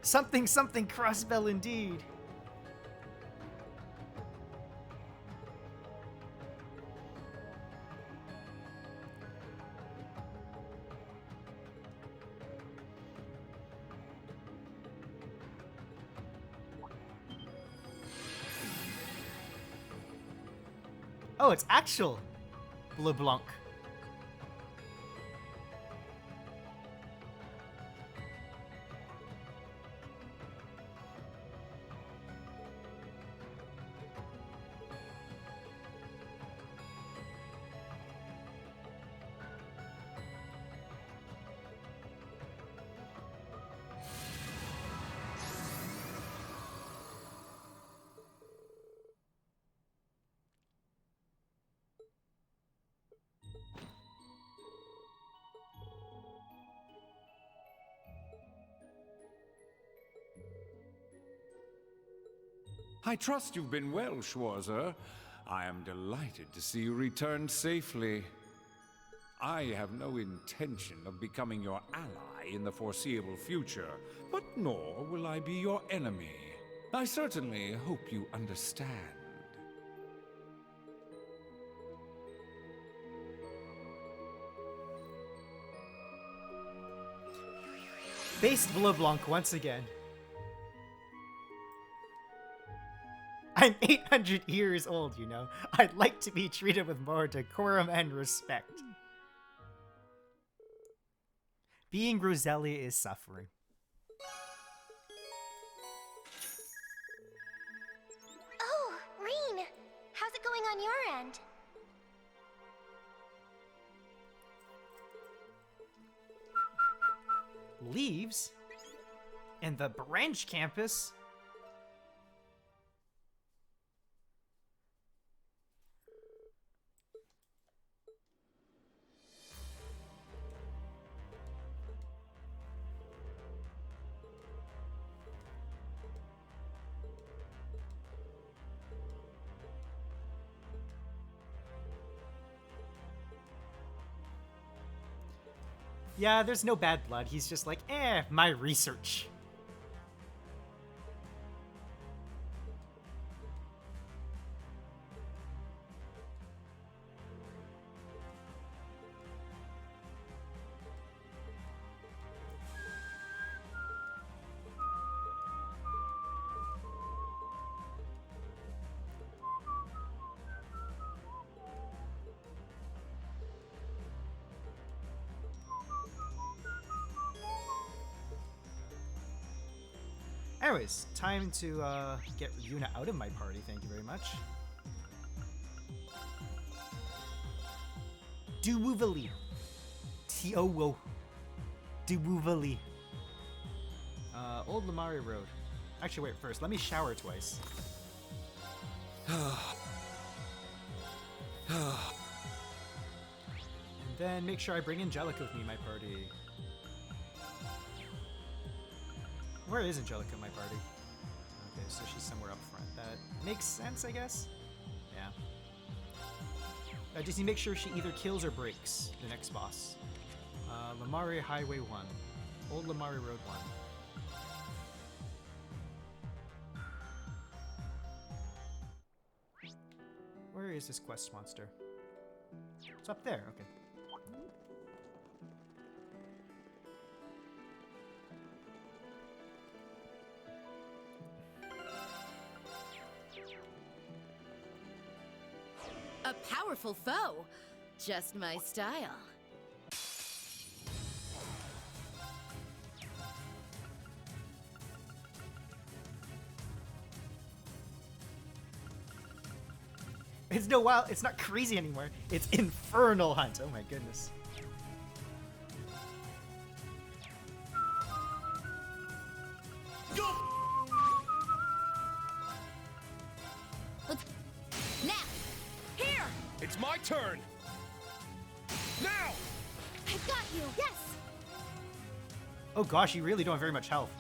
Something something crossbell indeed. Oh, it's actual LeBlanc. I trust you've been well, Schwarzer. I am delighted to see you returned safely. I have no intention of becoming your ally in the foreseeable future, but nor will I be your enemy. I certainly hope you understand. Based LeBlanc once again. I'm 800 years old, you know. I'd like to be treated with more decorum and respect. Being Roselia is suffering. Oh, Reen! How's it going on your end? Leaves? In the branch campus? Yeah, there's no bad blood. He's just like, my research. Anyways, time to get Yuna out of my party, thank you very much. Duwuvali. T-O-wo. Duwuvali. Old Lamari Road. Actually, wait, first, let me shower twice. And then make sure I bring Angelica with me in my party. Where is Angelica in my party? Okay, so she's somewhere up front. That makes sense, I guess? Yeah. I just need to make sure she either kills or breaks the next boss. Lamari Highway 1. Old Lamari Road 1. Where is this quest monster? It's up there, okay. A powerful foe. Just my style. It's no wild, it's not crazy anymore. It's Infernal Hunt. Oh my goodness. It's my turn! Now! I've got you, yes! Oh gosh, you really don't have very much health.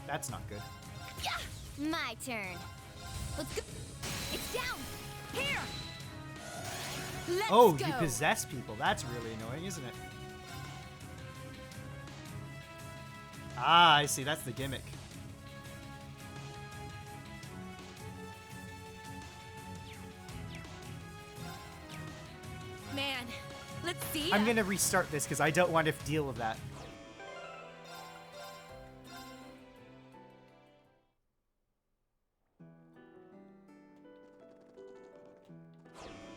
That's not good. Yeah! My turn. Let's go. It's down! Here! Let's go! You possess people. That's really annoying, isn't it? Ah, I see. That's the gimmick. See ya. I'm gonna restart this because I don't want to deal with that.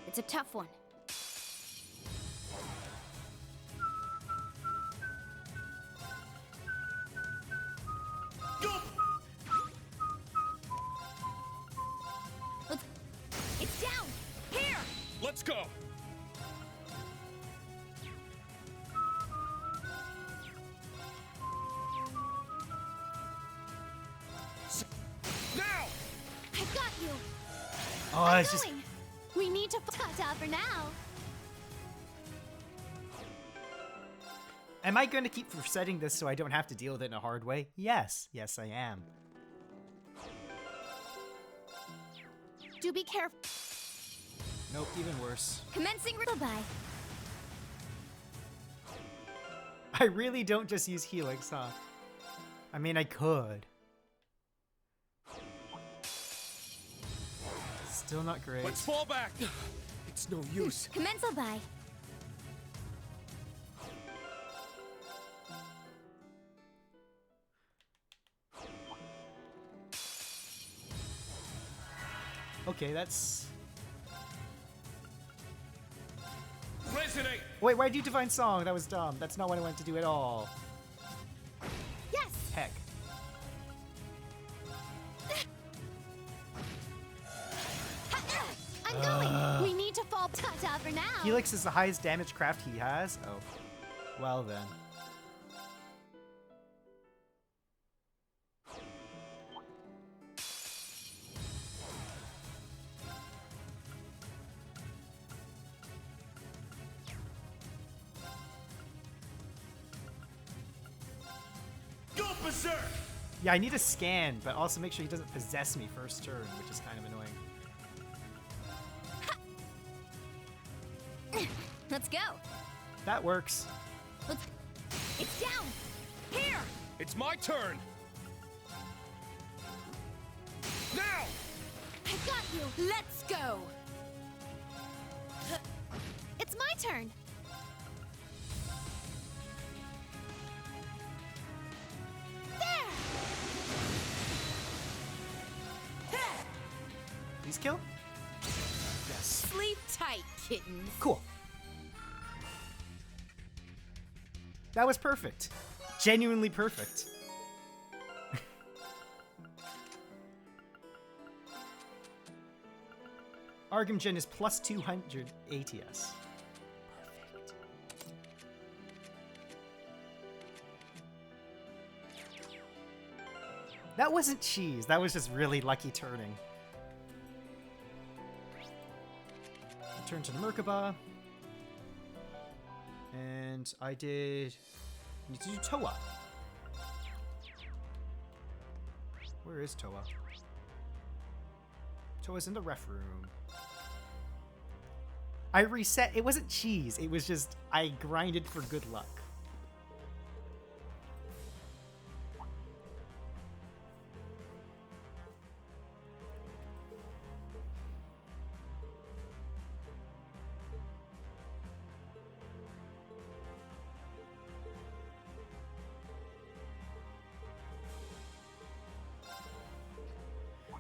It's a tough one. It's down! Here! Let's go! Now! I've got you! Oh, I'm it's just... going. We need to cut for now. Am I going to keep resetting this so I don't have to deal with it in a hard way? Yes. Yes, I am. Do be careful. Nope, even worse. Commencing bye. I really don't just use Helix, huh? I mean, I could. Still not great. Let's fall back! It's no use. Commence bye. Okay, that's... Resonate! Wait, why'd you Divine Song? That was dumb. That's not what I wanted to do at all. Yes! Heck. I'm going! We need to fall cut for now! Helix is the highest damage craft he has? Oh. Well then. Go berserk! Yeah, I need a scan, but also make sure he doesn't possess me first turn, which is kind of annoying. Let's go! That works. It's down! Here! It's my turn! Now! I've got you! Let's go! It's my turn! Please kill? Yes. Sleep tight, kittens. Cool. That was perfect. Genuinely perfect. Argymgen is plus 200 ATS. Perfect. That wasn't cheese. That was just really lucky turning. Return to the Merkaba. And I did... need to do Toa. Where is Toa? Toa's in the ref room. I reset. It wasn't cheese. It was just I grinded for good luck.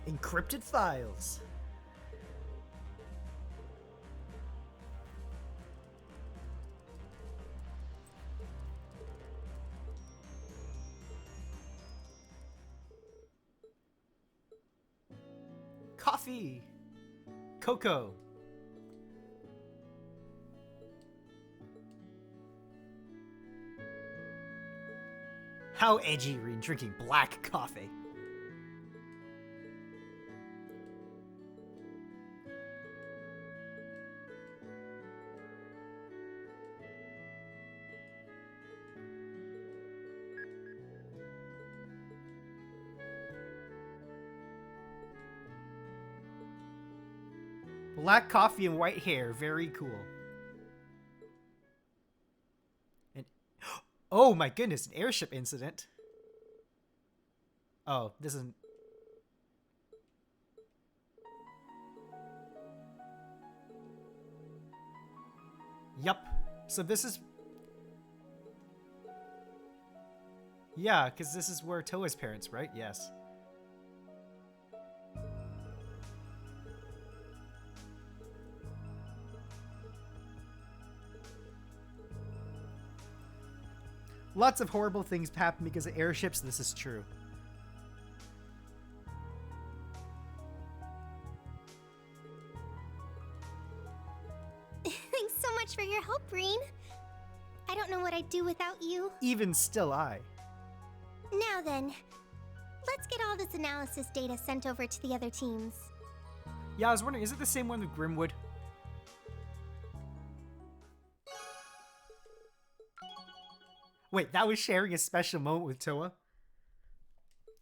Encrypted files. Coffee. Cocoa. How edgy, Reen, drinking black coffee. Black coffee and white hair. Very cool. And oh my goodness, an airship incident. Oh, this isn't... Yup. So this is... Yeah, because this is where Toa's parents, right? Yes. Lots of horrible things happen because of airships. This is true. Thanks so much for your help, Breen. I don't know what I'd do without you. Even still, I. Now then, let's get all this analysis data sent over to the other teams. Yeah, I was wondering, is it the same one with Grimwood? Wait, that was sharing a special moment with Toa?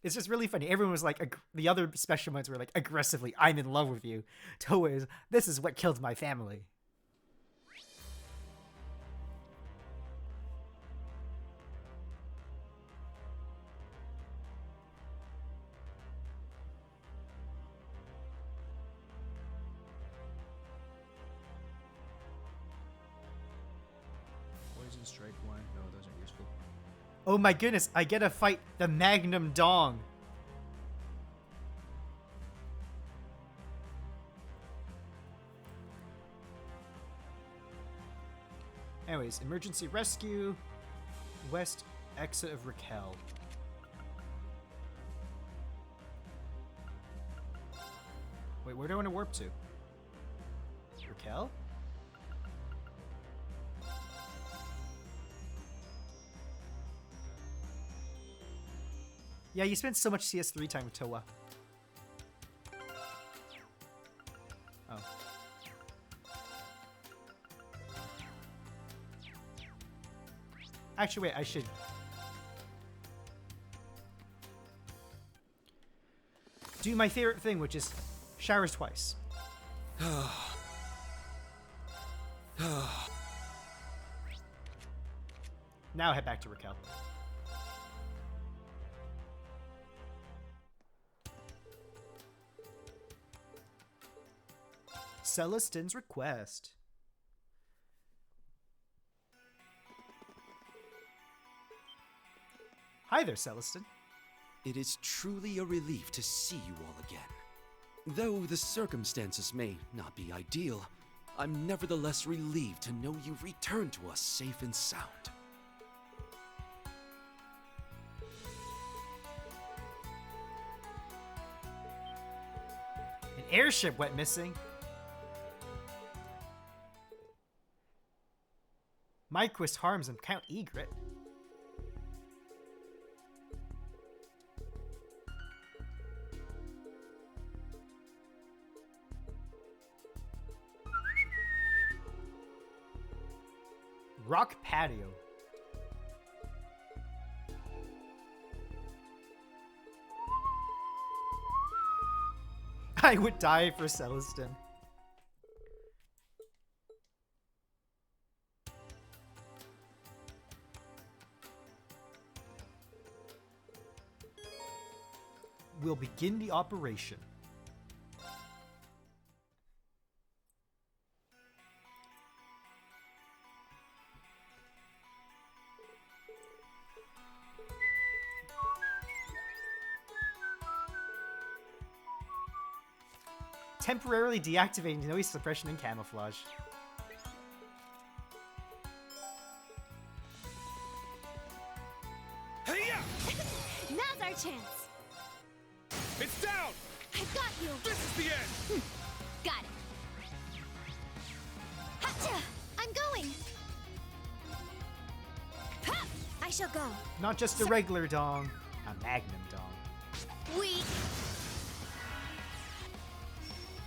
It's just really funny. Everyone was like, the other special moments were like, aggressively, I'm in love with you. Toa is, this is what killed my family. Poison strike one. No, those aren't useful. Oh my goodness, I get to fight the Magnum Dong. Anyways, emergency rescue, west exit of Raquel. Wait, where do I want to warp to? Raquel? Yeah, you spent so much CS3 time with Toa. Oh. Actually, wait, I should... do my favorite thing, which is showers twice. Now head back to Raquel. Celestine's request. Hi there, Celestine. It is truly a relief to see you all again. Though the circumstances may not be ideal, I'm nevertheless relieved to know you've returned to us safe and sound. An airship went missing. Myquist harms him, Count Egret. Rock patio. I would die for Celestine. We'll begin the operation. Temporarily deactivating noise suppression and camouflage. Hey-ya! Now's our chance. It's down! I've got you. This is the end! Got it. Hacha! I'm going. Ha! I shall go. Not just a regular dong, a magnum dong. Weak.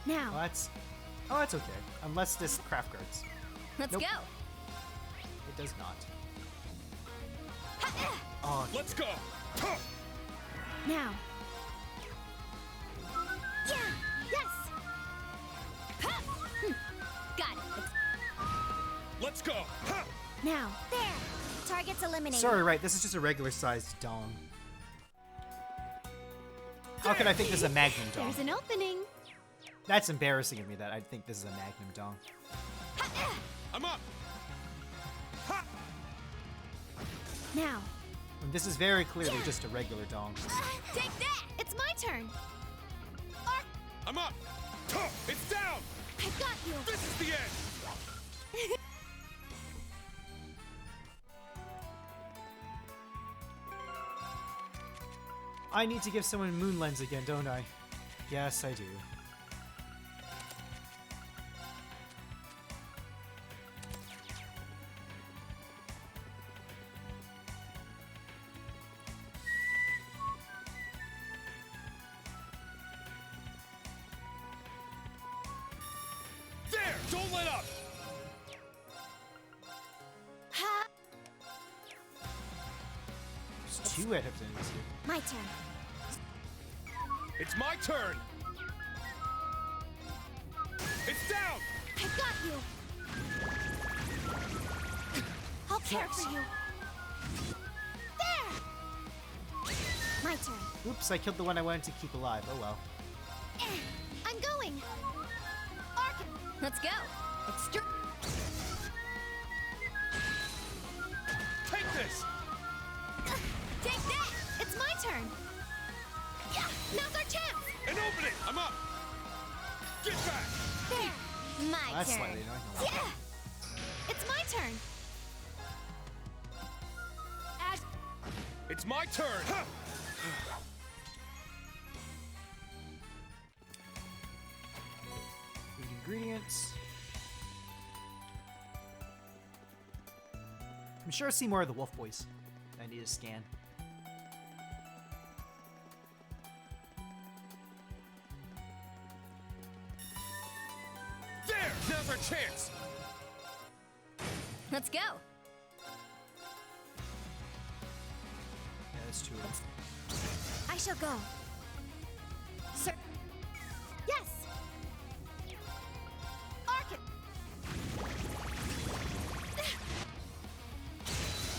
Now. Oh, that's okay. Unless this craft guards. Let's Nope. go. It does not. Oh, let's go! Now. Yeah! Yes! Ha! Got it. Let's go! Ha! Now. There. Target's eliminated. Sorry, right. This is just a regular sized dong. How could I think this is a magnum dong? There's an opening. That's embarrassing of me that I think this is a magnum dong. I'm up! Now. And this is very clearly just a regular dong. Take that! It's my turn! I'm up! It's down! I got you! This is the end! I need to give someone Moon Lens again, don't I? Yes, I do. There! Don't let up! Ha! There's two adaptants here. My turn. It's my turn! It's down! I got you! I'll care for you. There! My turn. Oops, I killed the one I wanted to keep alive. Oh well. I'm going! Arkin! Let's go! Take this! Take that! It's my turn! Yeah! Now's our chance! An opening! I'm up! Get back! There! My That's turn! slightly annoying. Yeah! It's my turn! It's my turn! Need ingredients. I'm sure I see more of the Wolf Boys. I need to scan. There! Now's our chance! Let's go! Yeah, that's two of them. I shall go. Sir. Yes! Arkin!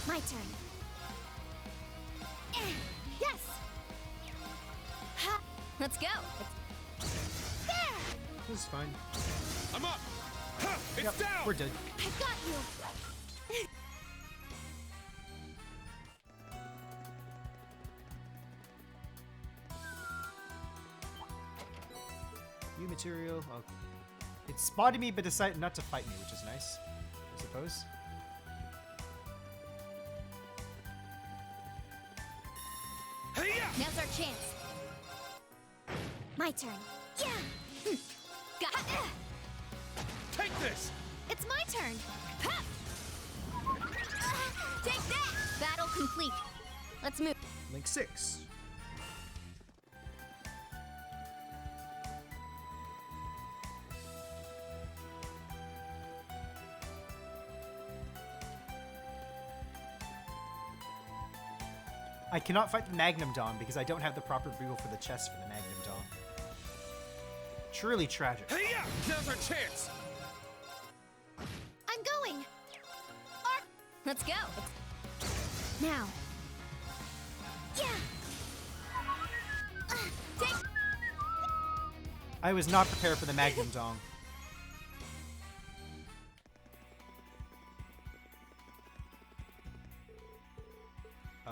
My turn. Yes! Ha! Let's go! There! This is fine. I'm up! Ha! It's down! We're dead. I got you! New material. Oh. It spotted me but decided not to fight me, which is nice, I suppose. Now's our chance. My turn. Yeah! Got it! Take this! It's my turn! Ha! Take that! Battle complete. Let's move. Link 6. I cannot fight the Magnum Dawn because I don't have the proper bugle for the chest for the Magnum Dawn. Truly tragic. Hey-ya! Now's our chance! I'm going! Let's go! Now. Yeah! Take... I was not prepared for the Magnum Dawn.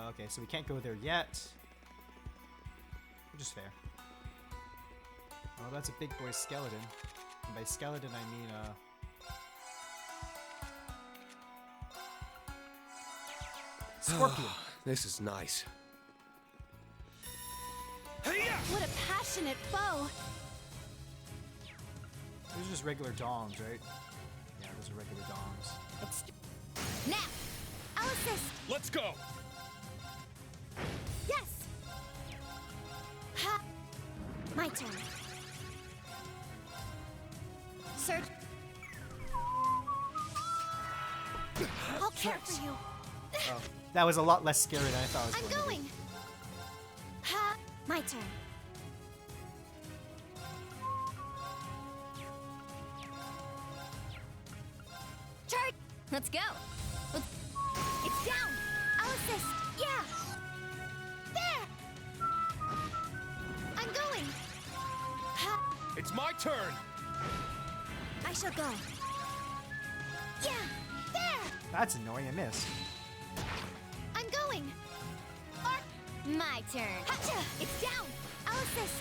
Okay, so we can't go there yet. Which is fair. Oh, that's a big boy skeleton. And by skeleton, I mean, Scorpion. This is nice. What a passionate foe! Those are just regular dongs, right? Yeah, those are regular dongs. Now! I'll assist! Let's go! Yes! Ha! My turn. Surge. I'll care for you. Oh, that was a lot less scary than I thought it was I'm going going. Ha! My turn. Charge! Let's go! It's down! I'll assist! Yeah! There! I'm going! Ha! It's my turn! I shall go. Yeah! There! That's annoying, I missed. I'm going! Arc! My turn. Hacha! It's down! I'll assist.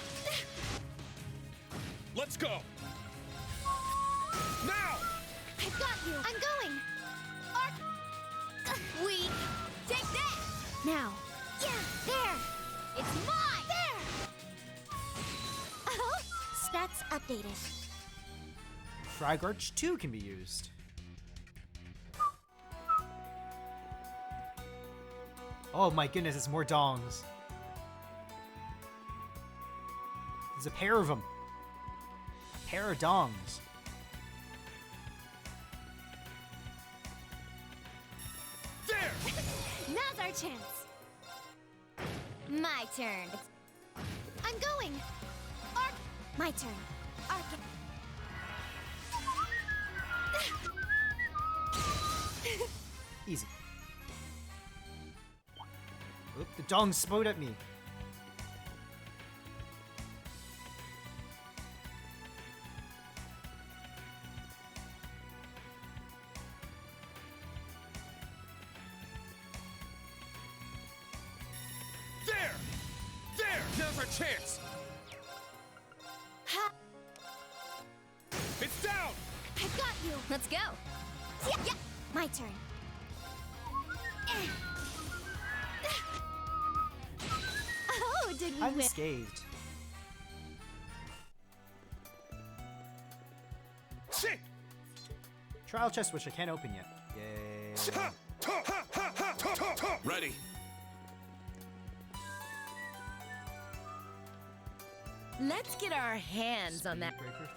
Let's go! Now! I've got you! I'm going! Arc! Weak! Take that! Now! Yeah! There! It's mine! There! Oh! Stats updated. Frag Arch 2 can be used. Oh my goodness, it's more dongs. There's a pair of them. A pair of dongs. There! Now's our chance. My turn. I'm going. Arc. My turn. Arc. Easy. Oop, the dong spowed at me. There! There! Now's our chance! Ha! It's down! I've got you. Let's go. Yeah, yeah. My turn. Oh, did we win? Unscathed. Shit! Trial chest, which I can't open yet. Yay. Ready. Let's get our hands on that. Speedbreaker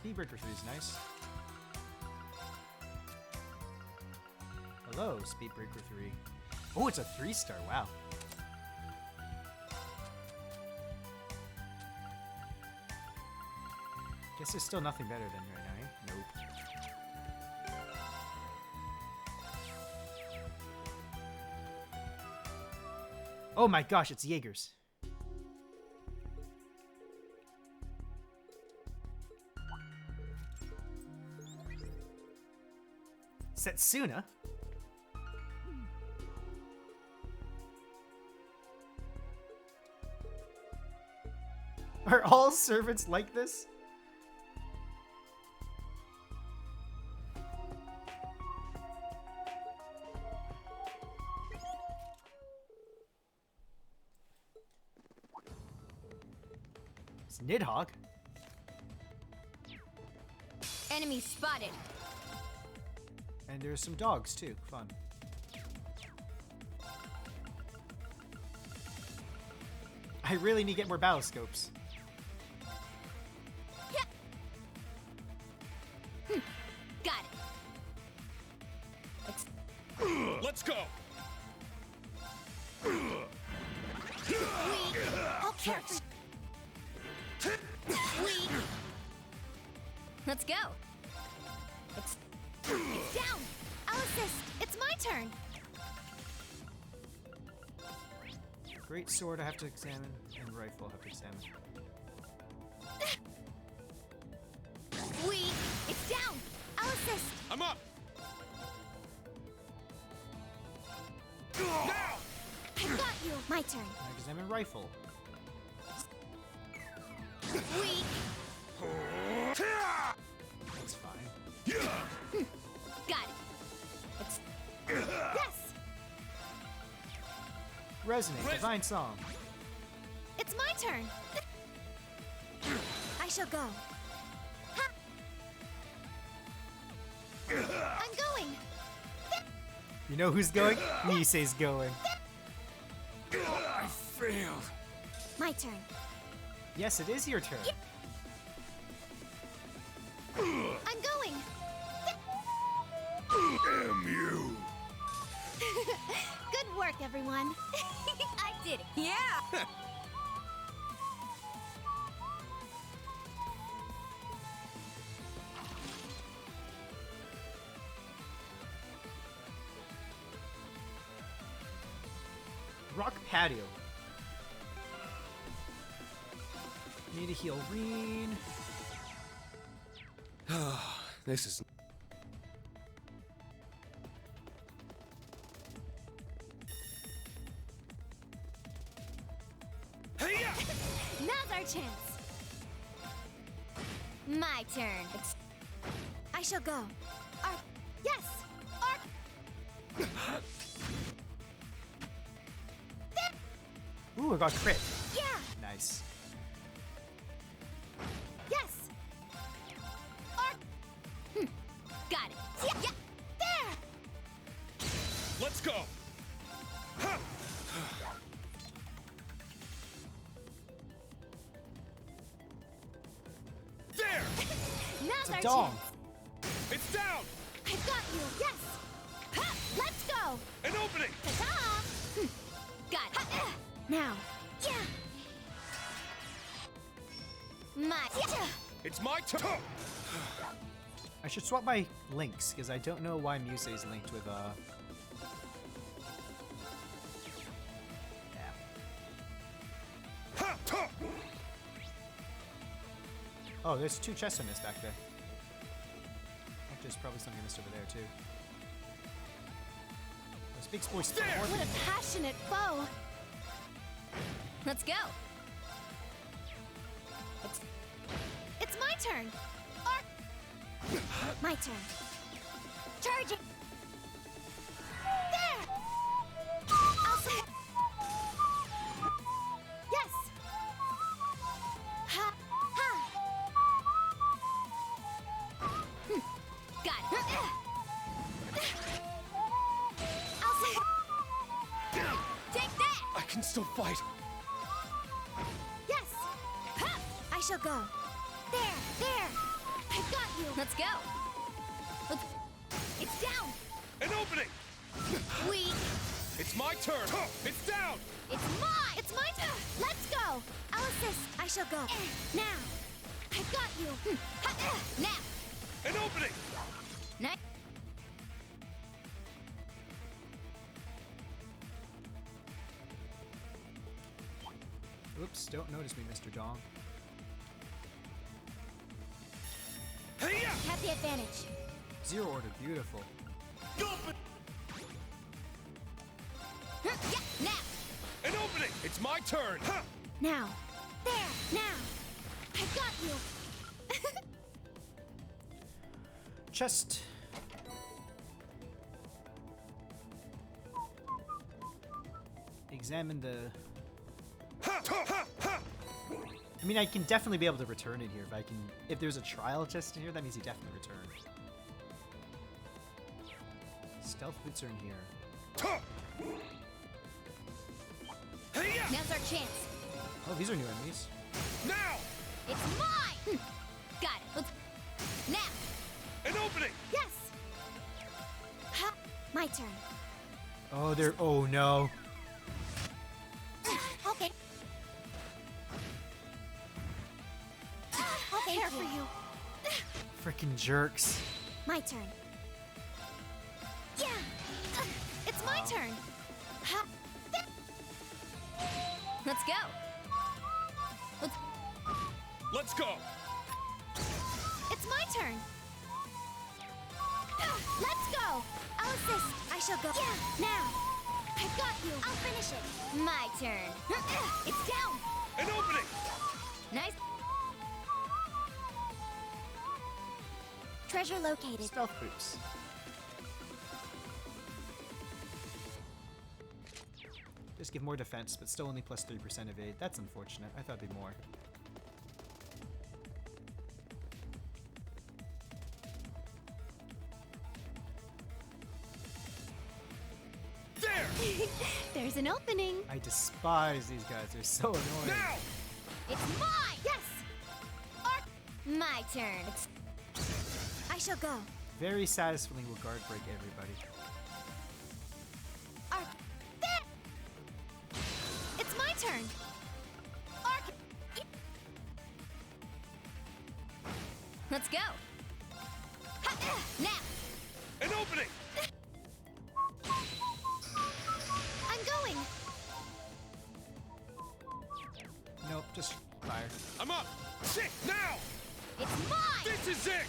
3. Speedbreaker 3 is nice. Hello, Speedbreaker 3. Oh, it's a 3-star. Wow. Guess there's still nothing better than right now, eh? Nope. Oh my gosh, it's Jaegers. Setsuna? Are all servants like this? It's Nidhogg. Enemy spotted. And there's some dogs too. Fun. I really need to get more battle scopes. Got it. Let's go! I'll care for Weak. Let's go. It's down. I'll assist. It's my turn. Great sword I have to examine, and rifle I have to examine. Weak. It's down. I'll assist. I'm up! Now! I've got you. My turn. I examine rifle. Weak. That's fine. Got it. It's yes. Resonate, divine song. It's my turn. I shall go. Ha! I'm going. You know who's going? Nisei's going. I failed. My turn. Yes, it is your turn. I'm going. Damn you! Good work, everyone. I did it. Yeah! Rock patio. Need to heal Reen. This is... My turn. I shall go. Arc. Yes! Arc! Ooh, I got crit. Yeah! Nice. Yes! Arc! Got it. Yeah! There! Let's go! Ha! There! Now's our dong. chance. It's down! I've got you. Yes! Ha! Let's go! An opening! Ta-ta! Got it. Now. Yeah! My. Yeah. It's my turn! I should swap my links, because I don't know why Muse is linked with, Oh, there's 2 chests I missed back there. Actually, there's probably something I missed over there, too. This big boy's What a passionate foe! Let's go! It's my turn! Arc! My turn. Charging! There! I'll say... Yes! Ha! Ha! Got it! I'll say... Take that! I can still fight. Yes! Ha! I shall go. There! There! I've got you! Let's go! It's down! An opening! Weak! It's my turn! It's down! It's mine! It's my turn! Let's go! I'll assist. I shall go. Now! I've got you! Now! An opening! Nice! Oops, don't notice me, Mr. Dong. Have the advantage. Zero order, beautiful. Yeah, now! An opening! It's my turn! Now! There! Now! I've got you! Chest. Examine the... I mean, I can definitely be able to return in here if I can... If there's a trial chest in here, that means he definitely return. Stealth boots are in here. Now's our chance. Oh, these are new enemies. Now! It's mine! Got it. Let's... Now! An opening! Yes! Ha! My turn. Oh, they're... Oh, no. Okay. Okay, here for you. Freaking jerks. My turn. Yeah! It's my turn! Ha! Let's go! Let's go! It's my turn! Let's go! I'll assist. I shall go. Yeah! Now! I've got you! I'll finish it! My turn! It's down! An opening! Nice! Treasure located. Stealth boots. Just give more defense, but still only plus 3% evade. That's unfortunate. I thought it'd be more. There! There's an opening. I despise these guys. They're so annoying. Now! It's mine! Yes! Arc! My turn. I shall go. Very satisfying will guard break everybody. Arc! There! It's my turn. Arc! Let's go. Ha! Now! An opening! I'm going. Nope, just fire. I'm up! Shit! Now! It's mine! This is it!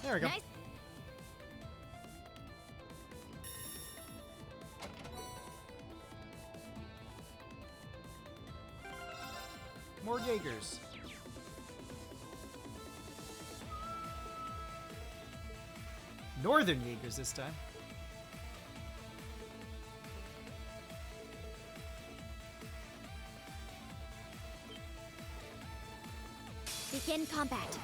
There we go. Nice. More Jaegers. Northern Jaegers this time. Begin combat.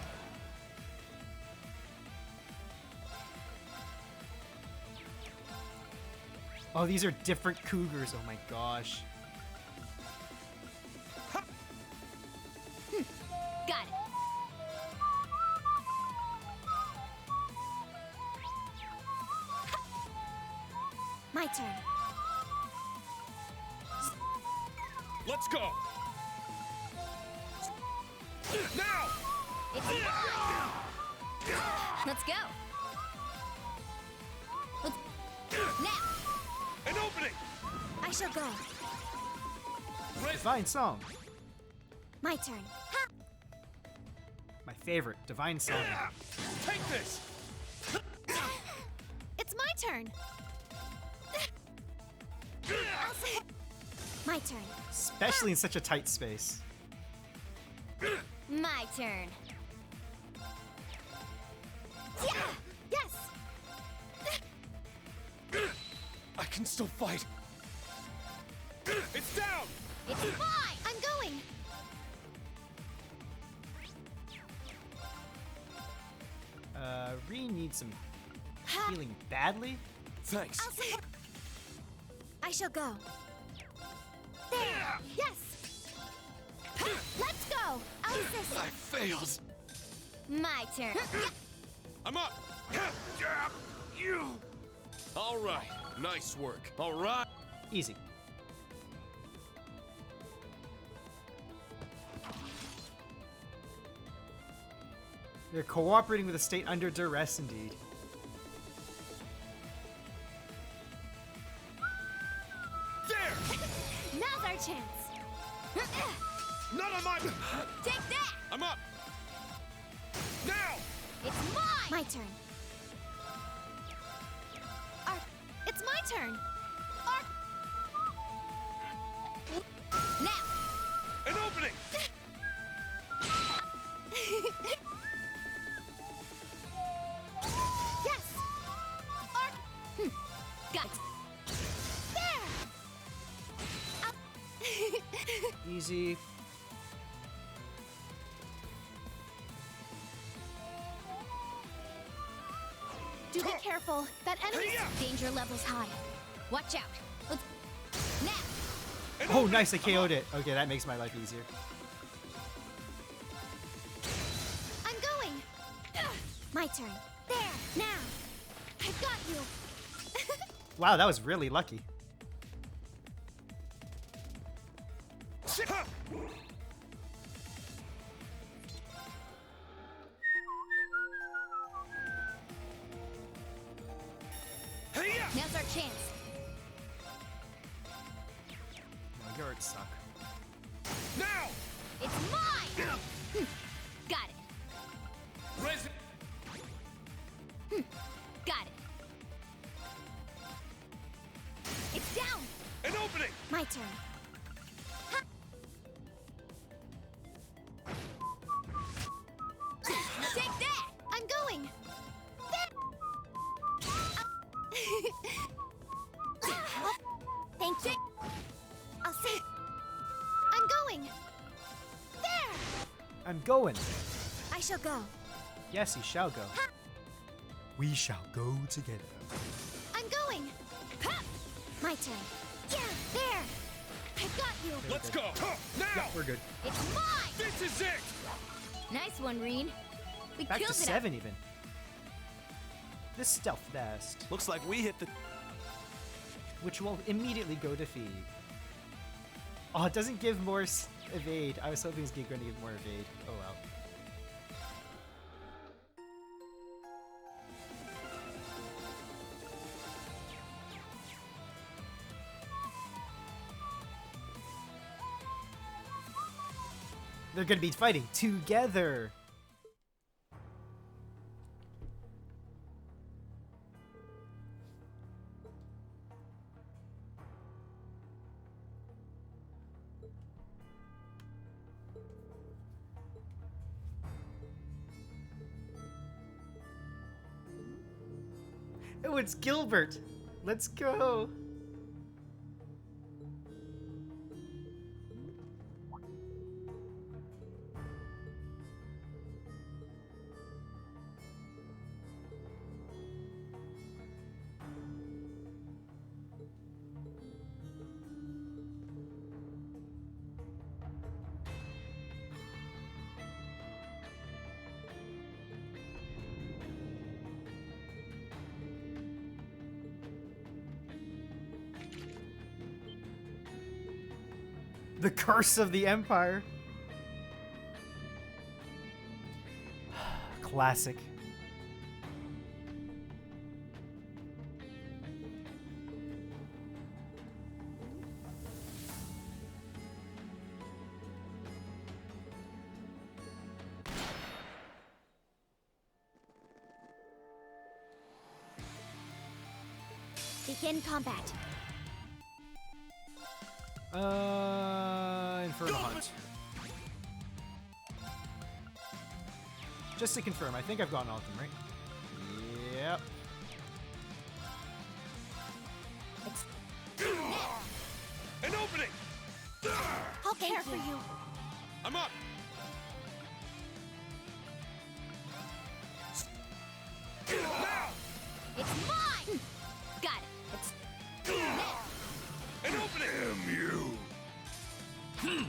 Oh, these are different cougars. Oh my gosh. Got it. My turn. Let's go! Now! It's mine! Let's go. Let's... Now! An opening! I shall go. Divine Song. My turn. Ha! My favorite, Divine Song. Take this! It's my turn. My turn. Especially in such a tight space. My turn. Yeah! Yes! I can still fight. It's down! It's mine! I'm going! Ree needs some healing badly. Thanks. I shall go. There! Yes! Let's go! I'll assist. I failed. My turn. I'm up! You! All right. Nice work. All right. Easy. They're cooperating with the state under duress, indeed. There! Now's our chance. Not on my... Take that! I'm up! Now! It's mine! My turn. It's my turn. Now! An opening! Yes! Got it. There! Easy. Do be careful. That enemy's danger level's high. Watch out. Let's... Now! Oh, nice. I KO'd it. Okay, that makes my life easier. I'm going. My turn. There. Now. I've got you. Wow, that was really lucky. Now's our chance. No, yours suck. Now! It's mine! Got it. Got it. It's down! An opening! My turn. Ha! Take that! I'm going! Thank you. I'll see. I'm going! There! I'm going. I shall go. Yes, you shall go. Ha! We shall go together. I'm going! Ha! My turn. Yeah, there! I've got you! Let's go! Now! Yeah, we're good. It's mine! This is it! Nice one, Reen. We Back killed to it. 7 even. This stealth vest. Looks like we hit the... Which will immediately go to feed. Oh, it doesn't give more evade. I was hoping it was going to give more evade. Oh well. They're going to be fighting together. Oh, it's Gilbert. Let's go. The curse of the Empire. Classic. Begin combat. Infernal Hunt. Just to confirm, I think I've gotten all of them, right? Yep. An opening! I'll care for you. I'm up! Now! It's mine! Got it. It's An opening! Damn you! sweet.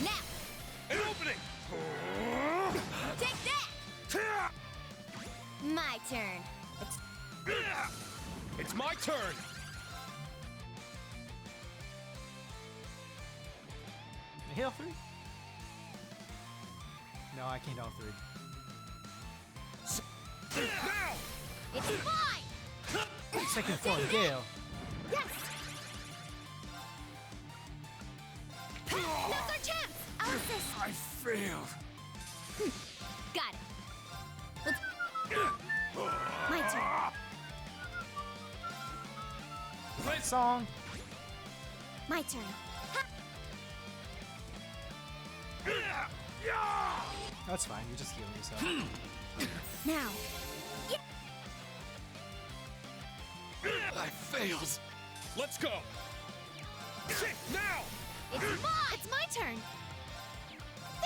Now, An opening! take that! My turn. It's my turn! Can I hit all three? No, I can't all three. Now! It's mine! Second form, Gale. Yes! Now's our chance! I'll assist! I failed! Got it. Let's... My turn. Right song. My turn. That's fine, you're just healing yourself. Now. I failed! Let's go! Now! It's mine! It's my turn!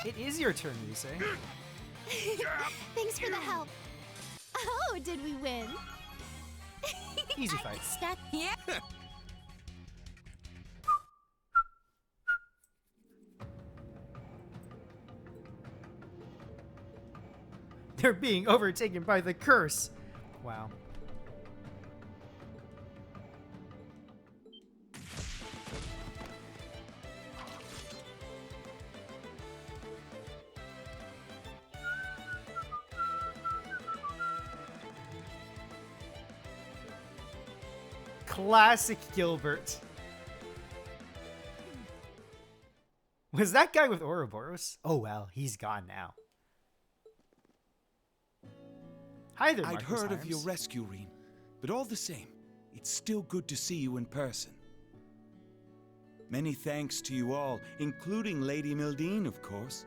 It is your turn, you say. Thanks for the help. Oh, did we win? Easy fight. That, Yeah. They're being overtaken by the curse. Wow. Classic Gilbert. Was that guy with Ouroboros? Oh well, he's gone now. Hi there, I'd Marcus heard of Harms. your rescue, Reen, but all the same, it's still good to see you in person. Many thanks to you all, including Lady Mildine, of course.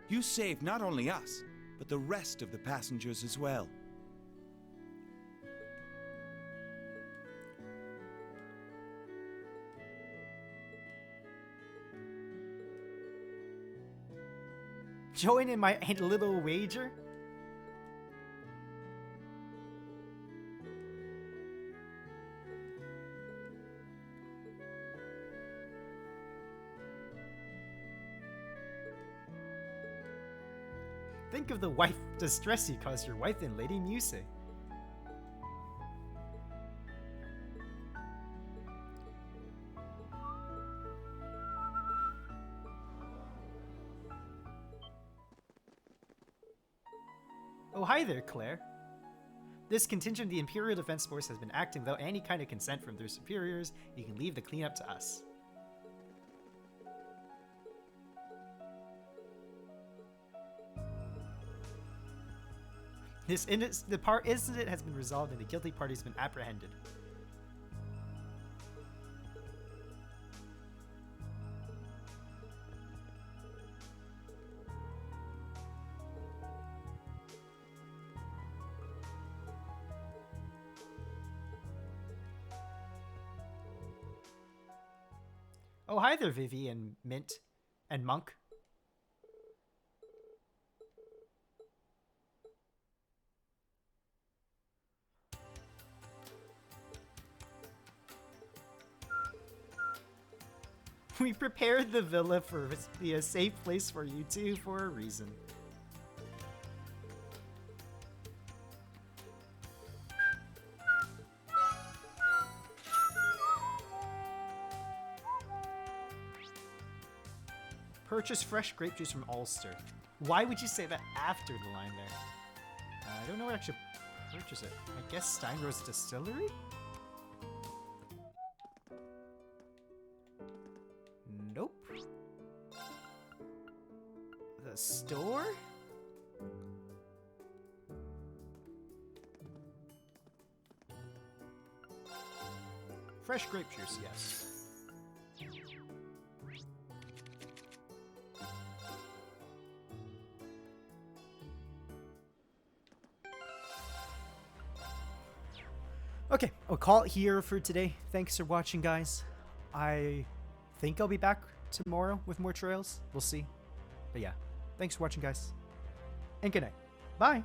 You saved not only us, but the rest of the passengers as well. Join in my little wager? Think of the wife distress you caused your wife and Lady Muse. Oh, hi there, Claire. This contingent of the Imperial Defense Force has been acting without any kind of consent from their superiors. You can leave the cleanup to us. The incident has been resolved and the guilty party has been apprehended. Oh, hi there, Vivi and Mint and Monk. We prepared the villa for to be a safe place for you two for a reason. Purchase fresh grape juice from Ulster. Why would you say that after the line there? I don't know where I should purchase it. I guess Steinrose Distillery? Nope. The store? Fresh grape juice, yes. Okay, I'll call it here for today. Thanks for watching, guys. I think I'll be back tomorrow with more trails. We'll see. But yeah, thanks for watching, guys. And good night. Bye.